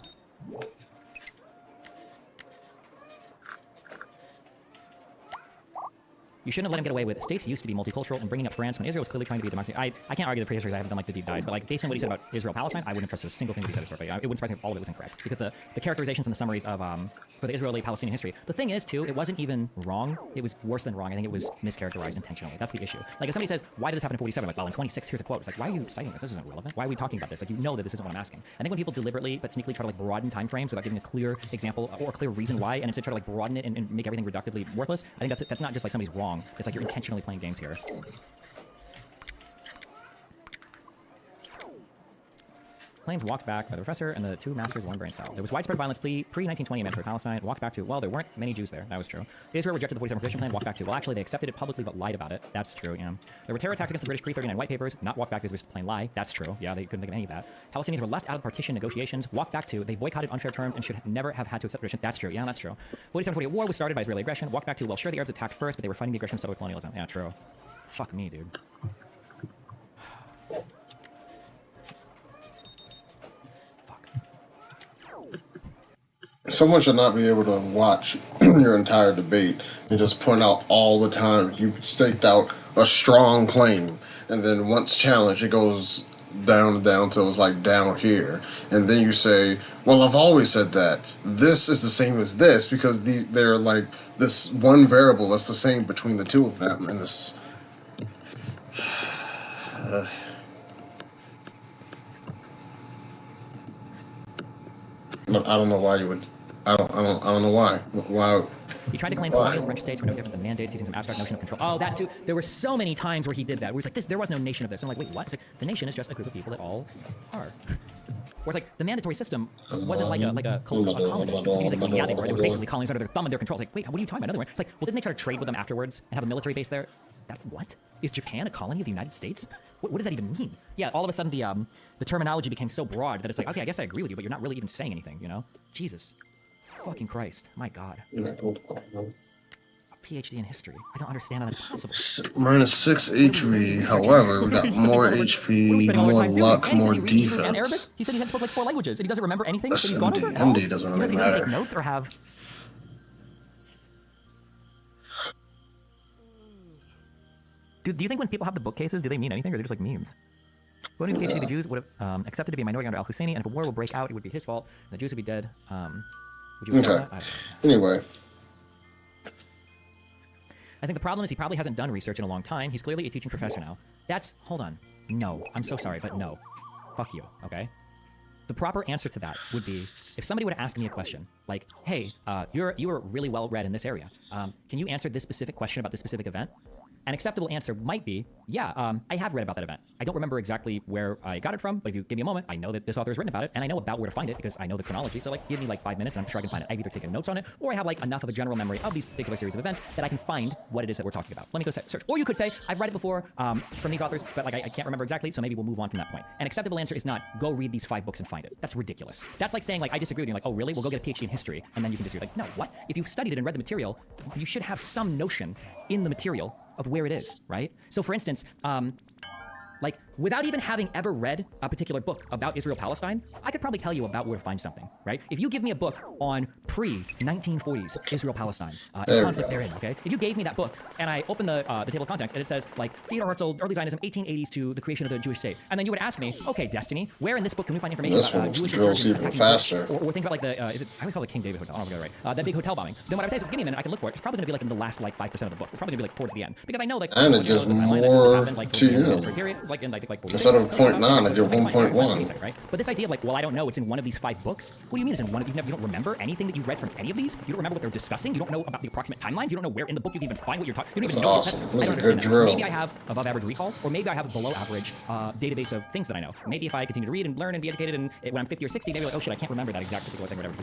You shouldn't have let him get away with states used to be multicultural and bringing up France when Israel was clearly trying to be a democracy. I can't argue the prehistory. I haven't done like the deep dives, but like based on what he said about Israel-Palestine, I wouldn't have trusted a single thing that he said historically. It wouldn't surprise me if all of it was incorrect because the characterizations and the summaries of for the Israeli-Palestinian history. The thing is too, it wasn't even wrong. It was worse than wrong. I think it was mischaracterized intentionally. That's the issue. Like if somebody says, "Why did this happen in 47?" Like, well, in 26, here's a quote. It's like, why are you citing this? This isn't relevant. Why are we talking about this? Like, you know that this isn't what I'm asking. I think when people deliberately but sneakily try to like broaden time frames without giving a clear example or a clear reason why, and instead try to like broaden it and make everything reductively worthless, I think that's not just like somebody's wrong. It's like you're intentionally playing games here. Claims walked back by the professor and the two masters, one brain cell. There was widespread violence pre-1920 in mandatory Palestine. Walked back to, well, there weren't many Jews there. That was true. Israel rejected the 47 partition plan. Walked back to, well, actually, they accepted it publicly but lied about it. That's true, yeah. There were terror attacks against the British pre-39 white papers. Not walked back because it was a plain lie. That's true. Yeah, they couldn't think of any of that. Palestinians were left out of partition negotiations. Walked back to, they boycotted unfair terms and should never have had to accept partition. That's true. Yeah, that's true. 47-48 war was started by Israeli aggression. Walked back to, well, sure, the Arabs attacked first, but they were fighting the aggression of settler colonialism. Yeah, true. Fuck me, dude. Someone should not be able to watch your entire debate and just point out all the times you staked out a strong claim, and then once challenged, it goes down till it's like down here, and then you say, "Well, I've always said that this is the same as this because they're like this one variable that's the same between the two of them," and this. I don't know why you would. I don't know why. Why? He tried to claim colonial French states were no different than mandates, using some abstract notion of control. Oh, that too. There were so many times where he did that. Where he's like, there was no nation of this. I'm like, wait, what? It's like, the nation is just a group of people that all are. Or it's like the mandatory system wasn't like a colony. He's like, well, yeah, they were basically colonies under their thumb and their control. It's like, wait, what are you talking about? Another one. It's like, well, didn't they try to trade with them afterwards and have a military base there? That's what? Is Japan a colony of the United States? What does that even mean? Yeah, all of a sudden the terminology became so broad that it's like, okay, I guess I agree with you, but you're not really even saying anything, you know? Jesus. Fucking Christ. My God. PhD in history. I don't understand how that's possible. Minus 6 HV. However, we got more HP, more luck, more defense. He said he had spoke like 4 languages, and he doesn't remember anything. So he's gone over MD doesn't really matter. Take notes or have. Do you think when people have the bookcases, do they mean anything, or are they just like memes? Voting the PhD, the Jews would have accepted to be a minority under Al-Husseini, and if a war will break out, it would be his fault, and the Jews would be dead. Would you okay. Anyway. I think the problem is he probably hasn't done research in a long time. He's clearly a teaching professor now. Hold on. No, I'm so sorry, but no. Fuck you, okay? The proper answer to that would be, if somebody would ask me a question, like, hey, you were really well read in this area. Can you answer this specific question about this specific event? An acceptable answer might be, yeah, I have read about that event. I don't remember exactly where I got it from, but if you give me a moment, I know that this author has written about it, and I know about where to find it because I know the chronology. So, like, give me like 5 minutes, and I'm sure I can find it. I've either taken notes on it, or I have like enough of a general memory of these particular series of events that I can find what it is that we're talking about. Let me go search. Or you could say, I've read it before from these authors, but like I can't remember exactly, so maybe we'll move on from that point. An acceptable answer is not go read these 5 books and find it. That's ridiculous. That's like saying like I disagree with you. Like, oh really? We'll go get a PhD in history, and then you can disagree. Like, no, what? If you've studied it and read the material, you should have some notion in the material of where it is, right? So for instance, like without even having ever read a particular book about Israel-Palestine, I could probably tell you about where to find something, right? If you give me a book on pre-1940s Israel-Palestine, the conflict therein, okay? If you gave me that book and I open the table of contents and it says like Theodor Herzl, early Zionism, 1880s to the creation of the Jewish state, and then you would ask me, okay, Destiny, where in this book can we find information about Jewish insurgents even faster, or things about like the I always call it King David Hotel, I don't know if I got it right, that big hotel bombing. Then what I would say is, give me a minute, I can look for it. It's probably going to be like in the last like 5% of the book. It's probably going to be like towards the end because I know like and it gives more to you. Period. It's like in like instead of 0.9, I give 1.1. Right? But this idea of like, well, I don't know, it's in one of these 5 books. What do you mean it's in one of? You don't remember anything that you read from any of these? You don't remember what they're discussing? You don't know about the approximate timelines? You don't know where in the book you can even find what you're talking? You don't even know. Awesome. I don't understand that. Maybe I have above average recall, or maybe I have a below average database of things that I know. Maybe if I continue to read and learn and be educated, and when I'm 50 or 60, maybe like, oh shit, I can't remember that exact particular thing, whatever.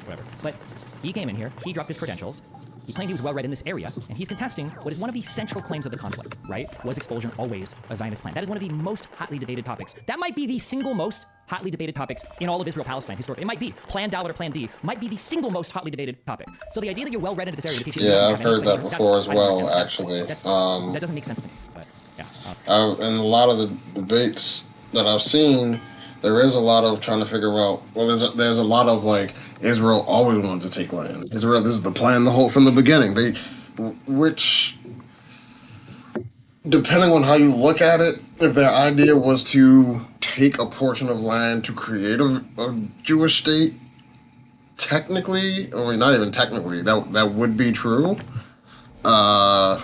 But he came in here, he dropped his credentials. He claimed he was well-read in this area, and he's contesting what is one of the central claims of the conflict, right? Was expulsion always a Zionist plan? That is one of the most hotly debated topics. That might be the single most hotly debated topics in all of Israel-Palestine historically. It might be. Plan Dalet or Plan D might be the single most hotly debated topic. So the idea that you're well-read into this area... Yeah, I've heard that before as well, actually. That doesn't make sense to me, but yeah. In a lot of the debates that I've seen, there is a lot of trying to figure out. Well, there's a lot of like Israel always wanted to take land. Israel, this is the plan, from the beginning. Which, depending on how you look at it, if their idea was to take a portion of land to create a Jewish state, technically, I mean, not even technically, that would be true. But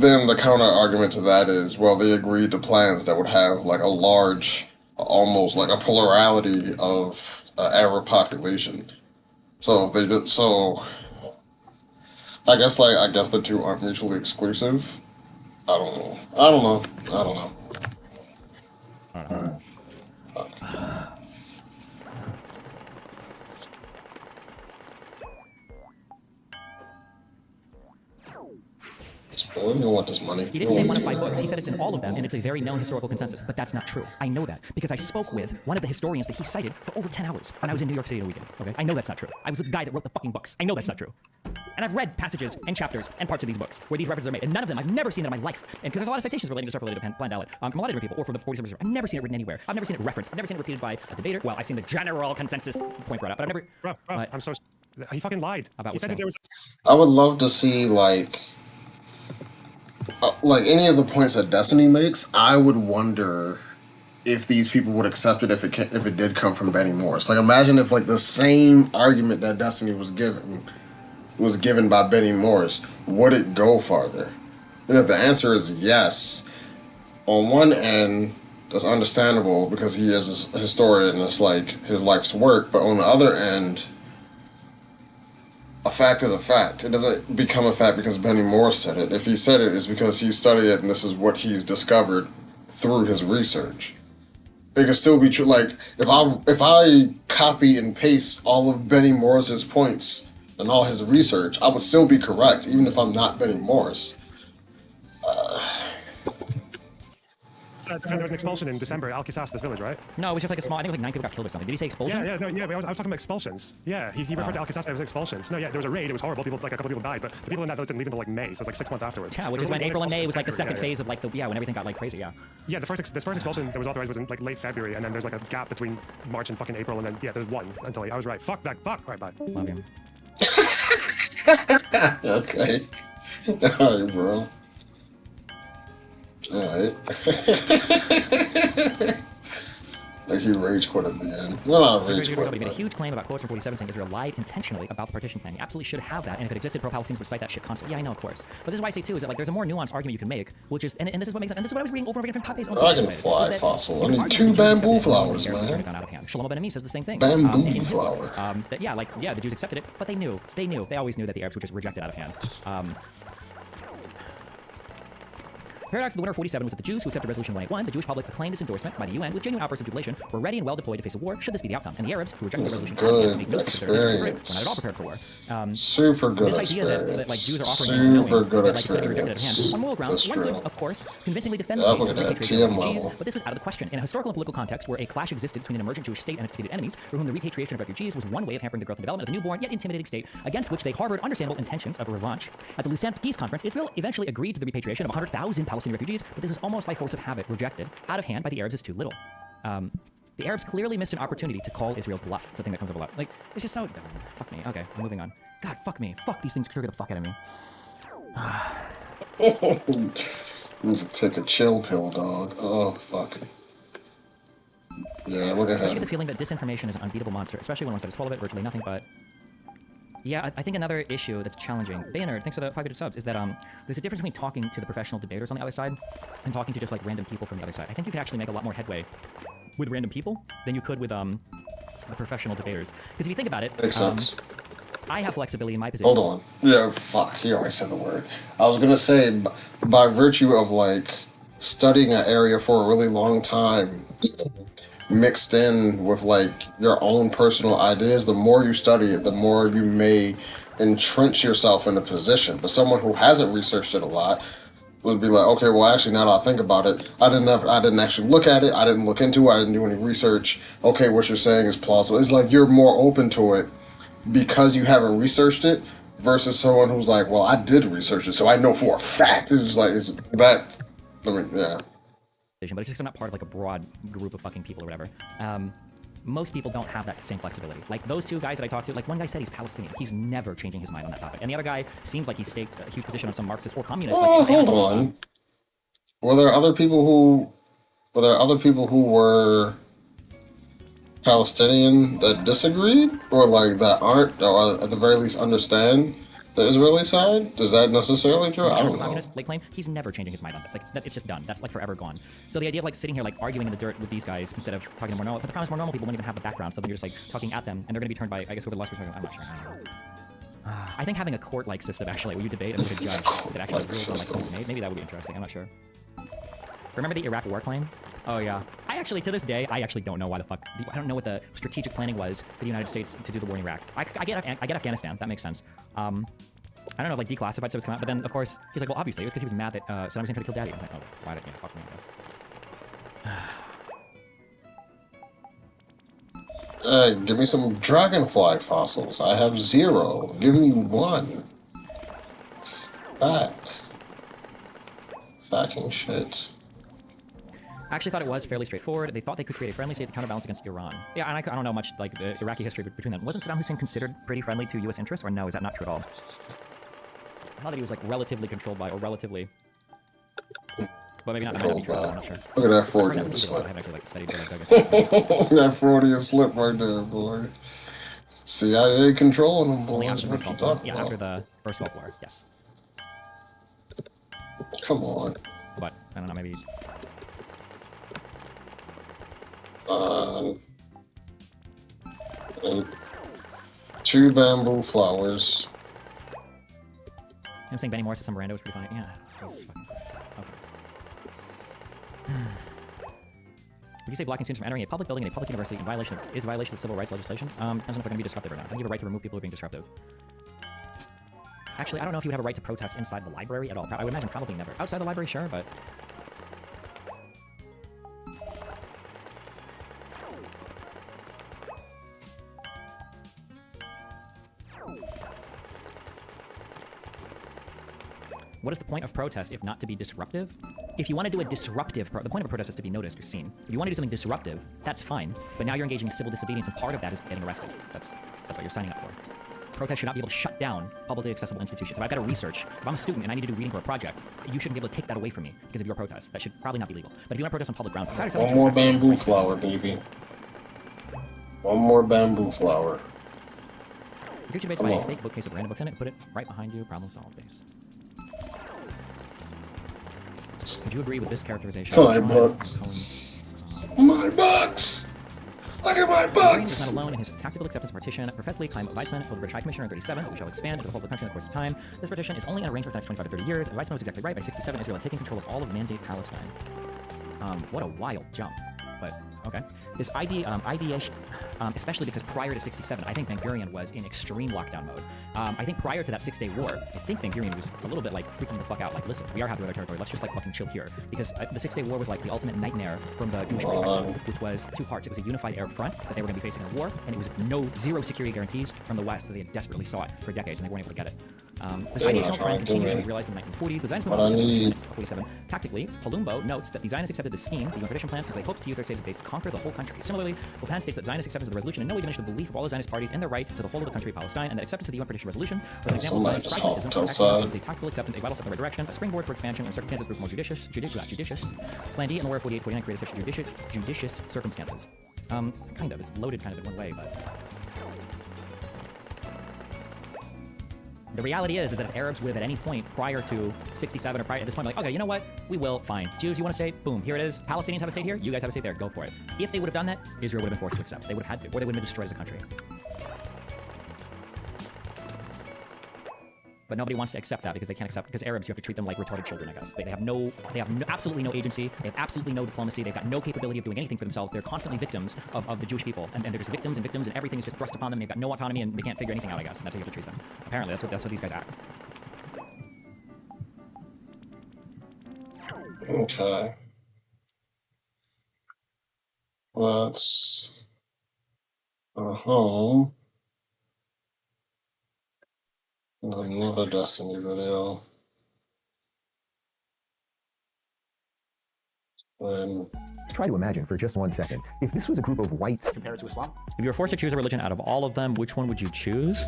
then the counter argument to that is, well, they agreed to plans that would have like a large, almost like a plurality of Arab population. So if they did, I guess the two aren't mutually exclusive. I don't know. We don't want this money. He didn't say one of 5 books. He said it's in all of them, and it's a very known historical consensus. But that's not true. I know that because I spoke with one of the historians that he cited for over 10 hours when I was in New York City a weekend. Okay, I know that's not true. I was with the guy that wrote the fucking books. I know that's not true. And I've read passages and chapters and parts of these books where these references are made, and none of them I've never seen that in my life. And because there's a lot of citations relating to stuff related to Plan Dalet from a lot of different people, or from the 47ers. I've never seen it written anywhere. I've never seen it referenced. I've never seen it repeated by a debater. Well, I've seen the general consensus point brought up, but I've never. Bro, I'm so. He fucking lied. He said that there was. I would love to see like any of the points that Destiny makes. I would wonder if these people would accept it if it did come from Benny Morris. Like, imagine if like the same argument that Destiny was given by Benny Morris, would it go farther? And if the answer is yes, on one end, that's understandable because he is a historian and it's like his life's work. But on the other end, a fact is a fact. It doesn't become a fact because Benny Morris said it. If he said it, it's because he studied it and this is what he's discovered through his research. It could still be true. Like, if I copy and paste all of Benny Morris's points and all his research, I would still be correct, even if I'm not Benny Morris. there was an expulsion in December at Alcazas, this village, right? No, it was just like a small. I think it was like 9 people got killed or something. Did he say expulsion? Yeah, but I was talking about expulsions. Yeah, he referred to Alcazas as expulsions. No, yeah, there was a raid. It was horrible. People, like a couple people died, but the people in that village didn't leave until like May, so it was like 6 months afterwards. Yeah, which is when April and May was like the second phase of like the when everything got like crazy. Yeah. Yeah, this first expulsion that was authorized was in like late February, and then there's like a gap between March and fucking April, and then there's one until I was right. Fuck that. Fuck. All right, bye. Love you. Okay. Alright, bro. Alright. Like he rage quit at the end. Well, not rage quit. He made a huge claim about quotes from 47 saying Israel lied intentionally about the partition plan. He absolutely should have that, and if it existed, pro-Palestinians would cite that shit constantly. Yeah, I know, of course. But this is why I say too is that like there's a more nuanced argument you can make, which is and this is what makes sense. And this is what I was reading over and over again from Pape's own. Dragonfly fossil. I need 2 bamboo flowers, man. Shlomo Ben-Ami says the same thing. Bamboo flower. The Jews accepted it, but they knew. They always knew that the Arabs would just reject it out of hand. Paradox of the winter of 47 was that the Jews who accepted Resolution 181, the Jewish public acclaimed its endorsement by the UN with genuine outbursts of jubilation, were ready and well deployed to face a war should this be the outcome. And the Arabs, who rejected the resolution, made no spirit, were not at all prepared for war. Super good this idea experience. that like Jews are offering Super good that, like, it's going to be rejected at hand. experience. On moral grounds, one could, of course, convincingly defend the case of repatriation of refugees, but this was out of the question. In a historical and political context where a clash existed between an emergent Jewish state and its defeated enemies, for whom the repatriation of refugees was one way of hampering the growth and development of the newborn yet intimidating state, against which they harbored understandable intentions of revanche. At the Lausanne Peace Conference, Israel eventually agreed to the repatriation of 100,000 Palestinian refugees, but this was almost by force of habit rejected out of hand by the Arabs as too little. The Arabs clearly missed an opportunity to call Israel's bluff. It's a thing that comes up a lot. Like, it's just so... fuck me. Okay, I'm moving on. God, fuck me. Fuck, these things trigger the fuck out of me. Need to take a chill pill, dog. Oh, fuck. Yeah, look at him. I get the feeling that disinformation is an unbeatable monster, especially when one side is full of it, virtually nothing but... Yeah, I think another issue that's challenging, Bayoner, thanks for the 500 subs, is that there's a difference between talking to the professional debaters on the other side and talking to just like random people from the other side. I think you can actually make a lot more headway with random people than you could with the professional debaters. Because if you think about it, makes sense. I have flexibility in my position. Hold on. Yeah, fuck, he already said the word. I was gonna say, by virtue of like studying an area for a really long time, mixed in with like your own personal ideas, the more you study it, the more you may entrench yourself in a position. But someone who hasn't researched it a lot would be like, okay, well, actually, now that I think about it, I didn't actually look at it, I didn't look into it, I didn't do any research. Okay, what you're saying is plausible. It's like you're more open to it because you haven't researched it versus someone who's like, well, I did research it, so I know for a fact. It's just like, it's that, I mean, yeah. But it's just I'm not part of like a broad group of fucking people or whatever. Most people don't have that same flexibility. Like those two guys that I talked to, like one guy said he's Palestinian. He's never changing his mind on that topic. And the other guy seems like he staked a huge position on some Marxist or communist. Oh, like, hold on. Were there other people who were Palestinian that disagreed? Or like that aren't, or at the very least understand the Israeli side? Is that necessarily true? I don't know. Like claim he's never changing his mind on this. Like it's just done. That's like forever gone. So the idea of like sitting here like arguing in the dirt with these guys instead of talking to more normal. But the problem is more normal people won't even have the background, so then you're just like talking at them, and they're going to be turned by I guess whoever the last person. I'm not sure. I think having a court-like system actually, where you debate and look at a judge that actually rules on like points made, maybe that would be interesting. I'm not sure. Remember the Iraq war claim? Oh yeah. I actually, to this day, I actually don't know why the fuck. I don't know what the strategic planning was for the United States to do the war in Iraq. I get Afghanistan. That makes sense. I don't know, like declassified stuff come out, but then of course he's like, well, obviously it was because he was mad that Saddam Hussein tried to kill Daddy. I'm like, oh, why did fuck me, I guess. Give me some dragonfly fossils. I have 0. Give me 1. Fucking shit. I actually thought it was fairly straightforward. They thought they could create a friendly state to counterbalance against Iran. Yeah, and I don't know much like the Iraqi history between them. Wasn't Saddam Hussein considered pretty friendly to U.S. interests, or no? Is that not true at all? I thought that he was like relatively controlled by, or relatively, but maybe not. That might be true. I'm not sure. Look at that Freudian slip. I haven't actually like studied that Freudian slip right there, boy. CIA controlling them, boy. Only after the First Gulf War. Yeah, after the First Gulf War. Yes. Come on. But I don't know. Maybe. 2 bamboo flowers. I'm saying Benny Morris at some rando was pretty funny. Yeah. Okay. Would you say blocking students from entering a public building in a public university is a violation of civil rights legislation? Depends on if they're going to be disruptive or not. I think you have a right to remove people who are being disruptive. Actually, I don't know if you would have a right to protest inside the library at all. I would imagine probably never. Outside the library, sure, but... What is the point of protest if not to be disruptive? If you want to do a disruptive, the point of a protest is to be noticed or seen. If you want to do something disruptive, that's fine. But now you're engaging in civil disobedience, and part of that is getting arrested. That's what you're signing up for. Protest should not be able to shut down publicly accessible institutions. If I've got to research, if I'm a student and I need to do reading for a project, you shouldn't be able to take that away from me because of your protest. That should probably not be legal. But if you want to protest on public ground, one more bamboo flower, baby. One more bamboo flower. If you're based by a fake bookcase with random books in it, put it right behind you. Problem solved. Base. Would you agree with this characterization? My books. My books. Look at my books! Is not alone in his tactical acceptance partition. Perfectly climb Weizmann of the British High Commissioner in 37, we shall expand into the whole of the country in the course of time. This partition is only in a range for the next 25 to 30 years, and Weizmann was exactly right. By 67, Israel had taken control of all of Mandate Palestine. What a wild jump. But, okay. This ideation, especially because prior to 67, I think Ben Gurion was in extreme lockdown mode. I think prior to that 6-day war, I think Ben Gurion was a little bit like freaking the fuck out. Like, listen, we are happy with our territory. Let's just like fucking chill here. Because the 6-day war was like the ultimate nightmare from the Jewish perspective, which was two parts. It was a unified Arab front that they were going to be facing in a war, and it was zero security guarantees from the West that they had desperately sought for decades, and they weren't able to get it. This ideational trend continued and was realized in the 1940s. The Zionist movement was 47. Tactically, Palumbo notes that the Zionists accepted the scheme, the Unification plan, since they hoped to use their states as a base to conquer the whole country. Similarly, Plan states that Zionist acceptance of the resolution in no way diminished the belief of all the Zionist parties in their right to the whole of the country of Palestine, and that acceptance of the UN partition resolution was an example of Zionist pragmatism, excellence, a tactical acceptance, a vital step in the right direction, a springboard for expansion when circumstances proved more judicious. Plan D in the War of 48-49 created such judicious circumstances. Kind of. It's loaded kind of in one way, but... The reality is that if Arabs would have at any point prior to 67 or prior at this point, like, okay, you know what? We will, fine. Jews, you want a state? Boom, here it is. Palestinians have a state here. You guys have a state there. Go for it. If they would have done that, Israel would have been forced to accept. They would have had to, or they would have been destroyed as a country. But nobody wants to accept that because they can't accept, because Arabs, you have to treat them like retarded children, I guess. They have absolutely no agency. They have absolutely no diplomacy. They've got no capability of doing anything for themselves. They're constantly victims of the Jewish people. And they're just victims, and everything is just thrust upon them. They've got no autonomy, and they can't figure anything out, I guess. And that's how you have to treat them. Apparently, that's how these guys act. Okay. Let's go home. There's another Destiny video. Try to imagine for just 1 second, if this was a group of whites compared to Islam. If you were forced to choose a religion out of all of them, which one would you choose?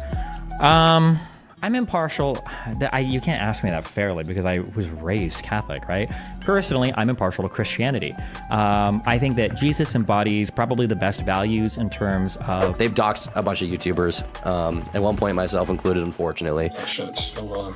I'm impartial. You can't ask me that fairly because I was raised Catholic, right? Personally, I'm impartial to Christianity. I think that Jesus embodies probably the best values in terms of... They've doxed a bunch of YouTubers, at one point myself included, unfortunately. Oh, shit. Hold on.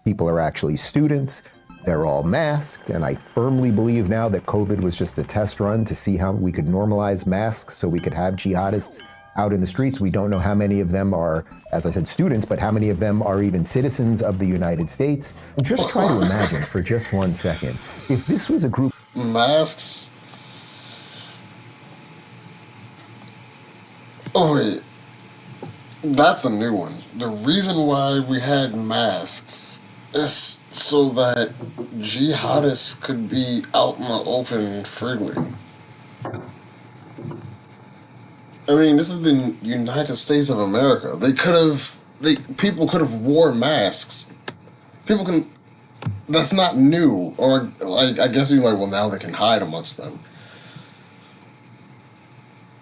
people are actually students. They're all masked, and I firmly believe now that COVID was just a test run to see how we could normalize masks so we could have jihadists out in the streets. We don't know how many of them are, as I said, students, but how many of them are even citizens of the United States. And just try to imagine for just 1 second, if this was a group... Masks? Oh wait, that's a new one. The reason why we had masks is so that jihadists could be out in the open freely. I mean, this is the United States of America. People could have wore masks. People can, that's not new. Or, like, I guess you're like, well, now they can hide amongst them.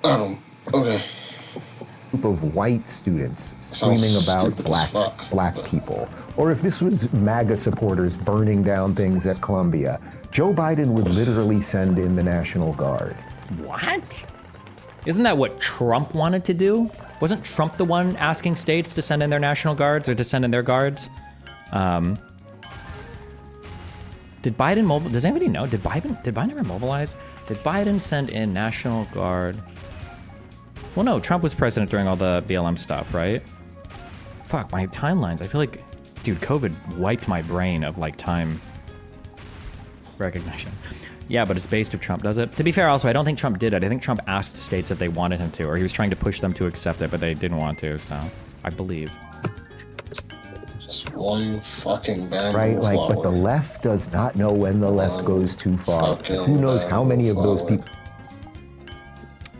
Okay. Group of white students screaming about black people. Or if this was MAGA supporters burning down things at Columbia, Joe Biden would literally send in the National Guard. What? Isn't that what Trump wanted to do? Wasn't Trump the one asking states to send in their National Guards or to send in their guards? Did Biden mobilize? Does anybody know? Did Biden ever mobilize? Did Biden send in National Guard? Well, no, Trump was president during all the BLM stuff, right? Fuck, my timelines. I feel like, dude, COVID wiped my brain of, like, time recognition. Yeah, but it's based if Trump does it. To be fair, also, I don't think Trump did it. I think Trump asked states if they wanted him to, or he was trying to push them to accept it, but they didn't want to, so I believe. Just one fucking bamboo right, like, flower. but the left does not know when the left goes too far. Who knows how many of those people...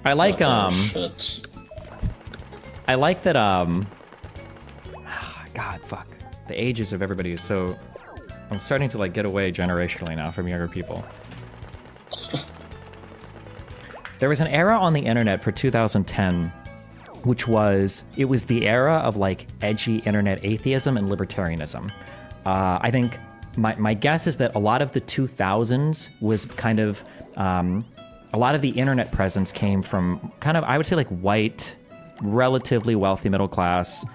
I like, shit. I like that, God, fuck. the ages of everybody is so... I'm starting to like get away generationally now from younger people. There was an era on the internet for 2010, which was, it was the era of like edgy internet atheism and libertarianism. I think my guess is that a lot of the 2000s was kind of, a lot of the internet presence came from kind of, I would say like white, relatively wealthy middle class,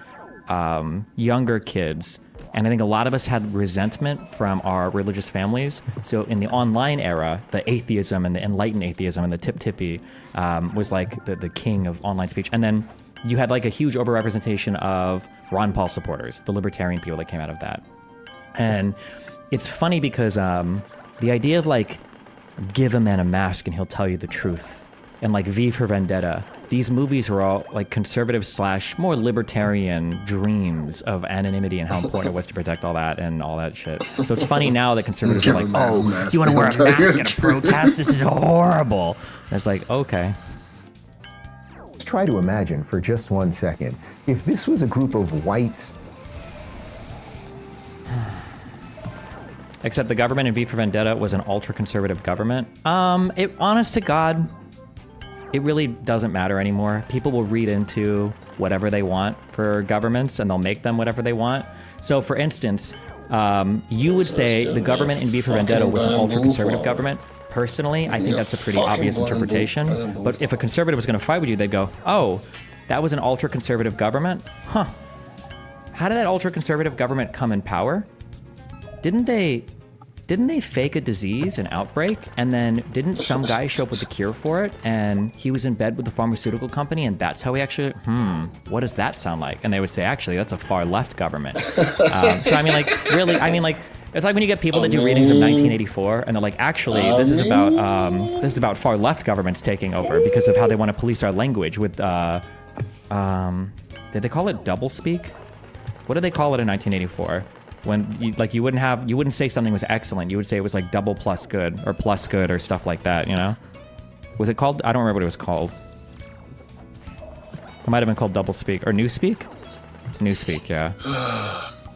younger kids. And I think a lot of us had resentment from our religious families. So in the online era, the atheism and the enlightened atheism and the tip-tippy was like the king of online speech. And then you had like a huge overrepresentation of Ron Paul supporters, the libertarian people that came out of that. And it's funny because the idea of like, give a man a mask and he'll tell you the truth, and like V for Vendetta, these movies were all like conservative / more libertarian dreams of anonymity and how important it was to protect all that and all that shit. So it's funny now that conservatives are like, oh, you want to wear a mask at a protest? This is horrible. And it's like, okay. Let's try to imagine for just 1 second, if this was a group of whites. Except the government in V for Vendetta was an ultra-conservative government. Honest to God, it really doesn't matter anymore. People will read into whatever they want for governments, and they'll make them whatever they want. So, for instance, you would say the government in V for Vendetta was an ultra-conservative government. Personally, I think that's a pretty obvious interpretation. But if a conservative was going to fight with you, they'd go, oh, that was an ultra-conservative government? Huh. How did that ultra-conservative government come in power? Didn't they fake a disease, an outbreak, and then didn't some guy show up with the cure for it, and he was in bed with the pharmaceutical company, and that's how he actually, what does that sound like? And they would say, actually, that's a far left government. So I mean, like, really, I mean, like, it's like when you get people that do readings of 1984, and they're like, actually, this is about far left governments taking over because of how they want to police our language with, did they call it doublespeak? What did they call it in 1984? When you wouldn't say something was excellent, you would say it was like double plus good or stuff like that, you know? Was it called? I don't remember what it was called. It might have been called doublespeak or newspeak. Newspeak, yeah.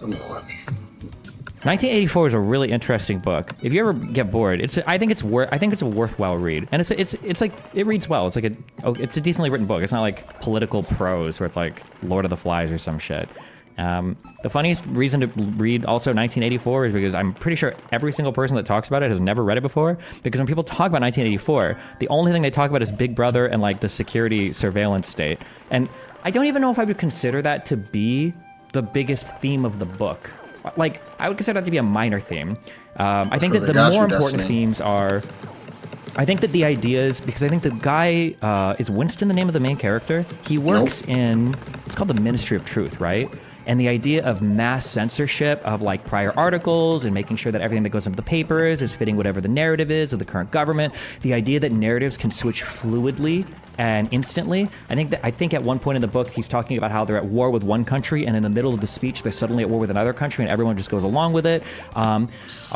1984 is a really interesting book. If you ever get bored, I think it's a worthwhile read, and it's like it reads well. It's like it's a decently written book. It's not like political prose where it's like Lord of the Flies or some shit. The funniest reason to read also 1984 is because I'm pretty sure every single person that talks about it has never read it before, because when people talk about 1984, the only thing they talk about is Big Brother and like the security surveillance state. And I don't even know if I would consider that to be the biggest theme of the book. Like, I would consider that to be a minor theme. I think that the more important themes are... I think that the ideas, because I think the guy, is Winston the name of the main character? He works in, it's called the Ministry of Truth, right? And the idea of mass censorship of like prior articles and making sure that everything that goes into the papers is fitting whatever the narrative is of the current government. The idea that narratives can switch fluidly and instantly. I think at one point in the book, he's talking about how they're at war with one country, and in the middle of the speech, they're suddenly at war with another country, and everyone just goes along with it. A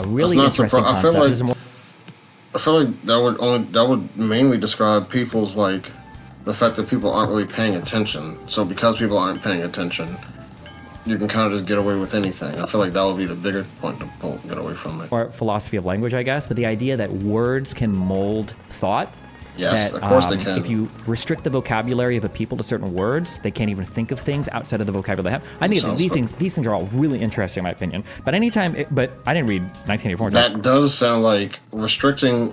really interesting concept. I feel like that would mainly describe people's like the fact that people aren't really paying attention. So because people aren't paying attention, you can kind of just get away with anything. I feel like that would be the bigger point to get away from it. Or philosophy of language, I guess, but the idea that words can mold thought. Yes, of course they can. If you restrict the vocabulary of a people to certain words, they can't even think of things outside of the vocabulary they have. I think these things are all really interesting, in my opinion. But but I didn't read 1984. That does sound like restriction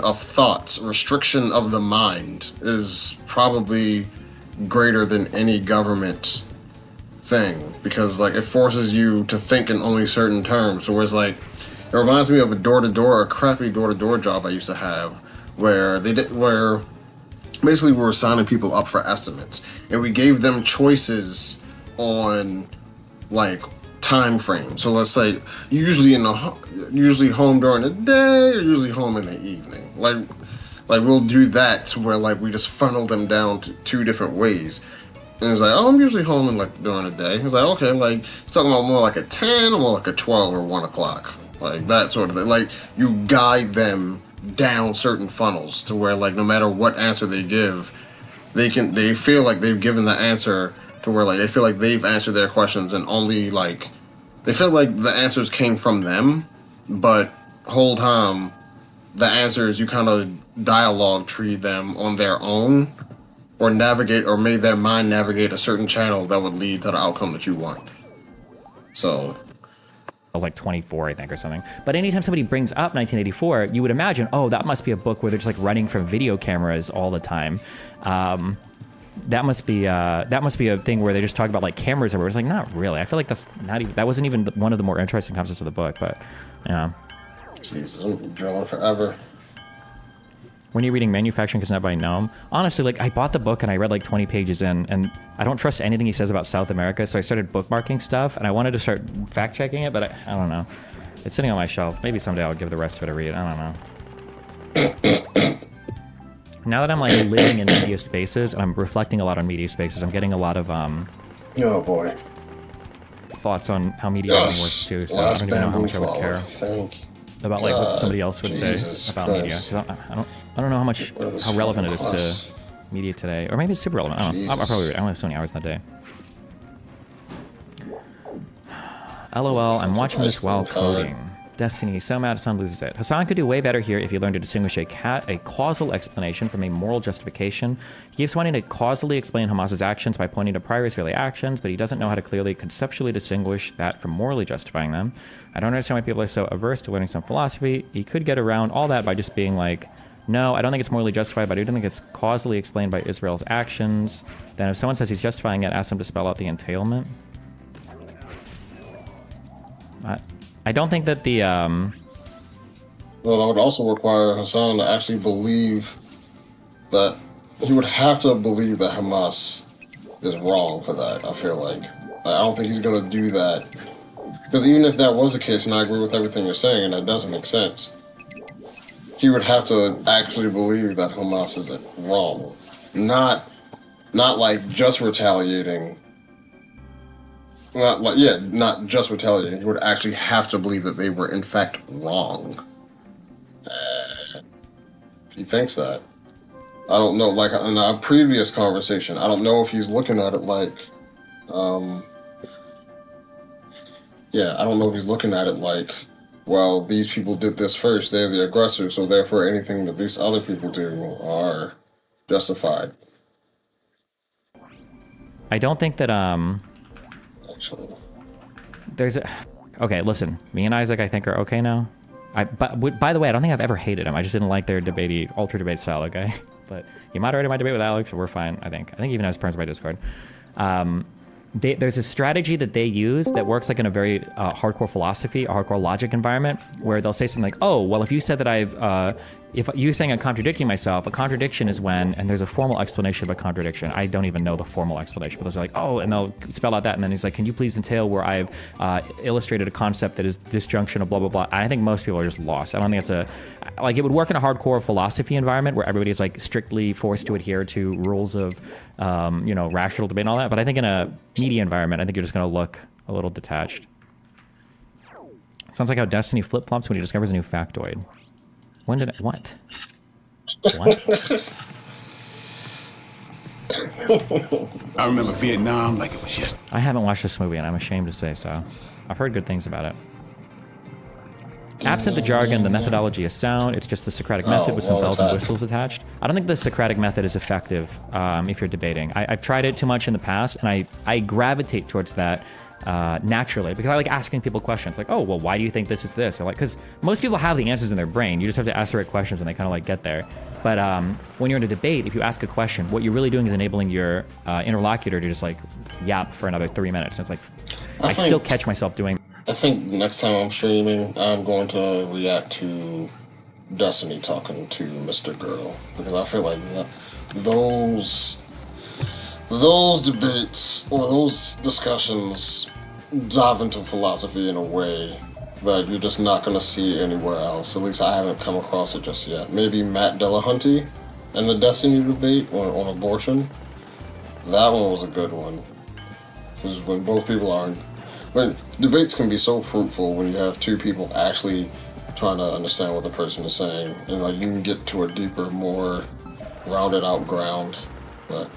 of thoughts, restriction of the mind is probably greater than any government thing, because like it forces you to think in only certain terms. So it's like, it reminds me of a crappy door-to-door job I used to have, where basically we were signing people up for estimates, and we gave them choices on like time frame. So let's say usually home during the day, or usually home in the evening. Like we'll do that to where like we just funnel them down to two different ways. And it's like, oh, I'm usually home in like during the day. It's like, okay, like you're talking about more like a 10 or more like a 12 or 1 o'clock. Like that sort of thing. Like you guide them down certain funnels to where like no matter what answer they give, they feel like they've given the answer to where like they feel like they've answered their questions and only like they feel like the answers came from them, but whole time the answers you kind of dialogue tree them on their own or navigate or made their mind navigate a certain channel that would lead to the outcome that you want. So I was like 24, I think, or something. But anytime somebody brings up 1984, you would imagine, oh, that must be a book where they're just like running from video cameras all the time. That must be a thing where they just talk about like cameras everywhere. It's like, not really. I feel like that wasn't even one of the more interesting concepts of the book. But yeah. Jesus, I'm drilling forever. When you're reading Manufacturing Consent by Gnome, honestly, like I bought the book and I read like 20 pages in, and I don't trust anything he says about South America, so I started bookmarking stuff, and I wanted to start fact checking it, but I don't know. It's sitting on my shelf. Maybe someday I'll give the rest of it a read. I don't know. Now that I'm like living in media spaces and I'm reflecting a lot on media spaces, I'm getting a lot of oh boy, thoughts on how media works too. So I don't even know how much I would care about like what somebody else would say about media. 'Cause I don't know how relevant it is to media today, or maybe it's super relevant. I don't know. I'll probably read. I only have so many hours in the day. LOL, I'm watching this while coding. Destiny, so mad Hassan loses it. Hassan could do way better here if he learned to distinguish a causal explanation from a moral justification. He keeps wanting to causally explain Hamas's actions by pointing to prior Israeli actions, but he doesn't know how to clearly conceptually distinguish that from morally justifying them. I don't understand why people are so averse to learning some philosophy. He could get around all that by just being like, no, I don't think it's morally justified, but I do think it's causally explained by Israel's actions. Then if someone says he's justifying it, ask him to spell out the entailment. I don't think that the well, that would also require Hassan to actually believe that he would have to believe that Hamas is wrong for that. I feel like I don't think he's going to do that, because even if that was the case, and I agree with everything you're saying, and that doesn't make sense, he would have to actually believe that Hamas is wrong, not like just retaliating. Not just retaliating. He would actually have to believe that they were in fact wrong. He thinks that. I don't know, like in a previous conversation, I don't know if he's looking at it like, I don't know if he's looking at it like, well, these people did this first, they're the aggressor, so therefore anything that these other people do are justified. I don't think that, Actually. there's a... Okay, listen, me and Isaac, I think, are okay now. But by the way, I don't think I've ever hated him. I just didn't like their ultra debate style, okay? But he moderated my debate with Alex, so we're fine, I think. I think he even has terms by Discord. There's a strategy that they use that works like in a very hardcore philosophy, a hardcore logic environment, where they'll say something like, oh, well, if you said that if you're saying I'm contradicting myself, a contradiction is when, and there's a formal explanation of a contradiction. I don't even know the formal explanation, but they're like, oh, and they'll spell out that, and then he's like, can you please entail where I've illustrated a concept that is disjunction of blah, blah, blah. I think most people are just lost. I don't think it's like it would work in a hardcore philosophy environment where everybody's like strictly forced to adhere to rules of, rational debate and all that. But I think in a media environment, I think you're just going to look a little detached. Sounds like how Destiny flip-flops when he discovers a new factoid. When did what? What? I remember Vietnam like it was yesterday. I haven't watched this movie, and I'm ashamed to say so. I've heard good things about it. Absent the jargon, the methodology is sound. It's just the Socratic method with some bells and whistles attached. I don't think the Socratic method is effective if you're debating. I've tried it too much in the past, and I gravitate towards that naturally, because I like asking people questions like, oh, well, why do you think this is this? Or like, because most people have the answers in their brain. You just have to ask the right questions and they kind of like get there. But when you're in a debate, if you ask a question, what you're really doing is enabling your interlocutor to just like yap for another 3 minutes. And it's like, I still catch myself doing. I think next time I'm streaming, I'm going to react to Destiny talking to Mr. Girl, because I feel like those debates or those discussions dive into philosophy in a way that you're just not going to see anywhere else. At least I haven't come across it just yet. Maybe Matt Dillahunty and the Destiny debate on abortion. That one was a good one. Because when both people are... When debates can be so fruitful when you have two people actually trying to understand what the person is saying. And like you can get to a deeper, more rounded out ground. But...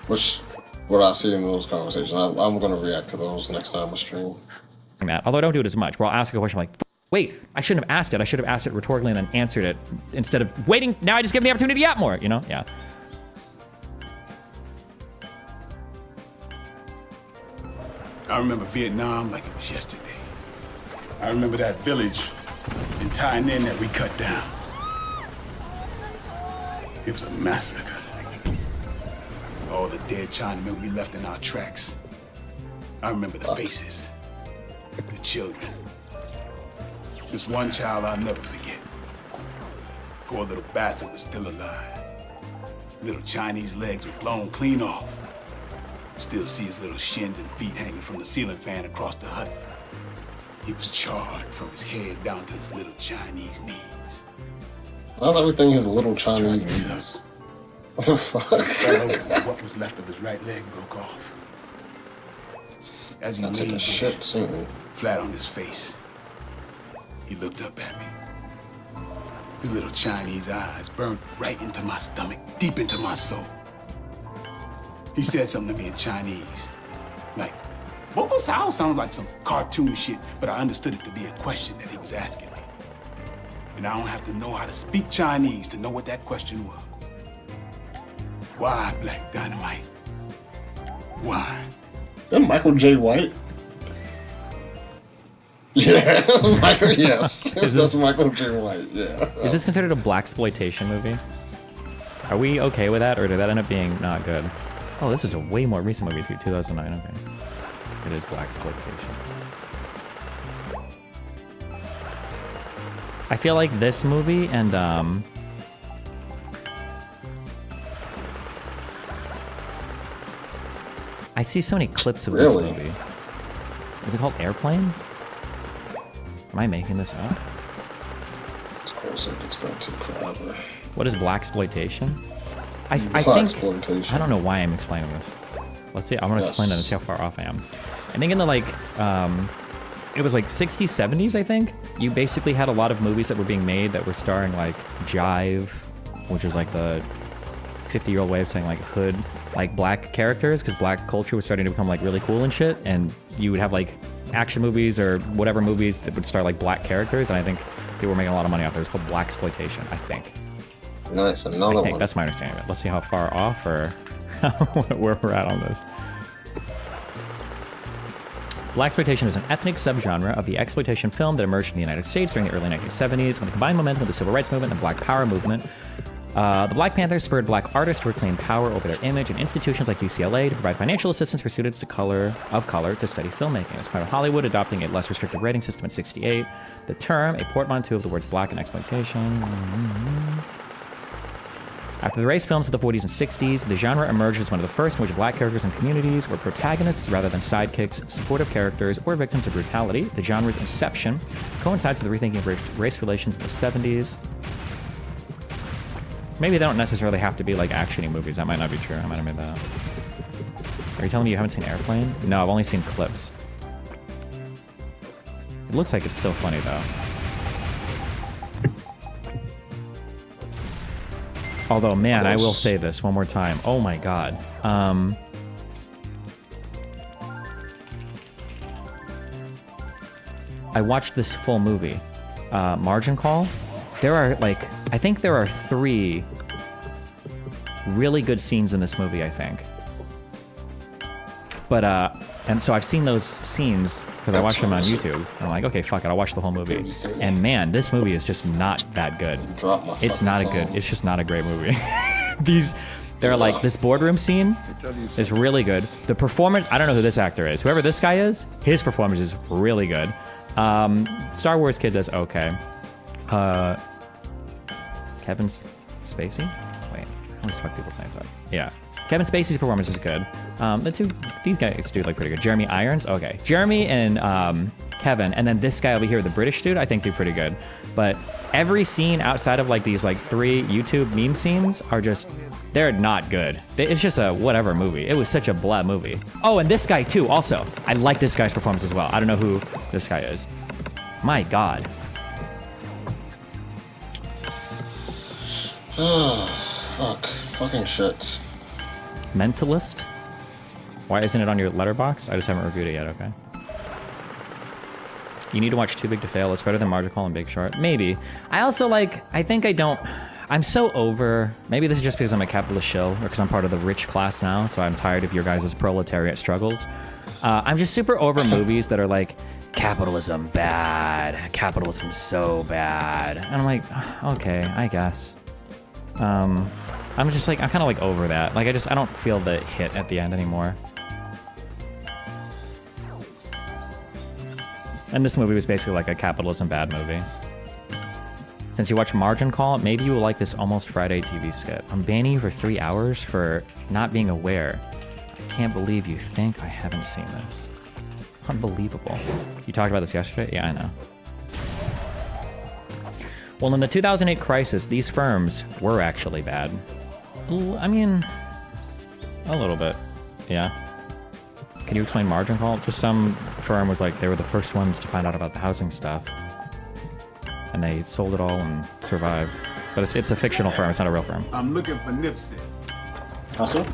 Which what I see in those conversations. I'm gonna react to those next time I stream. That. Although I don't do it as much, where I'll ask a question like, wait, I shouldn't have asked it. I should have asked it rhetorically and then answered it instead of waiting. Now I just give them the opportunity to yap more, you know? Yeah. I remember Vietnam like it was yesterday. I remember that village in Thai Ninh that we cut down. It was a massacre. All the dead Chinamen we left in our tracks. I remember the faces, the children. This one child I'll never forget. Poor little bastard was still alive. Little Chinese legs were blown clean off. Still see his little shins and feet hanging from the ceiling fan across the hut. He was charred from his head down to his little Chinese knees. How's everything his little Chinese knees? What was left of his right leg broke off. As he That's like a laid shit scene. flat on his face, he looked up at me. His little Chinese eyes burned right into my stomach, deep into my soul. He said something to me in Chinese. Like, what was how? Sounded like some cartoon shit, but I understood it to be a question that he was asking me. And I don't have to know how to speak Chinese to know what that question was. Why, Black Dynamite? Why? That Michael J. White? Yeah, Michael. Yes, that's Michael J. White. Yeah. Is this considered a blaxploitation movie? Are we okay with that, or did that end up being not good? Oh, this is a way more recent movie too, 2009. Okay, it is blaxploitation. I feel like this movie and I see so many clips of this movie. Is it called Airplane? Am I making this up? It's close. It's going to take forever. What is blaxploitation? I think Blaxploitation. I don't know why I'm explaining this. Let's see. I want to explain that and see how far off I am. I think in the it was like 60s, 70s. I think you basically had a lot of movies that were being made that were starring like jive, which was like the 50-year-old way of saying like hood, like black characters, because black culture was starting to become like really cool and shit. And you would have like action movies or whatever movies that would star like black characters. And I think they were making a lot of money off there. It's called blaxploitation, I think. Nice, another I think one. that's my understanding of it. Let's see how far off or where we're at on this. Blaxploitation is an ethnic subgenre of the exploitation film that emerged in the United States during the early 1970s when the combined momentum of the Civil Rights Movement and the Black Power movement. The Black Panthers spurred black artists to reclaim power over their image, and institutions like UCLA to provide financial assistance for students of color to study filmmaking. As part of Hollywood adopting a less restrictive rating system in '68, the term, a portmanteau of the words black and exploitation. After the race films of the 40s and 60s, the genre emerged as one of the first in which black characters and communities were protagonists rather than sidekicks, supportive characters, or victims of brutality. The genre's inception coincides with the rethinking of race relations in the 70s. Maybe they don't necessarily have to be like action-y movies. That might not be true. I might have made that up. Are you telling me you haven't seen Airplane? No, I've only seen clips. It looks like it's still funny, though. Although, man, I will say this one more time. Oh my god. I watched this full movie. Margin Call. There are, like, I think there are 3 really good scenes in this movie, I think. But, and so I've seen those scenes because I watched them on YouTube. And I'm like, okay, fuck it, I'll watch the whole movie. And man, this movie is just not that good. It's not a good, it's just not a great movie. They're like, this boardroom scene is really good. The performance, I don't know who this actor is. Whoever this guy is, his performance is really good. Star Wars kid does okay. Kevin Spacey? Wait, I always fuck people's names up. Yeah. Kevin Spacey's performance is good. These guys do like pretty good. Jeremy Irons, okay. Jeremy and Kevin, and then this guy over here, the British dude, I think do pretty good. But every scene outside of like these like 3 YouTube meme scenes are just, they're not good. It's just a whatever movie. It was such a blah movie. Oh, and this guy too, also. I like this guy's performance as well. I don't know who this guy is. My god. Oh, fuck. Fucking shit. Mentalist? Why isn't it on your letterbox? I just haven't reviewed it yet, okay. You need to watch Too Big to Fail. It's better than Margin Call and Big Short. Maybe. I also I'm so over, maybe this is just because I'm a capitalist shill, or because I'm part of the rich class now, so I'm tired of your guys' proletariat struggles. I'm just super over movies that are like, capitalism bad, capitalism so bad. And I'm like, okay, I guess. I'm kind of like over that. Like, I don't feel the hit at the end anymore. And this movie was basically like a capitalism bad movie. Since you watch Margin Call, maybe you will like this Almost Friday TV skit. I'm banning you for 3 hours for not being aware. I can't believe you think I haven't seen this. Unbelievable. You talked about this yesterday? Yeah, I know. Well, in the 2008 crisis, these firms were actually bad. I mean, a little bit. Yeah. Can you explain Margin Call? Just some firm was like, they were the first ones to find out about the housing stuff. And they sold it all and survived. But it's a fictional firm, it's not a real firm. I'm looking for Nipsey. Also?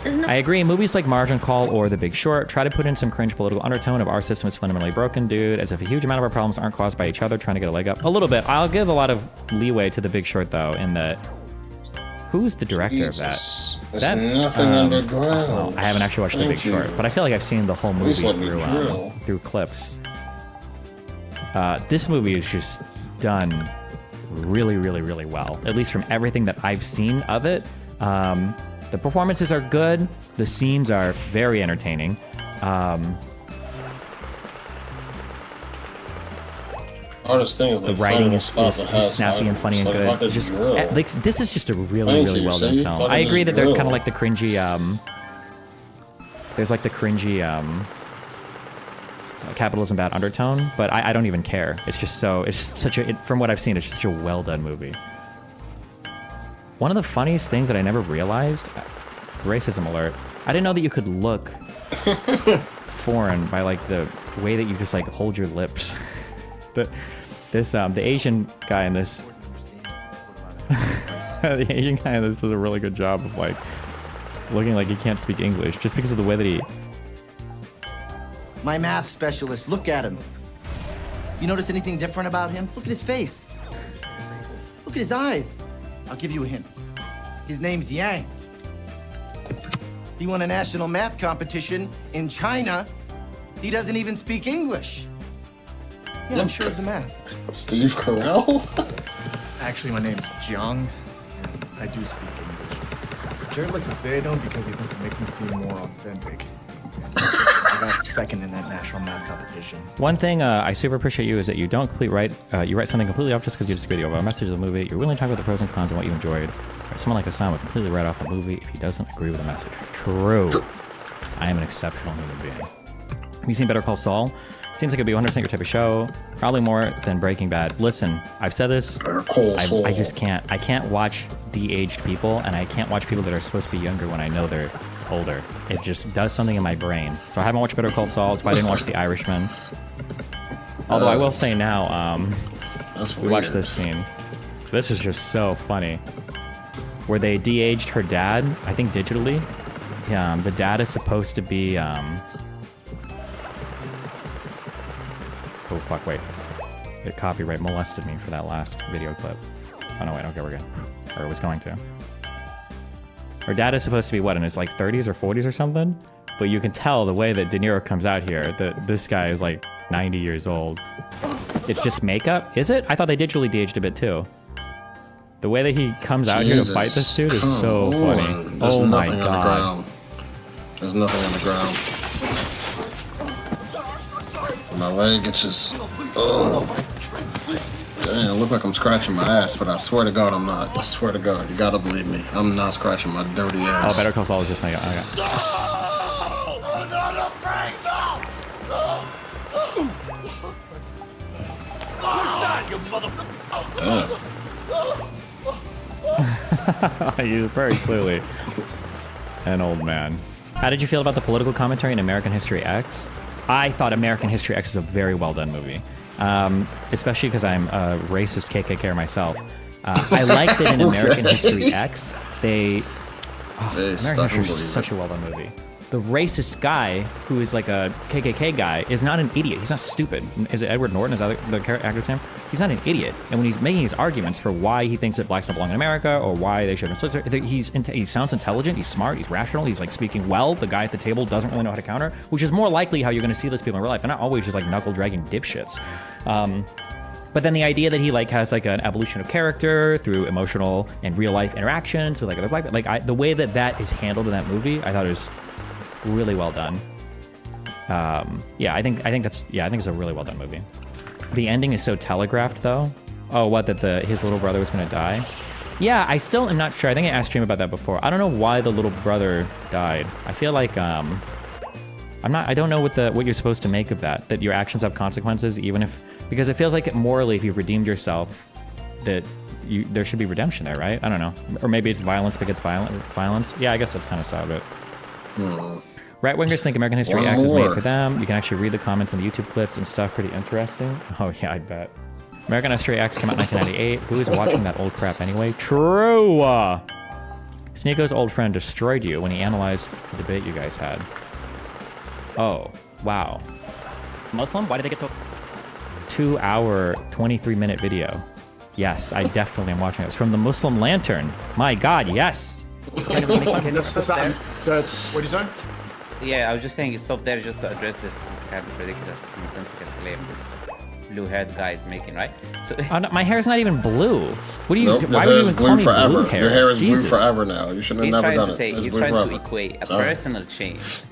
I agree. Movies like Margin Call or The Big Short try to put in some cringe political undertone of our system is fundamentally broken, dude, as if a huge amount of our problems aren't caused by each other trying to get a leg up. A little bit. I'll give a lot of leeway to The Big Short, though, in that... Who's the director of that? There's nothing underground. Oh, I haven't actually watched The Big Short, but I feel like I've seen the whole movie through clips. This movie is just done really, really, really well. At least from everything that I've seen of it. The performances are good. The scenes are very entertaining. Hardest thing is the writing is snappy and funny and good. Just like this is just a really, really well done film. I agree that there's kind of like the cringy. There's like the cringy capitalism bad undertone, but I don't even care. It's just so from what I've seen, it's just such a well done movie. One of the funniest things that I never realized, racism alert, I didn't know that you could look foreign by like the way that you just like hold your lips. The Asian guy in this, the Asian guy in this does a really good job of like looking like he can't speak English just because of the way that he. My math specialist, look at him. You notice anything different about him? Look at his face. Look at his eyes. I'll give you a hint. His name's Yang. He won a national math competition in China. He doesn't even speak English. Yeah, I'm sure of the math. Steve Carell? Actually, my name's Jiang, and I do speak English. Jared likes to say I don't because he thinks it makes me seem more authentic. I got second in that national math competition. One thing I super appreciate you is that you don't write something completely off just because you disagree with a message of the movie. You're willing to talk about the pros and cons and what you enjoyed. Someone like Hassan would completely write off a movie if he doesn't agree with the message. True. I am an exceptional human being. Have you seen Better Call Saul? Seems like it'd be 100% your type of show. Probably more than Breaking Bad. Listen, I've said this. I just can't. I can't watch de-aged people, and I can't watch people that are supposed to be younger when I know they're older. It just does something in my brain. So I haven't watched Better Call Saul. That's why I didn't watch The Irishman. Although I will say now, we watched this scene. This is just so funny. Where they de-aged her dad, I think digitally. Yeah, the dad is supposed to be. Oh fuck! Wait, it copyright molested me for that last video clip. Oh no, wait, okay, we're good. Or it was going to. Her dad is supposed to be what, in his like 30s or 40s or something? But you can tell the way that De Niro comes out here that this guy is like 90 years old. It's just makeup, is it? I thought they digitally de-aged a bit too. The way that he comes out here to fight this dude is so funny. There's oh my nothing god. on the ground. There's nothing on the ground. My leg, it's just. Oh. Damn, it look like I'm scratching my ass, but I swear to God I'm not. I swear to God, you gotta believe me. I'm not scratching my dirty ass. Oh, Better Call Saul is just my. Okay. He's very clearly an old man. How did you feel about the political commentary in American History X? I thought American History X is a very well done movie. Especially because I'm a racist KKKer myself. I liked that in American History X, they They American stuck History and is believe such it. a well-done movie. The racist guy who is like a KKK guy is not an idiot. He's not stupid. Is it Edward Norton? Is that the actor's name? He's not an idiot. And when he's making his arguments for why he thinks that blacks don't belong in America or why they should have been slaves, he sounds intelligent. He's smart. He's rational. He's like speaking well. The guy at the table doesn't really know how to counter, which is more likely how you're going to see those people in real life. They're not always just like knuckle-dragging dipshits. But then the idea that he like has like an evolution of character through emotional and real life interactions with like other black, the way that that is handled in that movie, I thought it was really well done. I think it's a really well done movie. The ending is so telegraphed though. Oh, what, that his little brother was gonna die? Yeah, I still am not sure. I think I asked Stream about that before. I don't know why the little brother died. I feel like I don't know what you're supposed to make of that. That your actions have consequences, because it feels like morally, if you've redeemed yourself, that there should be redemption there, right? I don't know. Or maybe it's violence begets violence. Yeah, I guess that's kind of solid. Right wingers think American History X is made for them. You can actually read the comments in the YouTube clips and stuff. Pretty interesting. Oh yeah, I bet. American History X came out in 1998. Who is watching that old crap anyway? True. Sneeko's old friend destroyed you when he analyzed the debate you guys had. Oh, wow. Muslim? Why did they get so... 2 hour, 23-minute video. Yes, I definitely am watching it. It's from the Muslim Lantern. My God, yes. That's what do you say? Yeah, I was just saying you stop there just to address this kind of ridiculous, nonsensical claim this blue-haired guy is making, right? So no, my hair is not even blue. What do you? Nope, why would you even call me forever. blue hair? Your hair is Jesus. blue forever now. You should have never done it. He's trying to equate a personal change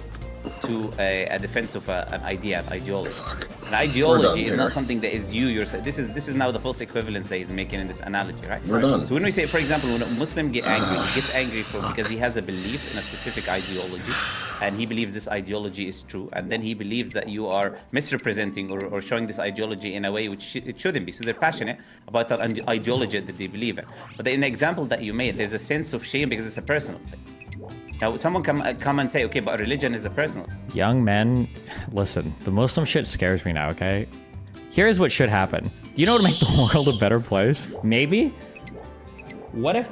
to a defense of an idea, an ideology. An ideology is not something that is you yourself. This is now the false equivalence that he's making in this analogy, right? We're done. So when we say, for example, when a Muslim gets angry, he gets angry because he has a belief in a specific ideology, and he believes this ideology is true, and then he believes that you are misrepresenting or showing this ideology in a way which it shouldn't be. So they're passionate about that ideology that they believe in. But in the example that you made, there's a sense of shame because it's a personal thing. Now, someone come and say, okay, but religion is a personal. Young men, listen, the Muslim shit scares me now, okay? Here's what should happen. Do you know what would make the world a better place? Maybe? What if...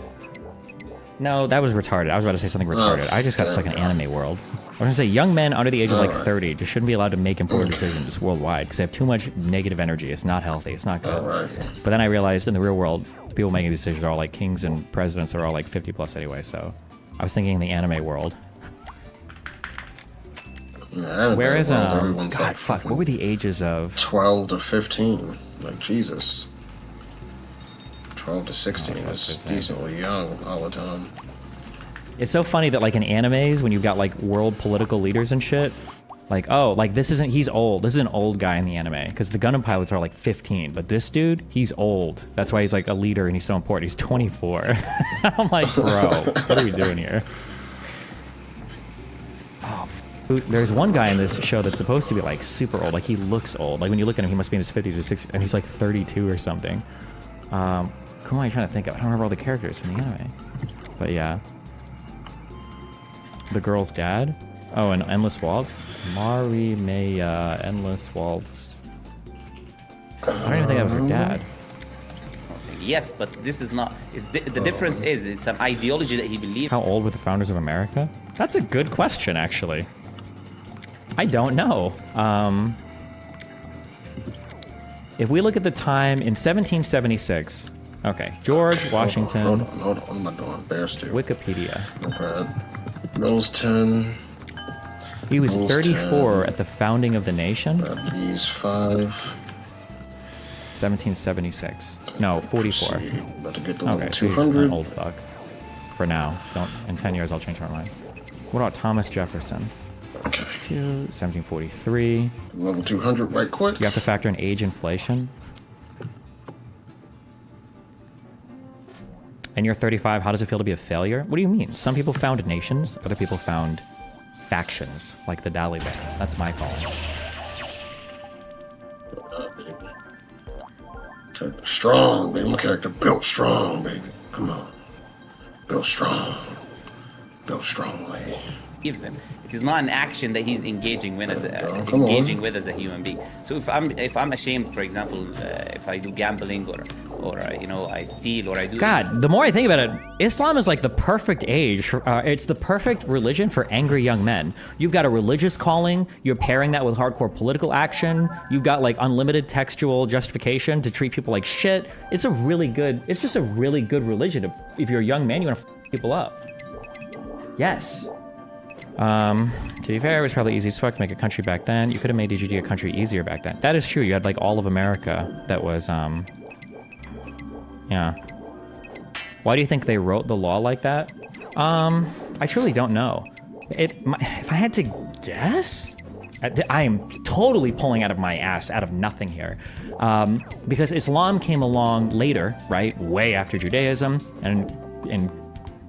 No, that was retarded. I was about to say something retarded. I just got stuck in anime world. I was gonna say young men under the age of like 30 just shouldn't be allowed to make important decisions worldwide because they have too much negative energy. It's not healthy. It's not good. But then I realized in the real world, people making these decisions are all like kings and presidents are all like 50 plus anyway, so... I was thinking in the anime world. Yeah, where is everyone's God, like fuck, what were the ages of 12 to 15? Like Jesus. 12 to 16 is decently young all the time. It's so funny that like in animes, when you've got like world political leaders and shit, like, oh, like he's old. This is an old guy in the anime. Because the Gundam pilots are like 15, but this dude, he's old. That's why he's like a leader and he's so important. He's 24. I'm like, bro, what are we doing here? Oh, there's one guy in this show that's supposed to be like super old. Like he looks old. Like when you look at him, he must be in his 50s or 60s, and he's like 32 or something. Who am I trying to think of? I don't remember all the characters from the anime. But yeah. The girl's dad. Oh, and Endless Waltz? Marimaya, Endless Waltz. I don't even think that was her dad. Yes, but this is not... The difference is, it's an ideology that he believes... How old were the founders of America? That's a good question, actually. I don't know. If we look at the time in 1776... Okay, George Washington... Hold on. What am I doing? Bear stew. Wikipedia. Mills 10... He was 34 at the founding of the nation. He's 5. 1776. No, 44. About to get to level okay, so 200. He's an old fuck. For now. In 10 years, I'll change my mind. What about Thomas Jefferson? Okay. 1743. Level 200 right quick. You have to factor in age inflation. And you're 35. How does it feel to be a failure? What do you mean? Some people found nations. Other people found factions, like the Taliban. That's my call. Okay. Strong, baby. My character built strong, baby. Come on. Built strong. Built strongly. believes in. It is not an action that he's engaging with as a human being. So if I'm ashamed, for example, if I do gambling or I steal or I do. God, the more I think about it, Islam is like the perfect age. It's the perfect religion for angry young men. You've got a religious calling. You're pairing that with hardcore political action. You've got like unlimited textual justification to treat people like shit. It's just a really good religion. If you're a young man, you want to f people up. Yes. To be fair, it was probably easy as fuck to make a country back then. You could have made DGG a country easier back then. That is true. You had like all of America that was, yeah. Why do you think they wrote the law like that? I truly don't know. If I had to guess, I am totally pulling out of my ass, out of nothing here. Because Islam came along later, right? Way after Judaism and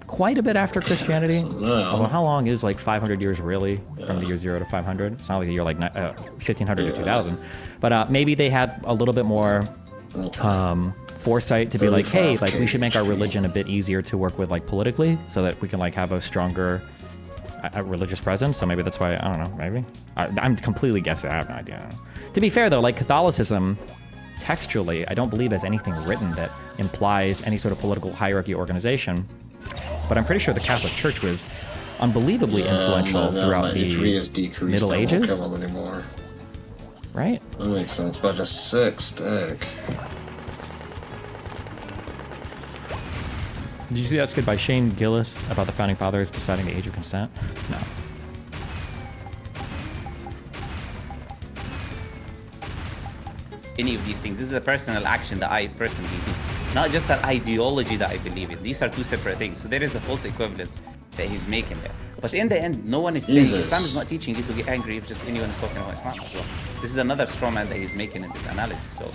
quite a bit after Christianity. Although how long is like 500 years really from the year 0 to 500? It's not like the year like 1500 to 2000. But maybe they had a little bit more foresight to be like, hey, like we should make our religion a bit easier to work with like politically so that we can like have a stronger religious presence. So maybe that's why, I don't know, maybe. I'm completely guessing, I have no idea. To be fair though, like Catholicism, textually, I don't believe has anything written that implies any sort of political hierarchy organization. But I'm pretty sure the Catholic Church was unbelievably influential throughout the Middle Ages. Kill them anymore. Right? That makes sense, but just sick stick. Did you see that skit by Shane Gillis about the Founding Fathers deciding the age of consent? No. Any of these things. This is a personal action that I personally do. Not just that ideology that I believe in. These are two separate things. So there is a false equivalence that he's making there. But in the end, no one is saying, Islam is not teaching you to get angry if just anyone is talking about Islam as well. This is another straw man that he's making in this analogy. So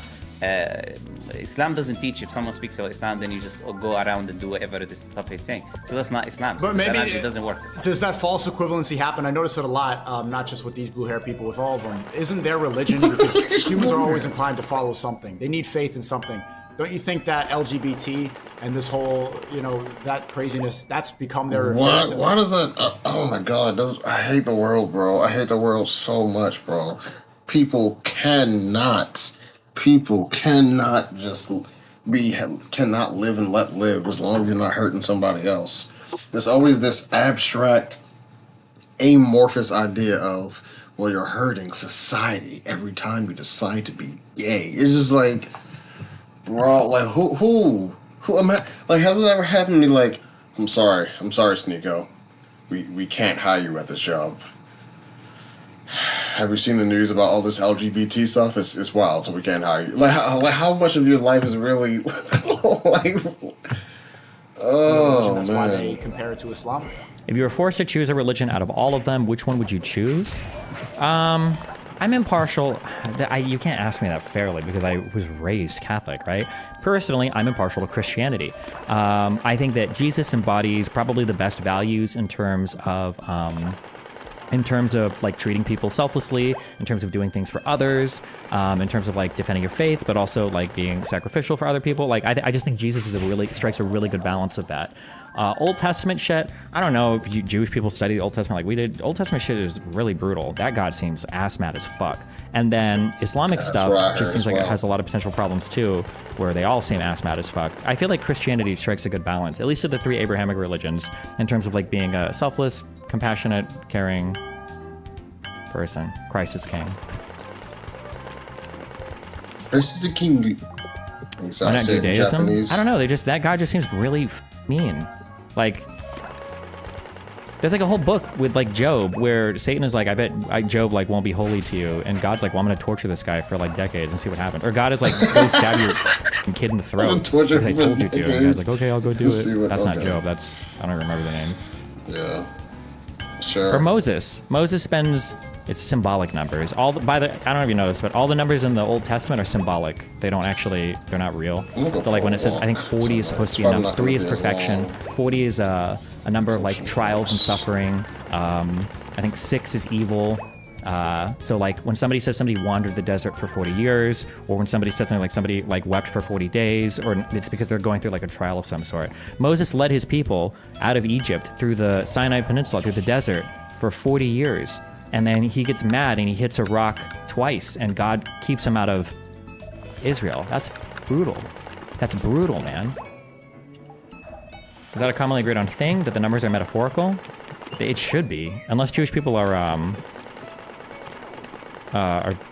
Islam doesn't teach if someone speaks about Islam, then you just go around and do whatever this stuff he's saying. So that's not Islam. But so maybe it doesn't work. Does that false equivalency happen? I notice it a lot, not just with these blue hair people, with all of them. Isn't their religion, because humans are always inclined to follow something. They need faith in something. Don't you think that LGBT and this whole, that craziness, that's become their faith? Why does that, oh my God, I hate the world, bro. I hate the world so much, bro. People cannot just cannot live and let live as long as you're not hurting somebody else. There's always this abstract, amorphous idea of, well, you're hurting society every time you decide to be gay. It's just like, bro, like who am I? Like, has it ever happened to me? Like, I'm sorry, Sneeko, we can't hire you at this job. Have you seen the news about all this LGBT stuff? It's wild, so we can't hire you. Like how much of your life is really like? Oh, that's man. why they compare it to Islam. If you were forced to choose a religion out of all of them, which one would you choose? I'm impartial. You can't ask me that fairly because I was raised Catholic, right? Personally, I'm impartial to Christianity. I think that Jesus embodies probably the best values in terms of like treating people selflessly, in terms of doing things for others, in terms of like defending your faith, but also like being sacrificial for other people. Like I just think Jesus strikes a really good balance of that. Old Testament shit, I don't know if Jewish people study the Old Testament like we did. Old Testament shit is really brutal. That God seems ass mad as fuck. And then Islamic stuff just seems like it has a lot of potential problems too, where they all seem ass mad as fuck. I feel like Christianity strikes a good balance, at least of the three Abrahamic religions, in terms of like being a selfless, compassionate, caring person. Christ is king. Christ is a king. Why not Judaism? I don't know. That God just seems really mean. Like, there's like a whole book with like Job where Satan is like, I bet Job like won't be holy to you, and God's like, well, I'm gonna torture this guy for like decades and see what happens. Or God is like, go stab your kid in the throat because I told you to. And God's like, okay, I'll go do it. That's not Job. I don't remember the names. Yeah, sure. Or Moses. Moses spends. It's symbolic numbers. I don't know if you know this, but all the numbers in the Old Testament are symbolic. They're not real. So like when it says, I think 40 is supposed to be a number, 3 is perfection, 40 is a number of like trials and suffering. I think 6 is evil. So like when somebody says somebody wandered the desert for 40 years, or when somebody says something like somebody like wept for 40 days, or it's because they're going through like a trial of some sort. Moses led his people out of Egypt through the Sinai Peninsula, through the desert, for 40 years. And then he gets mad and he hits a rock twice, and God keeps him out of Israel. That's brutal. That's brutal, man. Is that a commonly agreed on thing, that the numbers are metaphorical? It should be, unless Jewish people are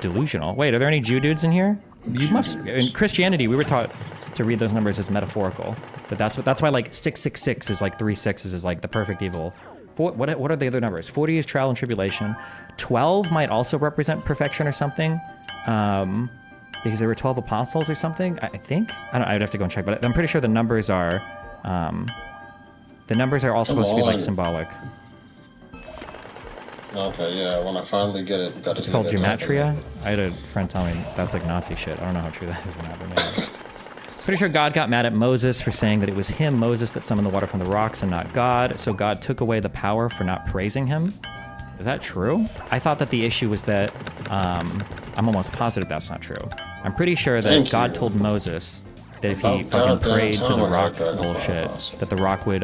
delusional. Wait, are there any Jew dudes in here? You must. In Christianity, we were taught to read those numbers as metaphorical. That's why like 666 is like 3 sixes is like the perfect evil. What are the other numbers? 40 is trial and tribulation. 12 might also represent perfection or something, because there were 12 apostles or something. I think. I'd have to go and check, but I'm pretty sure the numbers are all supposed to be like symbolic. Okay, yeah. When I finally get it, It's called gematria. I had a friend tell me that's like Nazi shit. I don't know how true that is or not, but maybe. Pretty sure God got mad at Moses for saying that it was him, Moses, that summoned the water from the rocks and not God. So God took away the power for not praising him. Is that true? I thought that the issue was that, I'm almost positive that's not true. I'm pretty sure that God told Moses that if he fucking prayed to the rock bullshit, that the rock would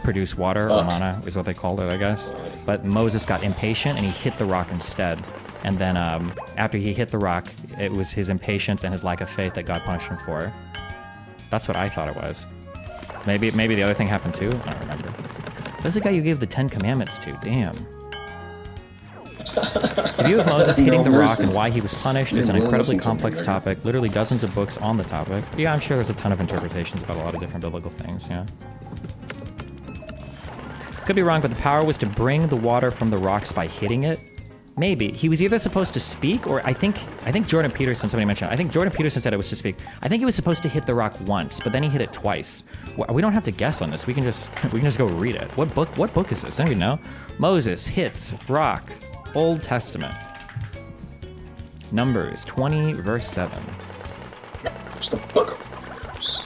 produce water, or mana is what they called it, I guess. But Moses got impatient and he hit the rock instead. And then after he hit the rock, it was his impatience and his lack of faith that God punished him for. That's what I thought it was. Maybe the other thing happened too? I don't remember. That's the guy you gave the 10 Commandments to. Damn. The view of Moses hitting the rock and why he was punished is an incredibly complex topic. Literally dozens of books on the topic. Yeah, I'm sure there's a ton of interpretations about a lot of different biblical things, yeah. Could be wrong, but the power was to bring the water from the rocks by hitting it. Maybe. He was either supposed to speak, or I think Jordan Peterson, somebody mentioned, I think Jordan Peterson said it was to speak. I think he was supposed to hit the rock once, but then he hit it twice. We don't have to guess on this. We can just go read it. What book is this? I don't even know. Moses hits rock. Old Testament. Numbers 20, verse 7. It's the book of Numbers.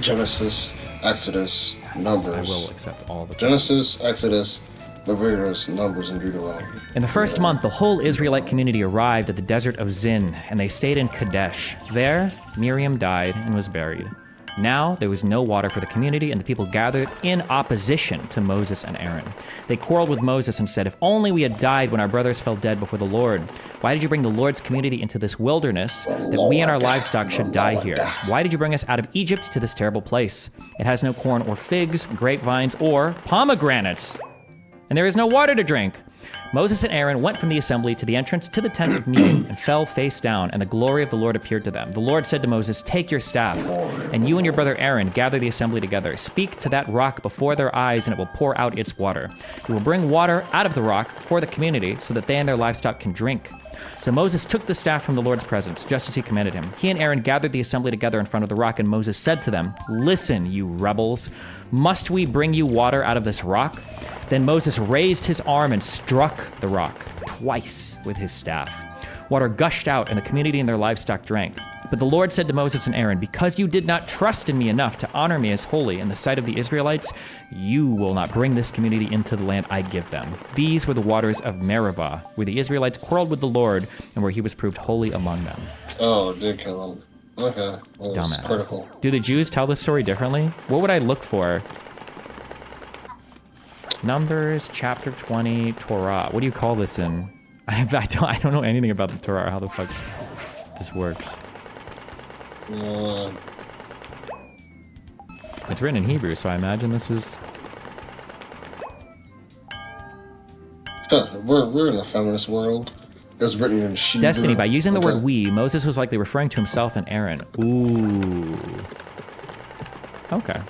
Genesis, Exodus, Numbers. I will accept all the Genesis, Exodus, Leviticus, Numbers, and Deuteronomy. In the first month, the whole Israelite community arrived at the desert of Zin, and they stayed in Kadesh. There, Miriam died and was buried. Now, there was no water for the community, and the people gathered in opposition to Moses and Aaron. They quarreled with Moses and said, "If only we had died when our brothers fell dead before the Lord. Why did you bring the Lord's community into this wilderness, that we and our livestock should die here? Why did you bring us out of Egypt to this terrible place? It has no corn or figs, grapevines, or pomegranates, and there is no water to drink." Moses and Aaron went from the assembly to the entrance to the tent of meeting and fell face down, and the glory of the Lord appeared to them. The Lord said to Moses, "Take your staff, and you and your brother Aaron gather the assembly together. Speak to that rock before their eyes, and it will pour out its water. You will bring water out of the rock for the community, so that they and their livestock can drink." So Moses took the staff from the Lord's presence, just as he commanded him. He and Aaron gathered the assembly together in front of the rock, and Moses said to them, "Listen, you rebels, must we bring you water out of this rock?" Then Moses raised his arm and struck the rock twice with his staff. Water gushed out, and the community and their livestock drank. But the Lord said to Moses and Aaron, "Because you did not trust in me enough to honor me as holy in the sight of the Israelites, you will not bring this community into the land I give them." These were the waters of Meribah, where the Israelites quarreled with the Lord, and where he was proved holy among them. Oh, it did kill him. Okay. Well, Dumbass. critical. Do the Jews tell this story differently? What would I look for? Numbers, chapter 20, Torah. What do you call this in? I don't know anything about the Torah or how the fuck this works. It's written in Hebrew, so I imagine this is... We're in a feminist world. It's written in Hebrew. Destiny. By using the word "we," Moses was likely referring to himself and Aaron. Ooh. Okay.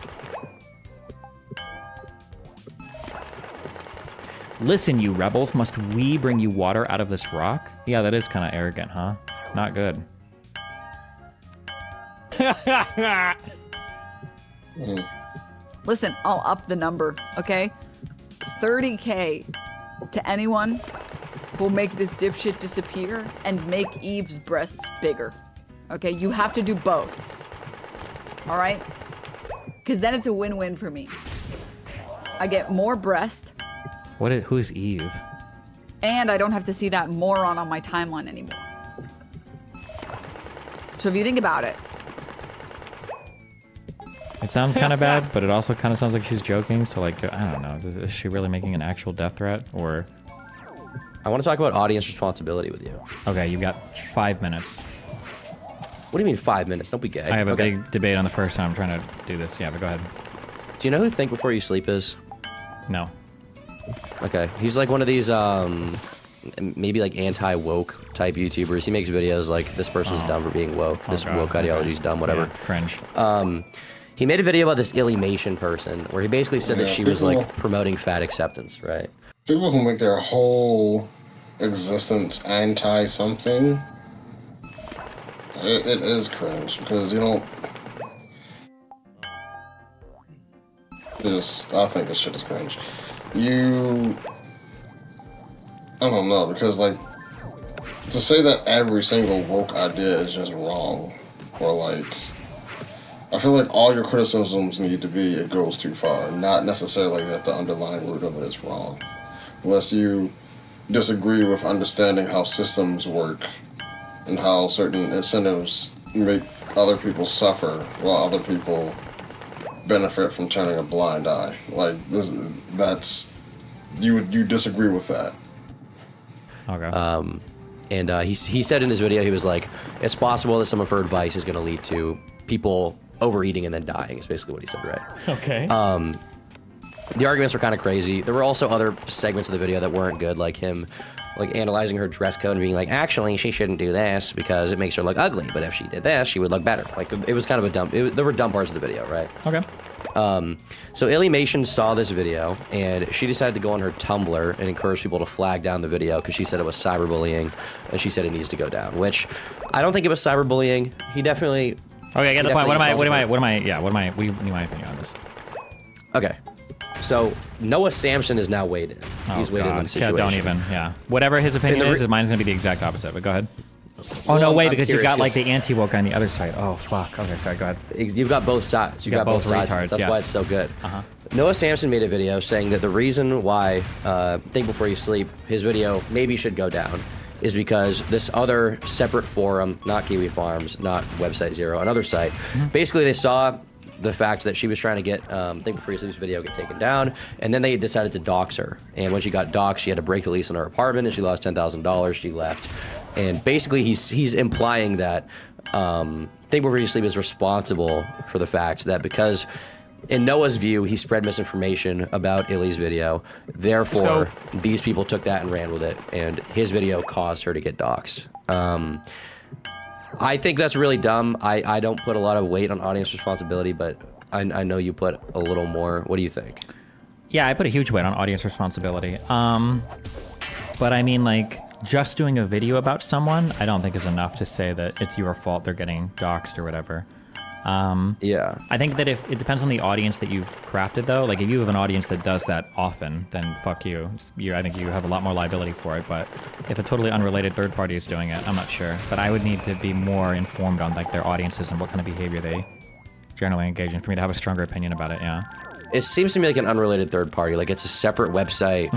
"Listen, you rebels, must we bring you water out of this rock?" Yeah, that is kind of arrogant, huh? Not good. Listen, I'll up the number, okay? 30K to anyone who'll make this dipshit disappear and make Eve's breasts bigger. Okay, you have to do both. All right? Because then it's a win-win for me. I get more breast. Who's Eve? And I don't have to see that moron on my timeline anymore. So if you think about it. It sounds kind of bad, but it also kind of sounds like she's joking. So like, I don't know. Is she really making an actual death threat, or? I want to talk about audience responsibility with you. Okay, you've got 5 minutes. What do you mean 5 minutes? Don't be gay. I have a big debate on the first time I'm trying to do this. Yeah, but go ahead. Do you know who Think Before You Sleep is? No. Okay, he's like one of these maybe like anti-woke type YouTubers. He makes videos like this person's dumb for being woke. This woke ideology is dumb, whatever. Yeah, cringe. He made a video about this Illymation person where he basically said that she was like promoting fat acceptance, right? People who make their whole existence anti-something, it is cringe because you don't. I think this shit is cringe. I don't know, because like to say that every single woke idea is just wrong, or like I feel like all your criticisms need to be it goes too far, not necessarily that the underlying root of it is wrong, unless you disagree with understanding how systems work and how certain incentives make other people suffer while other people benefit from turning a blind eye. Like that's you disagree with that. Okay. And he said in his video, he was like, it's possible that some of her advice is going to lead to people overeating and then dying, is basically what he said, right? Okay. The arguments were kind of crazy. There were also other segments of the video that weren't good, like him like analyzing her dress code and being like, actually, she shouldn't do this because it makes her look ugly, but if she did this, she would look better. Like, it was kind of a dumb, there were dumb parts of the video, right? Okay. So Illymation saw this video, and she decided to go on her Tumblr and encourage people to flag down the video because she said it was cyberbullying, and she said it needs to go down, which I don't think it was cyberbullying. He definitely... Okay, I get the point. What do you need my opinion on this? Okay. So Noah Samson is now weighed in. He's weighed in on the situation. Don't even, Whatever his opinion is, mine's going to be the exact opposite, but go ahead. Oh, no, wait, because you've got, like, the anti-woke on the other side. Oh, fuck. Okay, sorry, go ahead. You've got both sides. You've got both sides. Retards, That's why it's so good. Noah Samson made a video saying that the reason why Think Before You Sleep, his video maybe should go down, is because this other separate forum, not Kiwi Farms, not Website Zero, another site, basically they saw the fact that she was trying to get Think Before You Sleep's video get taken down, and then they decided to dox her. And when she got doxxed, she had to break the lease on her apartment, and she lost $10,000. She left. And basically, he's implying that Think Before You Sleep is responsible for the fact that because, in Noah's view, he spread misinformation about Illy's video. Therefore, these people took that and ran with it, and his video caused her to get doxxed. I think that's really dumb. I don't put a lot of weight on audience responsibility, but I know you put a little more. What do you think? Yeah, I put a huge weight on audience responsibility. But I mean, like, just doing a video about someone, I don't think is enough to say that it's your fault they're getting doxxed or whatever. Yeah. I think that if it depends on the audience that you've crafted, though. Like, if you have an audience that does that often, then fuck you. I think you have a lot more liability for it. But if a totally unrelated third party is doing it, I'm not sure. But I would need to be more informed on like their audiences and what kind of behavior they generally engage in for me to have a stronger opinion about it. Yeah. It seems to me like an unrelated third party. Like, it's a separate website.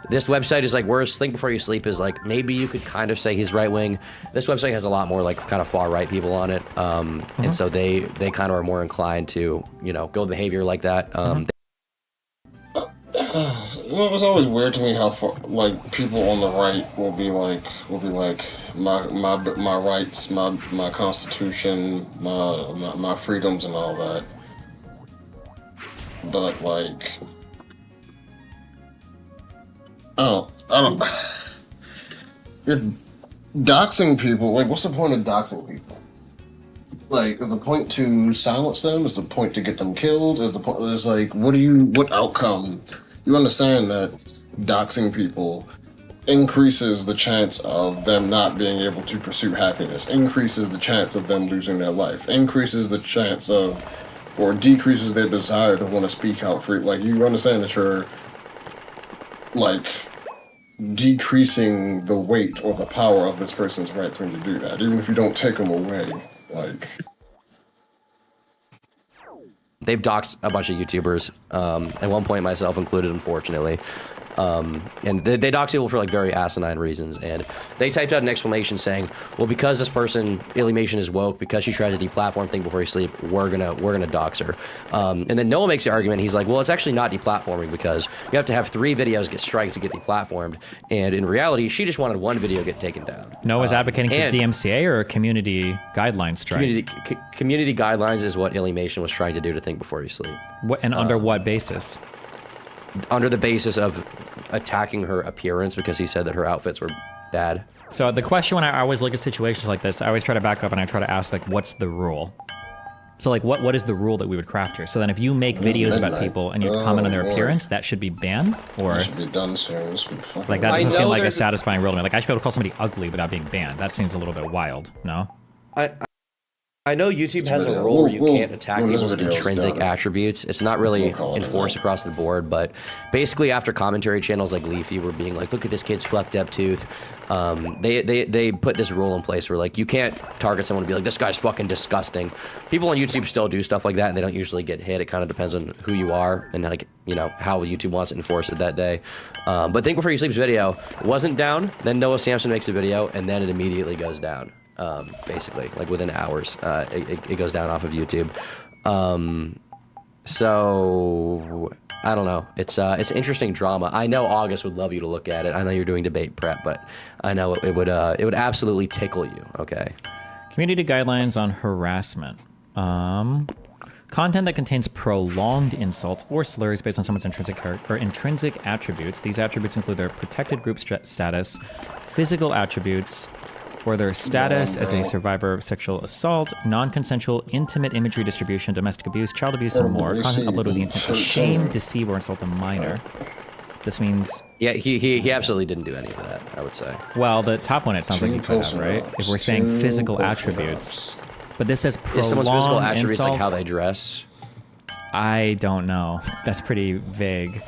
This website is like, whereas Think Before You Sleep is like, maybe you could kind of say he's right wing. This website has a lot more like kind of far right people on it. And so they kind of are more inclined to, go behavior like that. It's always weird to me how far, like, people on the right will be like my rights, my constitution, my freedoms and all that. But like, I don't. You're doxing people. Like, what's the point of doxing people? Like, is the point to silence them? Is the point to get them killed? Is the point? It's like, what outcome? You understand that doxing people increases the chance of them not being able to pursue happiness, increases the chance of them losing their life, increases the chance of, or decreases their desire to want to speak out free. Like, you understand that you're, like, decreasing the weight or the power of this person's rights when you do that, even if you don't take them away. Like, they've doxed a bunch of YouTubers, at one point myself included, unfortunately. And they dox people for like very asinine reasons. And they typed out an explanation saying, well, because this person, Illymation, is woke, because she tried to deplatform Think Before You Sleep, we're gonna dox her. And then Noah makes the argument. He's like, well, it's actually not deplatforming because you have to have 3 videos get striked to get deplatformed. And in reality, she just wanted 1 video get taken down. Noah's advocating for DMCA or a community guidelines strike? Community guidelines is what Illymation was trying to do to Think Before You Sleep. What, and under what basis? Under the basis of attacking her appearance because he said that her outfits were bad. So the question when I always look at situations like this, I always try to back up and I try to ask, like, what's the rule? So, like, what is the rule that we would craft here? So then if you make videos about people and you comment on their appearance, that should be banned? Or That should be done soon. like, that doesn't seem like a satisfying rule to me. Like, I should be able to call somebody ugly without being banned. That seems a little bit wild, no? I know YouTube has a rule where you can't attack people's intrinsic attributes. It's not really enforced across the board, but basically after commentary channels like Leafy were being like, look at this kid's fucked up tooth, they put this rule in place where like you can't target someone and be like, this guy's fucking disgusting. People on YouTube still do stuff like that and they don't usually get hit. It kind of depends on who you are and like, you know, how YouTube wants to enforce it that day. But Think Before You Sleep's video wasn't down, then Noah Samson makes a video and then it immediately goes down. Basically, like within hours, it goes down off of YouTube. So I don't know. It's interesting drama. I know August would love you to look at it. I know you're doing debate prep, but I know it would absolutely tickle you. Okay. Community guidelines on harassment. Content that contains prolonged insults or slurs based on someone's intrinsic attributes. These attributes include their protected group status, physical attributes, or their status as a survivor of sexual assault, non-consensual intimate imagery distribution, domestic abuse, child abuse, and more. Content uploaded with the intent to shame, deceive, or insult a minor. This means... Yeah, he absolutely didn't do any of that, I would say. Well, the top one, it sounds like he put out, right? If we're saying physical attributes. But this says prolonged Is someone's physical attributes insults? like how they dress? I don't know. That's pretty vague.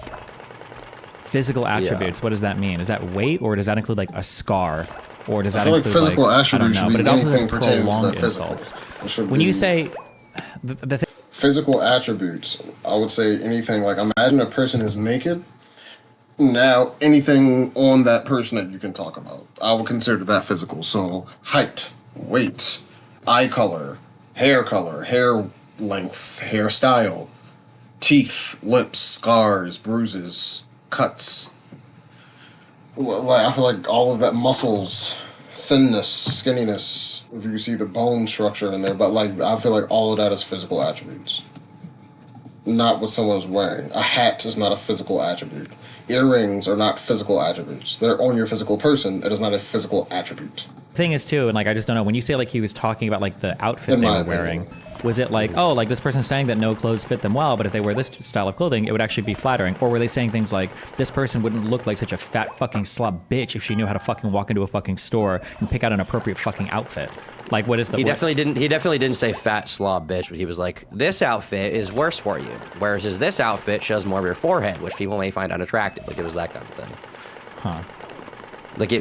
Physical attributes, what does that mean? Is that weight, or does that include like a scar? Or does that include physical attributes I don't know, but it also says pertaining to prolonged the physical. insults. When you say physical attributes, I would say anything like, imagine a person is naked. Now, anything on that person that you can talk about, I would consider that physical. So, height, weight, eye color, hair length, hairstyle, teeth, lips, scars, bruises, cuts. Like, I feel like all of that, muscles, thinness, skinniness, if you see the bone structure in there, but like, I feel like all of that is physical attributes. Not what someone's wearing. A hat is not a physical attribute. Earrings are not physical attributes. They're on your physical person. It is not a physical attribute. Thing is too, and like I just don't know, when you say like he was talking about like the outfit they were wearing, was it like, oh, like this person's saying that no clothes fit them well, but if they wear this style of clothing, it would actually be flattering? Or were they saying things like, this person wouldn't look like such a fat fucking slob bitch if she knew how to fucking walk into a fucking store and pick out an appropriate fucking outfit? Like, what is the... He definitely didn't say fat slob bitch, but he was like, this outfit is worse for you, whereas this outfit shows more of your forehead, which people may find unattractive. Like, it was that kind of thing. Huh. Like,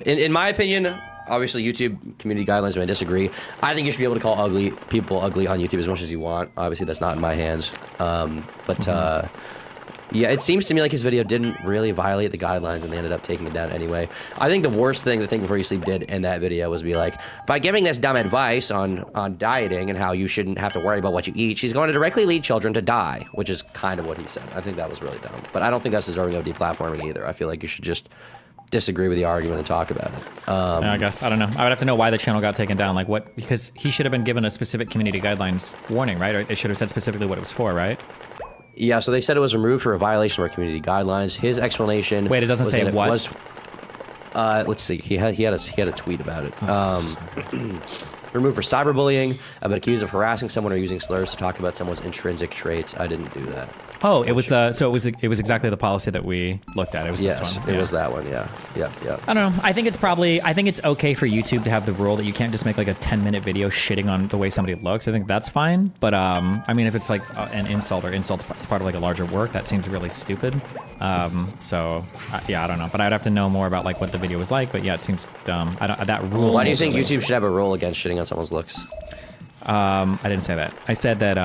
in my opinion, obviously YouTube community guidelines may disagree. I think you should be able to call people ugly on YouTube as much as you want. Obviously, that's not in my hands. Yeah, it seems to me like his video didn't really violate the guidelines and they ended up taking it down anyway. I think the worst thing the Think Before You Sleep did in that video was be like, by giving this dumb advice on dieting and how you shouldn't have to worry about what you eat, she's going to directly lead children to die, which is kind of what he said. I think that was really dumb. But I don't think that's deserving of deplatforming either. I feel like you should just disagree with the argument and talk about it. I guess, I don't know. I would have to know why the channel got taken down. Like what, because he should have been given a specific community guidelines warning, right? Or it should have said specifically what it was for, right? Yeah, so they said it was removed for a violation of our community guidelines. His explanation... Wait, it doesn't say what? Let's see. He had a tweet about it. Removed for cyberbullying. I've been accused of harassing someone or using slurs to talk about someone's intrinsic traits. I didn't do that. Oh, it was the it was exactly the policy that we looked at. It was this one. It was that one. Yeah. Yep. I don't know. I think it's okay for YouTube to have the rule that you can't just make like a 10-minute video shitting on the way somebody looks. I think that's fine. But I mean, if it's like an insult or insults as part of like a larger work, that seems really stupid. So yeah, I don't know. But I'd have to know more about like what the video was like. But yeah, it seems dumb. That rule. Why do you think YouTube should have a rule against shitting on someone's looks? I didn't say that. I said that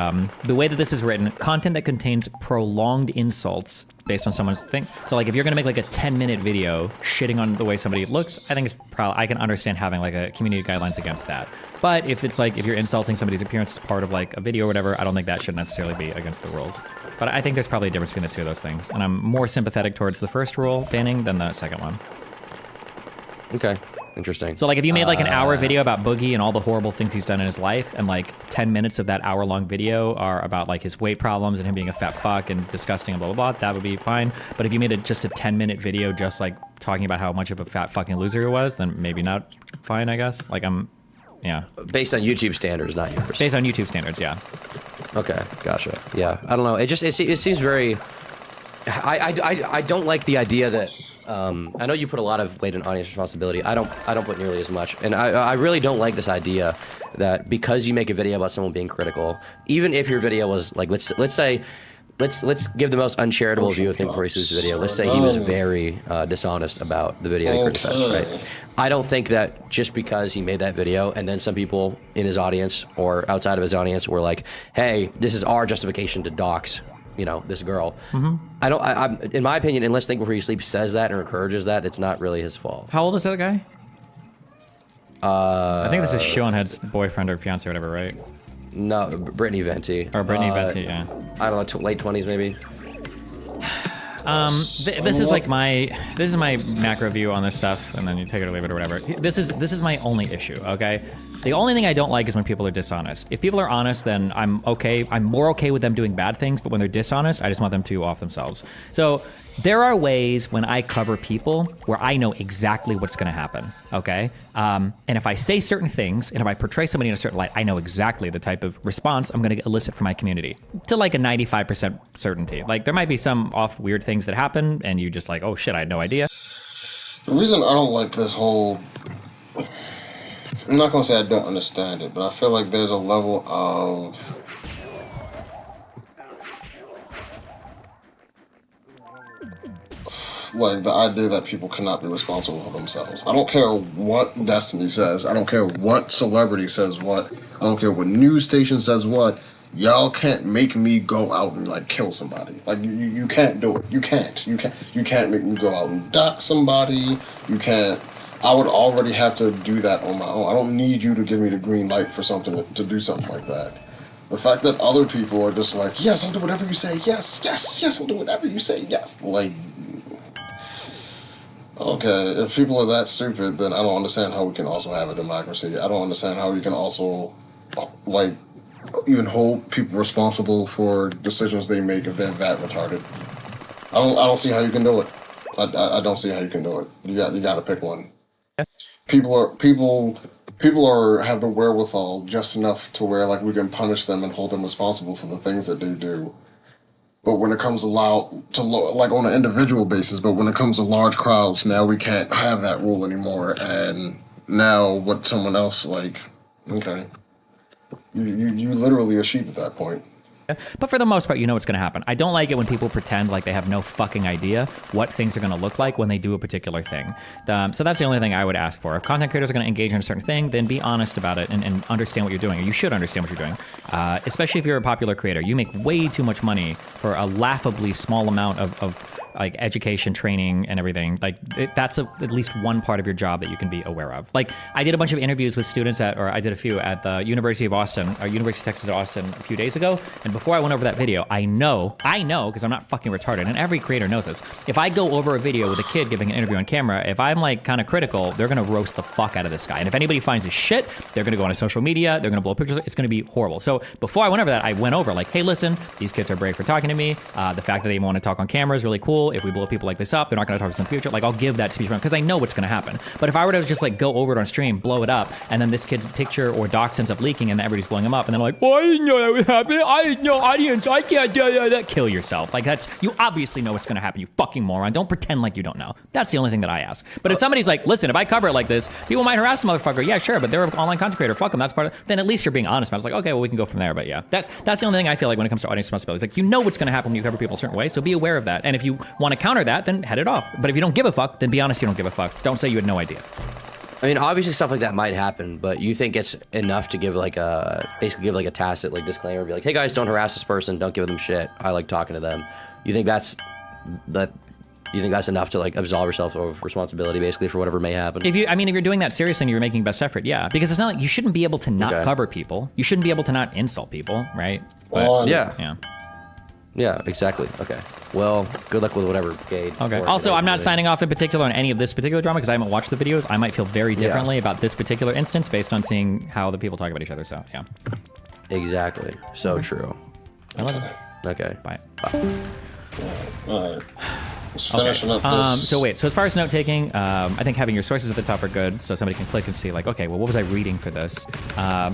the way that this is written, content that contains prolonged insults based on someone's things. So like if you're gonna make like a 10-minute video shitting on the way somebody looks, I think it's probably, I can understand having like a community guidelines against that. But if it's like, if you're insulting somebody's appearance as part of like a video or whatever, I don't think that should necessarily be against the rules. But I think there's probably a difference between the two of those things. And I'm more sympathetic towards the first rule banning than the second one. Okay. Interesting. So like if you made like an hour video about Boogie and all the horrible things he's done in his life, and like 10 minutes of that hour-long video are about like his weight problems and him being a fat fuck and disgusting and blah, blah, blah, that would be fine. But if you made just a 10-minute video just like talking about how much of a fat fucking loser he was, then maybe not fine, I guess. Like yeah. Based on YouTube standards, not yours. Based on YouTube standards, yeah. Okay, gotcha. Yeah, I don't know. It seems very... I don't like the idea that... I know you put a lot of weight in audience responsibility. I don't put nearly as much, and I really don't like this idea that because you make a video about someone being critical, even if your video was like, let's give the most uncharitable view of Think Before You Sleep's video. Let's say he was very dishonest about the video he criticized, right? I don't think that just because he made that video and then some people in his audience or outside of his audience were like, hey, this is our justification to dox, you know, this girl. I'm in my opinion, unless Think Before You Sleep says that or encourages that, it's not really his fault. How old is that guy? I think this is Seanhead's boyfriend or fiance or whatever, right? No, Brittany Venti. Or Brittany Venti, yeah. I don't know, late 20s maybe. This is like this is my macro view on this stuff, and then you take it or leave it or whatever. This is my only issue, okay? The only thing I don't like is when people are dishonest. If people are honest, then I'm okay. I'm more okay with them doing bad things, but when they're dishonest, I just want them to off themselves. So there are ways when I cover people where I know exactly what's gonna happen, okay? And if I say certain things, and if I portray somebody in a certain light, I know exactly the type of response I'm gonna elicit from my community to like a 95% certainty. Like there might be some off weird things that happen and you just like, oh shit, I had no idea. The reason I don't like this whole, I'm not gonna say I don't understand it, but I feel like there's a level of like the idea that people cannot be responsible for themselves. I don't care what Destiny says. I don't care what celebrity says what. I don't care what news station says what. Y'all can't make me go out and like kill somebody. Like you can't do it. You can't make me go out and dox somebody. You can't. I would already have to do that on my own. I don't need you to give me the green light for something to do something like that. The fact that other people are just like, yes, I'll do whatever you say. Yes, I'll do whatever you say. Yes, like. Okay, if people are that stupid, then I don't understand how we can also have a democracy. I don't understand how we can also, like, even hold people responsible for decisions they make if they're that retarded. I don't see how you can do it. I don't see how you can do it. You got to pick one. People have the wherewithal just enough to where like we can punish them and hold them responsible for the things that they do. But when it comes like on an individual basis, but when it comes to large crowds, now we can't have that rule anymore. And now what someone else like, okay, you literally a sheep at that point. But for the most part, you know what's going to happen. I don't like it when people pretend like they have no fucking idea what things are going to look like when they do a particular thing. So that's the only thing I would ask for. If content creators are going to engage in a certain thing, then be honest about it and understand what you're doing. Or you should understand what you're doing. Especially if you're a popular creator. You make way too much money for a laughably small amount of like education, training, and everything. Like that's at least one part of your job that you can be aware of. Like I did a bunch of interviews with students I did a few at the University of Austin, or University of Texas at Austin a few days ago. And before I went over that video, I know, because I'm not fucking retarded, and every creator knows this. If I go over a video with a kid giving an interview on camera, if I'm like kind of critical, they're gonna roast the fuck out of this guy. And if anybody finds his shit, they're gonna go on social media, they're gonna blow pictures, it's gonna be horrible. So before I went over that, I went over like, hey, listen, these kids are brave for talking to me. The fact that they even want to talk on camera is really cool. If we blow people like this up, they're not going to talk to us in the future. Like I'll give that speech because I know what's going to happen. But if I were to just like go over it on stream, blow it up, and then this kid's picture or docs ends up leaking and everybody's blowing him up, and then like, oh, I didn't know that would happen. I had no audience. I can't do that. Kill yourself. Like you obviously know what's going to happen. You fucking moron. Don't pretend like you don't know. That's the only thing that I ask. But if somebody's like, listen, if I cover it like this, people might harass the motherfucker. Yeah, sure, but they're an online content creator. Fuck them. That's part of. Then at least you're being honest. I was like, okay, well we can go from there. But yeah, that's the only thing I feel like when it comes to audience responsibility. It's like you know what's going to happen when you cover people a certain way, so be aware of that. And if you want to counter that, then head it off. But if you don't give a fuck, then be honest you don't give a fuck. Don't say you had no idea. I mean, obviously stuff like that might happen, but you think it's enough to give like basically give like a tacit like disclaimer, be like, hey guys, don't harass this person, don't give them shit. I like talking to them. You think that's you think that's enough to like absolve yourself of responsibility, basically, for whatever may happen? If you're doing that seriously and you're making best effort, yeah, because it's not like you shouldn't be able to not cover people. You shouldn't be able to not insult people, right? But, yeah. Yeah, exactly. Okay. Well, good luck with whatever, Gade. Okay. Also, I'm not signing off in particular on any of this particular drama because I haven't watched the videos. I might feel very differently about this particular instance based on seeing how the people talk about each other. So, yeah. Exactly. So true. I love it. Okay. Bye. All right. Let's finish up this. So wait, so as far as note-taking, I think having your sources at the top are good, so somebody can click and see, like, okay, well, what was I reading for this?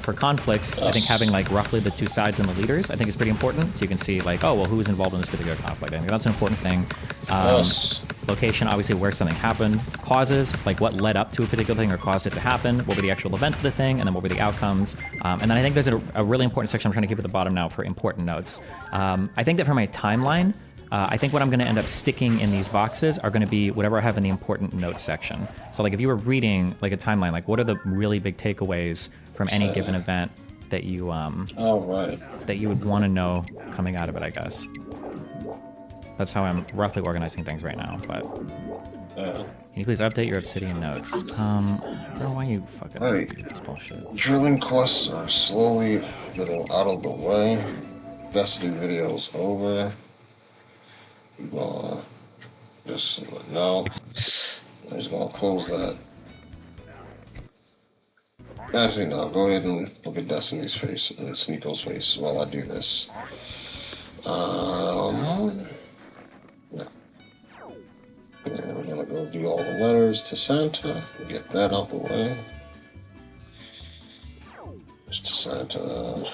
For conflicts, I think having, like, roughly the 2 sides and the leaders, I think is pretty important, so you can see, like, oh, well, who was involved in this particular conflict? I think that's an important thing. Location, obviously, where something happened. Causes, like, what led up to a particular thing or caused it to happen. What were the actual events of the thing, and then what were the outcomes? And then I think there's a really important section I'm trying to keep at the bottom now for important notes. I think that for my timeline, I think what I'm going to end up sticking in these boxes are going to be whatever I have in the important notes section. So, like, if you were reading, like, a timeline, like, what are the really big takeaways from any given event that you, that you would want to know coming out of it, I guess. That's how I'm roughly organizing things right now, but... Can you please update your Obsidian notes? Bro, why you fucking... This bullshit. Drilling quests are slowly getting out of the way. Destiny video's over. Just no. I'm just gonna close that. Actually, no. Go ahead and look at Destiny's face and Sneeko's face while I do this. Yeah. And we're gonna go do all the letters to Santa. Get that out the way. Just to Santa.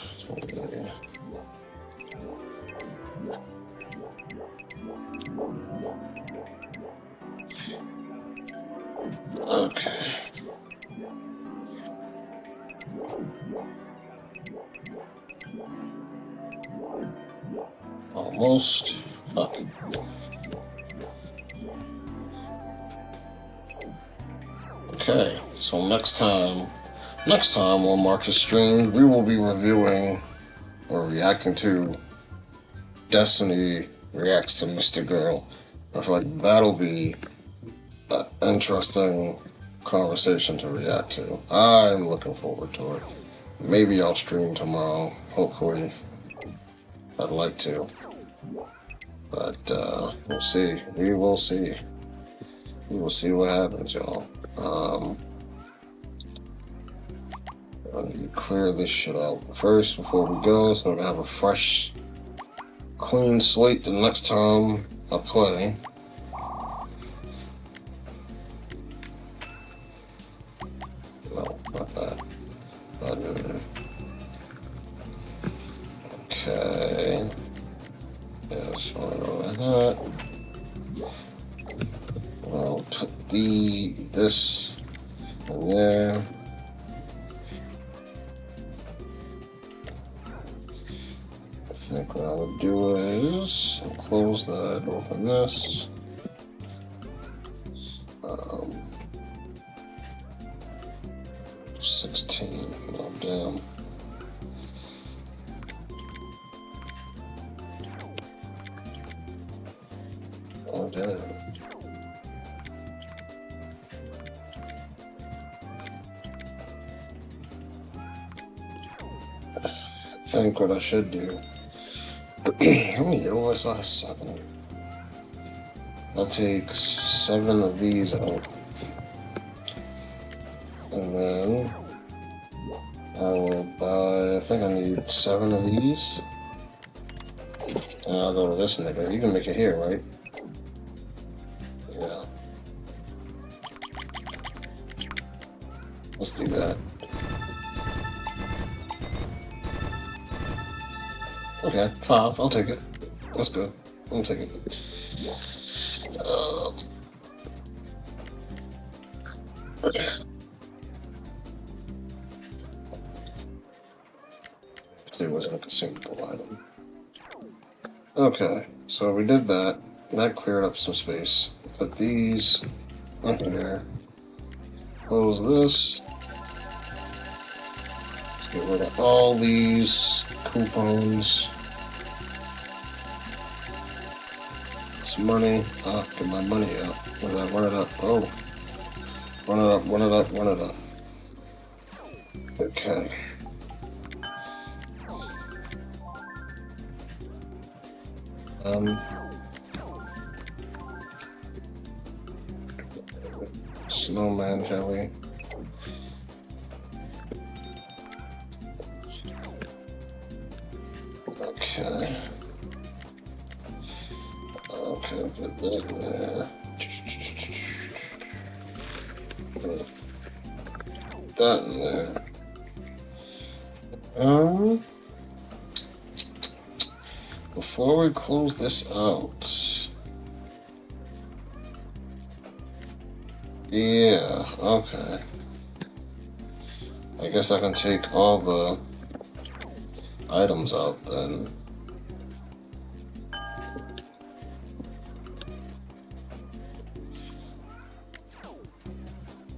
Okay. Almost. Okay. Okay, so next time on Marcus Stream, we will be reviewing or reacting to Destiny Reacts to Mr. Girl. I feel like that'll be an interesting conversation to react to. I'm looking forward to it. Maybe I'll stream tomorrow, hopefully. I'd like to. But we'll see. We will see. We will see what happens, y'all. Let me clear this shit out first before we go, so I can have a fresh, clean slate the next time I play. No, not that. Okay. Yeah, so like that. I'll put this in there. I think what I would do is close that, open this. 16. Oh, damn. Oh, damn. I think what I should do. How many OS I have? 7. I'll take 7 of these out. And then I will buy, I think I need 7 of these. And I'll go to this nigga. You can make it here, right? Yeah. Let's do that. Okay, 5. I'll take it. That's good. I'll take it. Okay. See, it wasn't a consumable item. Okay, so we did that. That cleared up some space. Put these in here. Close this. Let's get rid of all these coupons. It's money. Get my money up. What is that? Run it up. Oh. Run it up, run it up, run it up. Okay. Snowman jelly. Okay. Okay, put that in there. Put that in there. Before we close this out. Yeah, okay. I guess I can take all the items out then.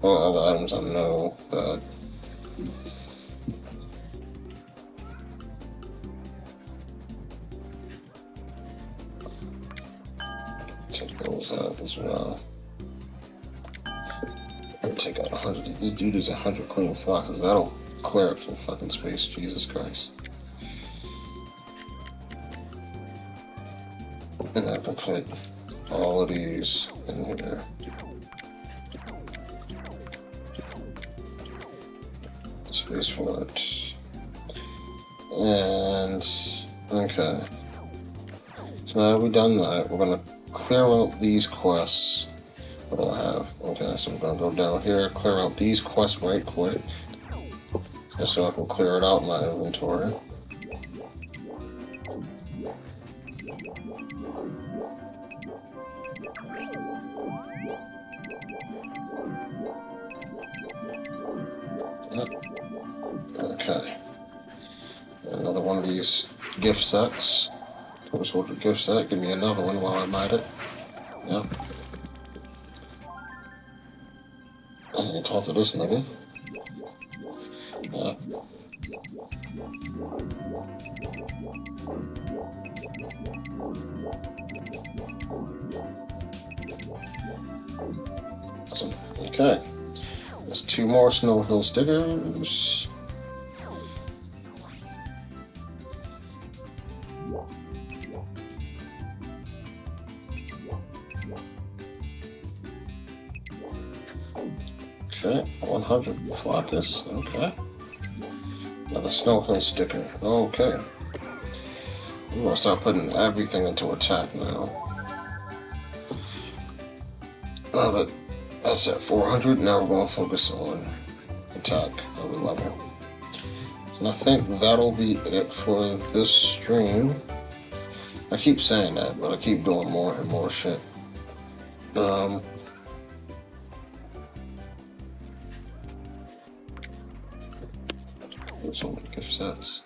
Well, all the items I know that. Take those out as well. Take out 100. This dude is 100 clean flocks. That'll clear up some fucking space. Jesus Christ. And I can put all of these in here. Space for it. And okay. So now we've done that. We're gonna clear out these quests. What do I have? Okay, so I'm gonna go down here, clear out these quests right quick. Just so I can clear it out in my inventory. Okay. Another one of these gift sets. First order gift set. Give me another one while I'm at it. Yeah. I can talk to this nigga. Yeah. Awesome. Okay. There's 2 more Snow Hill stickers. Okay, 100 Flockus, okay. Another Snow Hill sticker, okay. We're gonna start putting everything into attack now. Now that that's at 400, now we're gonna focus on attack every level. And I think that'll be it for this stream. I keep saying that, but I keep doing more and more shit. Some gift sets.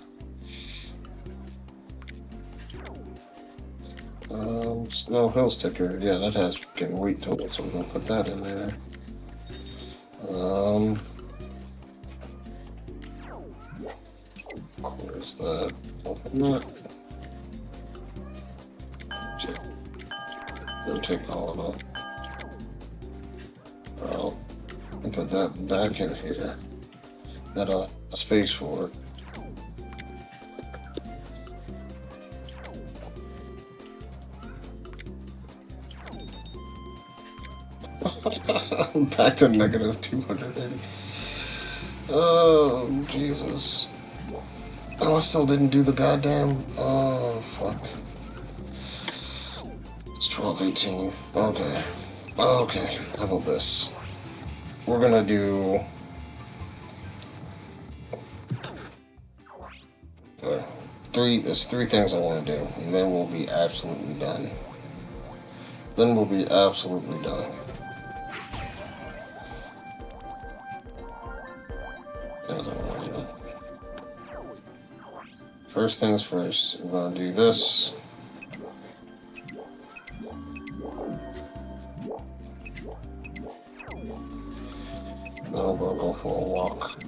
Snow Hill sticker. Yeah, that has freaking weight to it, so we're gonna put that in there. Close that. Open that. Gonna take all of it. I'll put that back in here. That a space for it. Back to negative 280. Oh, Jesus. Oh, I still didn't do the goddamn. Oh, fuck. It's 12:18. Okay. Okay. How about this? We're gonna do. There's 3 things I want to do, and then we'll be absolutely done. Then we'll be absolutely done. First things first, we're gonna do this. Now we're gonna go for a walk.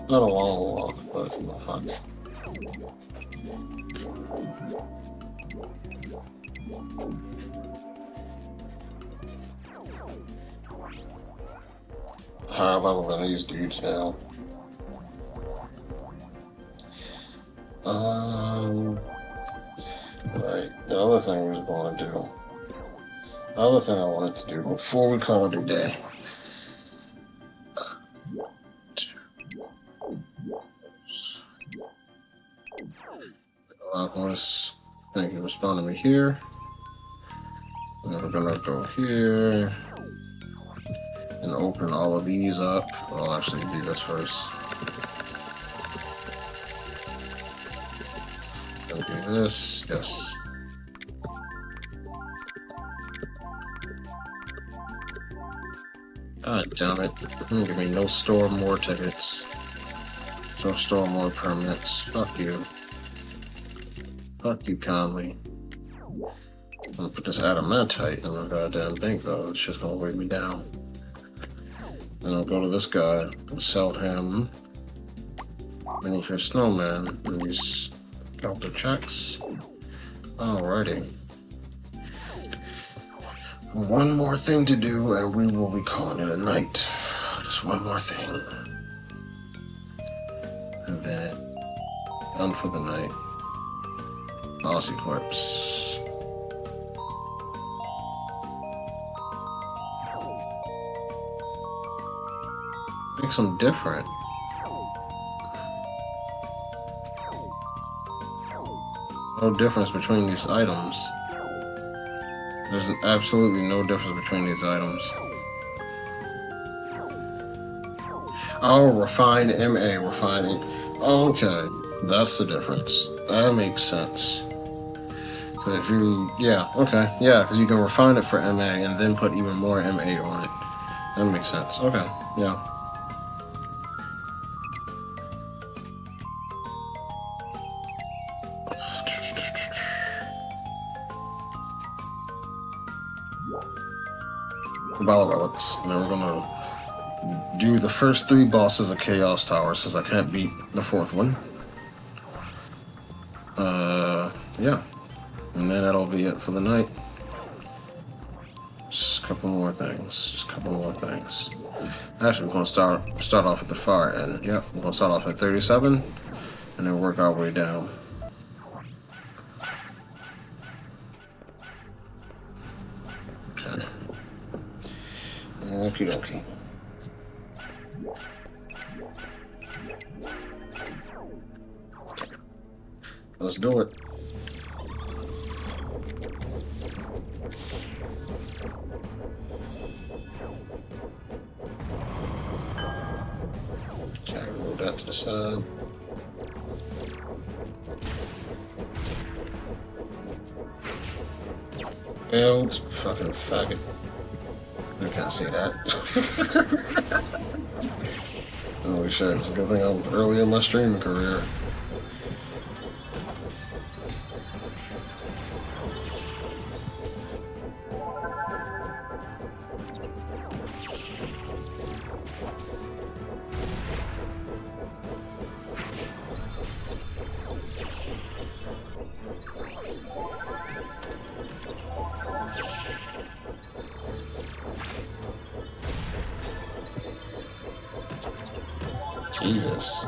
Not a long walk, but no fun. Higher level than these dudes now. Right. The other thing we was going to do. The other thing I wanted to do before we call it a day. Aquas, thank you for spawning me here. And we're gonna go here and open all of these up. I'll actually do this first. Gonna do this, yes. God damn it. Give me no store more tickets. So store more permits. Fuck you. Fuck you, Conley. I'm gonna put this adamantite in my goddamn bank though. It's just gonna weigh me down. Then I'll go to this guy and sell him mini for snowman and these counter checks. Alrighty. One more thing to do and we will be calling it a night. Just one more thing. And then done for the night. Aussie corpse. Make some different. No difference between these items. There's absolutely no difference between these items. Oh, refined MA, refining. Okay, that's the difference. That makes sense. Because if you, yeah, okay, yeah, because you can refine it for MA and then put even more MA on it. That makes sense. Okay, yeah. Battle relics. And then we're gonna do the first 3 bosses of Chaos Tower since I can't beat the 4th one. Yeah. And then that'll be it for the night. Just a couple more things. Just a couple more things. Actually, we're gonna start off at the far end. Yep, we're gonna start off at 37 and then work our way down. Okay. Okie dokie. Let's do it. Okay, move that to the side. Build, fucking faggot. I can't see that. Holy shit, it's a good thing I'm early in my streaming career. Jesus.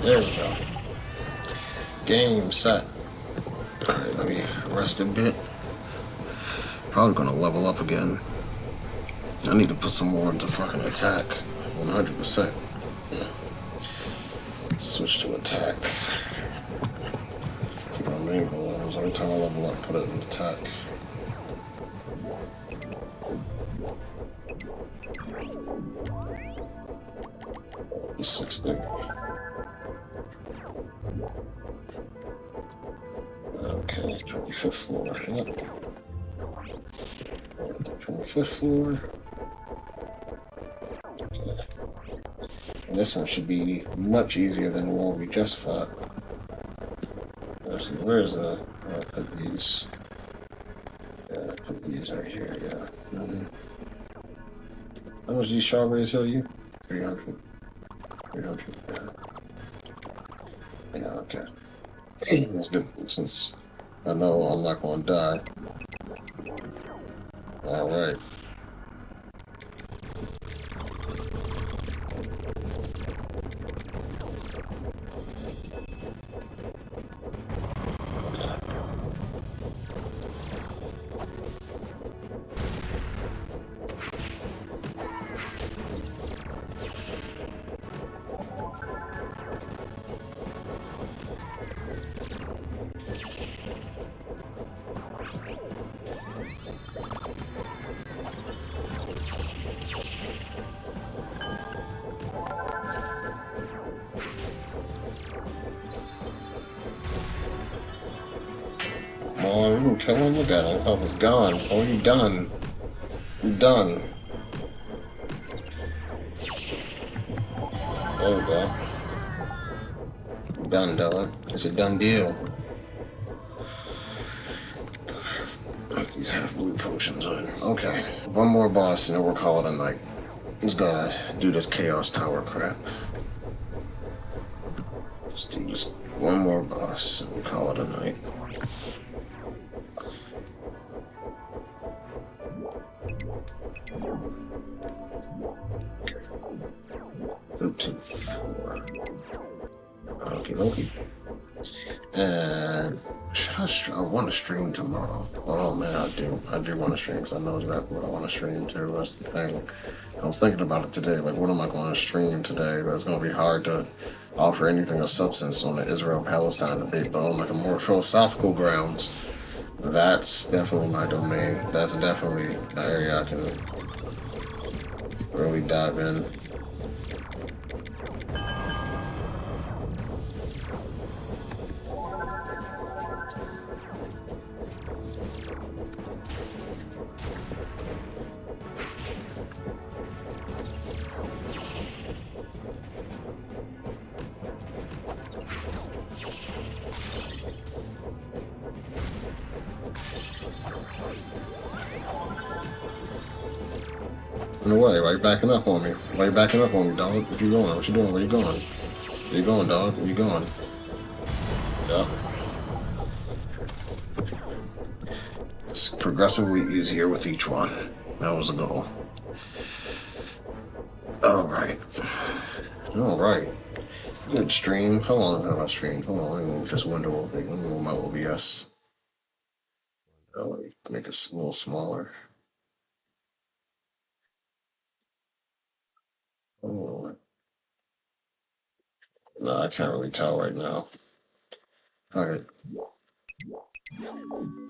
There we go. Game set. Alright, let me rest a bit. Probably gonna level up again. I need to put some more into fucking attack. 100%. Yeah. Switch to attack. For my main goal is every time I level up, put it in attack. It's 630. Okay, 25th floor. Yep. 25th floor. Okay. And this one should be much easier than the one we just fought. Actually, where's the? I'll put these. Yeah, put these right here. Yeah. How much these strawberries heal you? 300. 300. Yeah. Yeah. Okay. That's good since I know I'm not going to die. All right. Come on, you can kill him. Look at him. Oh, he's gone. Oh, you done. You done. There we go. Done, dog. It's a done deal. Put these half blue potions on. Okay. One more boss and then we'll call it a night. Let's go do this Chaos Tower crap. Just do just one more boss and we'll call it a night. Okay. And should I want to stream tomorrow? Oh man, I do. I do want to stream because I know exactly what I want to stream too. That's the thing. I was thinking about it today. Like, what am I going to stream today? That's going to be hard to offer anything of substance on the Israel-Palestine debate, but on like a more philosophical grounds, that's definitely my domain. That's definitely an area I can really dive in. In the way, why you backing up on me? Why you backing up on me, dog? What you going? What you doing? Where you going? Where you going, dog? Where you going? Yeah. It's progressively easier with each one. That was the goal. Alright. Alright. Good stream. How long have I streamed? Hold on, let me move this window over. Let me move my OBS. Let me make it a little smaller. Oh. No, I can't really tell right now. Alright.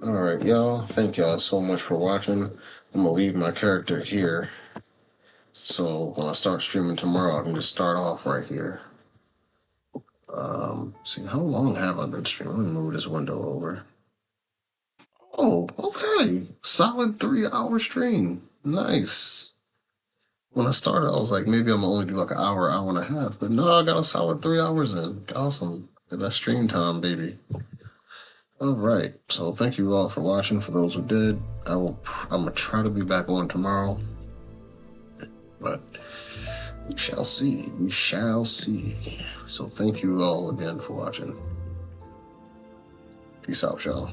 Alright, y'all. Thank y'all so much for watching. I'm gonna leave my character here. So when I start streaming tomorrow, I can just start off right here. See, how long have I been streaming? Let me move this window over. Oh, okay. Solid 3-hour stream. Nice. When I started, I was like, maybe I'm gonna only do like an hour, hour and a half. But no, I got a solid 3 hours in. Awesome. Get that stream time, baby. All right. So thank you all for watching. For those who did, I'm gonna try to be back on tomorrow. But we shall see. We shall see. So thank you all again for watching. Peace out, y'all.